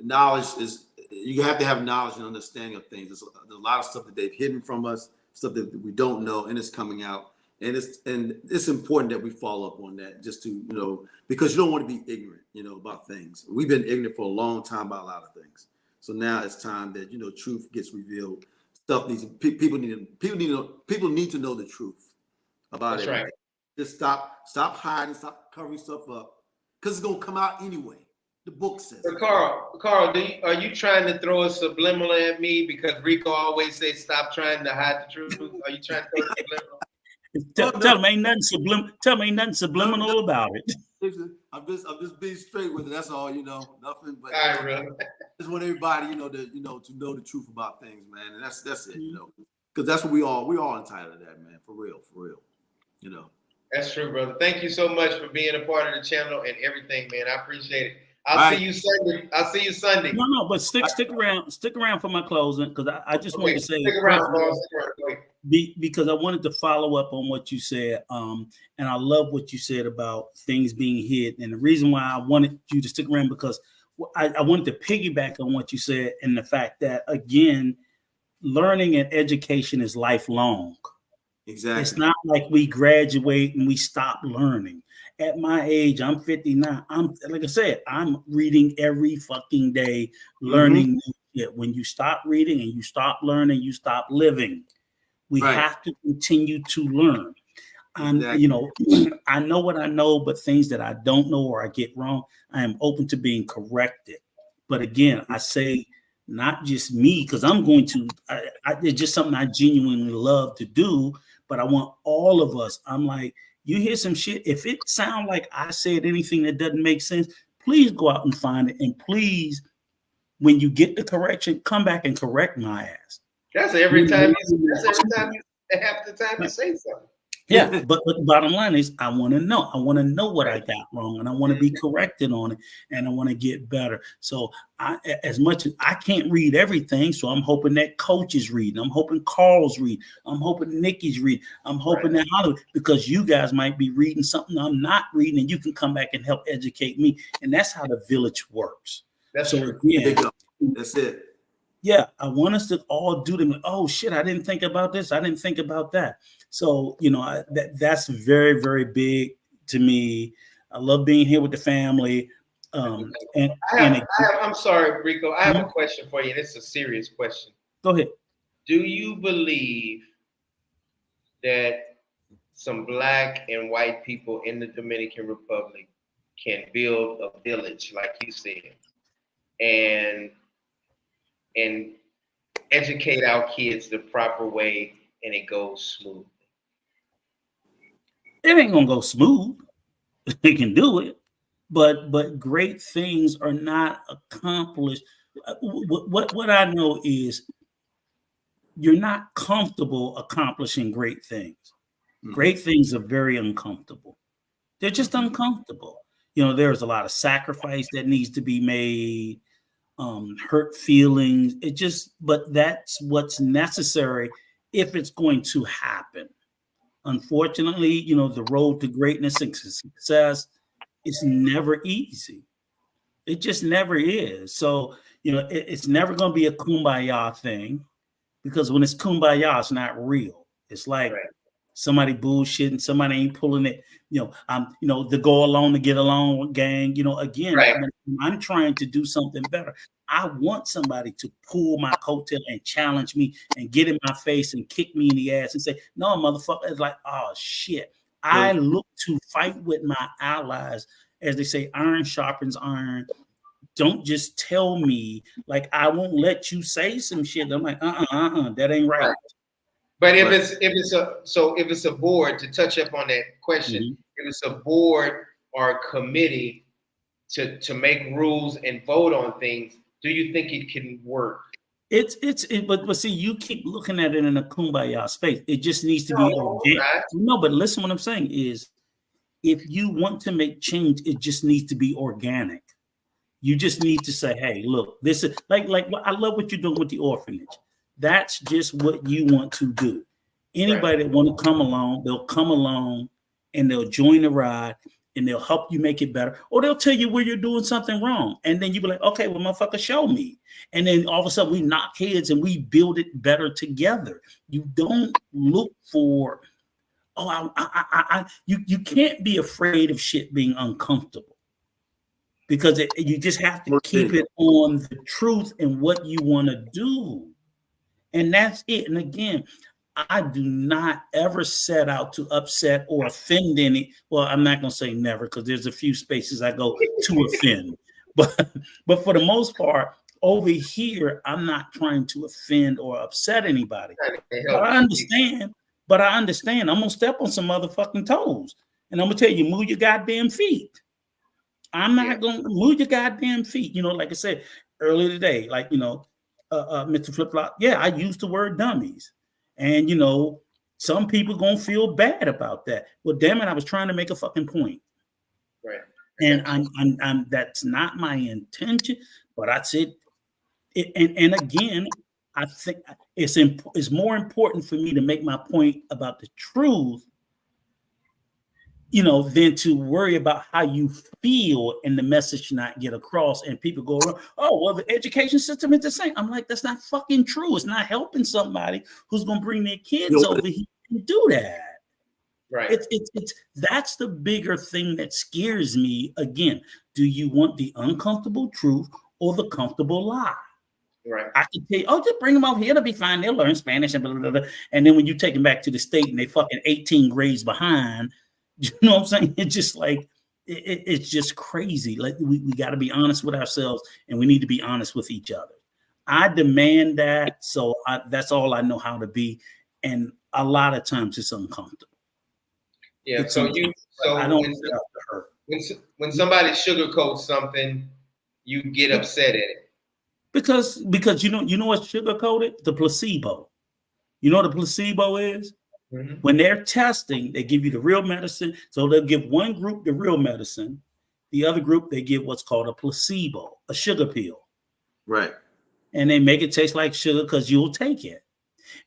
knowledge is, you have to have knowledge and understanding of things. There's a lot of stuff that they've hidden from us, stuff that we don't know, and it's coming out. And it's important that we follow up on that, just to, because you don't want to be ignorant, about things. We've been ignorant for a long time about a lot of things. So now it's time that, truth gets revealed. People need to know the truth about it. Right. Just stop hiding, stop covering stuff up, because it's gonna come out anyway. The book says. So Carl, are you trying to throw a subliminal at me because Rico always says stop trying to hide the truth? Are you trying to throw a subliminal? Tell me ain't nothing subliminal about it. I'm just being straight with it. That's all, nothing. But all right, really. Just want everybody, to know the truth about things, man. And that's it, because that's what we all entitled to that, man. For real. That's true, brother. Thank you so much for being a part of the channel and everything, man. I appreciate it. I'll see you Sunday. No, but stick around for my closing, because I just wanted to say stick around. Because I wanted to follow up on what you said, and I love what you said about things being hid. And the reason why I wanted you to stick around, because I wanted to piggyback on what you said, and the fact that, again, learning and education is lifelong. Exactly. It's not like we graduate and we stop learning. At my age, I'm 59. Like I said, I'm reading every fucking day, learning new shit. When you stop reading and you stop learning, you stop living. We have to continue to learn. Exactly. I know what I know, but things that I don't know or I get wrong, I am open to being corrected. But again, I say not just me, because I'm going to, it's just something I genuinely love to do, but I want all of us. I'm like, you hear some shit, if it sounds like I said anything that doesn't make sense, please go out and find it. And please when you get the correction, come back and correct my ass. That's every time. Half the time you say something. Yeah, but the bottom line is I want to know. I want to know what I got wrong, and I want to be corrected on it, and I want to get better. So as much as I can't read everything, so I'm hoping that Coach is reading. I'm hoping Carl's reading. I'm hoping Nikki's reading. I'm hoping that Hollywood, because you guys might be reading something I'm not reading, and you can come back and help educate me. And that's how the village works. That's so true. Again, that's it. Yeah, I want us to all do them. Oh shit, I didn't think about this. I didn't think about that. So, that's very, very big to me. I love being here with the family. I'm sorry, Rico. I have a question for you, and it's a serious question. Go ahead. Do you believe that some Black and white people in the Dominican Republic can build a village, like you said, and educate our kids the proper way, and it goes smooth? It ain't gonna go smooth. They can do it, but great things are not accomplished. What I know is you're not comfortable accomplishing great things. Mm-hmm. Great things are very uncomfortable. They're just uncomfortable. There's a lot of sacrifice that needs to be made. Hurt feelings. But that's what's necessary if it's going to happen. Unfortunately, the road to greatness and success is never easy. It just never is. So, it's never going to be a kumbaya thing, because when it's kumbaya, it's not real. It's like somebody bullshitting, somebody ain't pulling it. The go along to get along gang. Again, I'm trying to do something better. I want somebody to pull my coattail and challenge me and get in my face and kick me in the ass and say, no, motherfucker. It's like, oh, shit. I look to fight with my allies. As they say, iron sharpens iron. Don't just tell me, like, I won't let you say some shit. I'm like, that ain't right. But if it's a board, to touch up on that question, if it's a board or a committee to make rules and vote on things, do you think it can work? But see, you keep looking at it in a kumbaya space. It just needs to be organic. No, but listen, what I'm saying is, if you want to make change, it just needs to be organic. You just need to say, hey, look, this is like I love what you're doing with the orphanage. That's just what you want to do. Anybody that want to come along, they'll come along and they'll join the ride and they'll help you make it better. Or they'll tell you where you're doing something wrong. And then you be like, okay, well, motherfucker, show me. And then all of a sudden we knock heads and we build it better together. You don't look for, you can't be afraid of shit being uncomfortable. Because you just have to keep it on the truth and what you want to do. And that's it. And again, I do not ever set out to upset or offend any. Well, I'm not going to say never, because there's a few spaces I go to offend. But for the most part, over here, I'm not trying to offend or upset anybody. But I understand. I'm going to step on some motherfucking toes. And I'm going to tell you, move your goddamn feet. I'm not going to move your goddamn feet. Like I said earlier today, like, Mr. Flipflop, I used the word dummies. And, some people going to feel bad about that. Well, damn it, I was trying to make a fucking point. Right. And I'm that's not my intention, but I said it. And again, I think it's more important for me to make my point about the truth, than to worry about how you feel and the message not get across. And people go, oh, well, the education system is the same. I'm like, that's not fucking true. It's not helping somebody who's going to bring their kids over here and do that. Right. It's that's the bigger thing that scares me. Again, do you want the uncomfortable truth or the comfortable lie? Right. I can tell you, just bring them over here, they'll be fine. They'll learn Spanish and blah, blah, blah. And then when you take them back to the state and they fucking 18 grades behind, you know what I'm saying? It's just like, it's just crazy. Like we got to be honest with ourselves, and we need to be honest with each other. I demand that. So that's all I know how to be. And a lot of times it's uncomfortable. Yeah. I don't when somebody sugarcoats something, you get upset at it. Because you know what's sugar coated? The placebo. You know what a placebo is? Mm-hmm. When they're testing, they give you the real medicine. So they'll give one group the real medicine, the other group they give what's called a placebo, a sugar pill. Right. And they make it taste like sugar because you'll take it.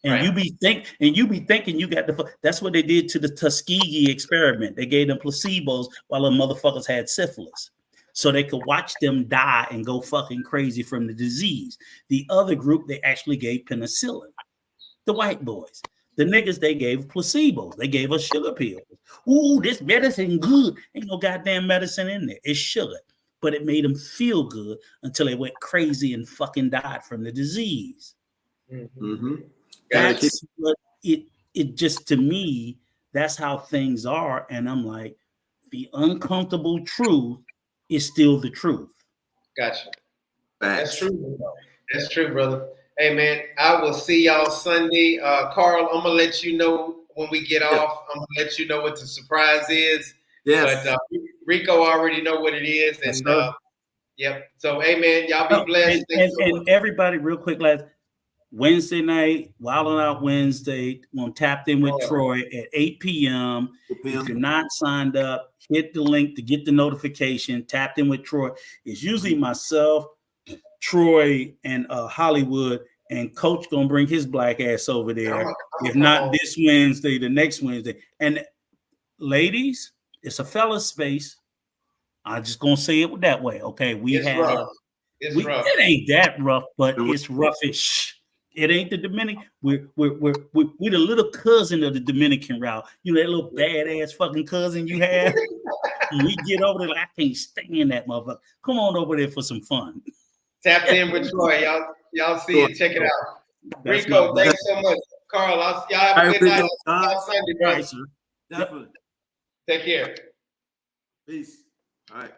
And Right. you be thinking you got that's what they did to the Tuskegee experiment. They gave them placebos while the motherfuckers had syphilis. So they could watch them die and go fucking crazy from the disease. The other group, they actually gave penicillin. The white boys. The niggas, they gave placebos. They gave us sugar pills. Ooh, this medicine good. Ain't no goddamn medicine in there. It's sugar. But it made them feel good until they went crazy and fucking died from the disease. Mm-hmm. That's what it just, to me, that's how things are. And I'm like, the uncomfortable truth is still the truth. Gotcha. That's true. That's true, brother. Hey, man, I will see y'all Sunday. Carl, I'm going to let you know when we get off. I'm going to let you know what the surprise is. Yes. But Rico already know what it is. And yep. So, hey, man, y'all be blessed. And everybody, real quick, Wednesday night, Wildin' Out Wednesday, on Tapped In with Troy at 8 p.m. If you're not signed up, hit the link to get the notification. Tapped In with Troy. It's usually myself, Troy, and Hollywood, and Coach gonna bring his black ass over there. If not this Wednesday, the next Wednesday. And ladies, it's a fella space. I'm just gonna say it that way. Okay, It's rough. It ain't that rough, but it's roughish. It ain't the Dominican. We're the little cousin of the Dominican route. You know that little badass fucking cousin you have. We get over there, like, I can't stand that motherfucker. Come on over there for some fun. Tapped In with Troy. Y'all see it. Check it out. Rico, thanks so much. Carl, y'all have a good night. Y'all Sunday, brother. Definitely. Take care. Peace. All right.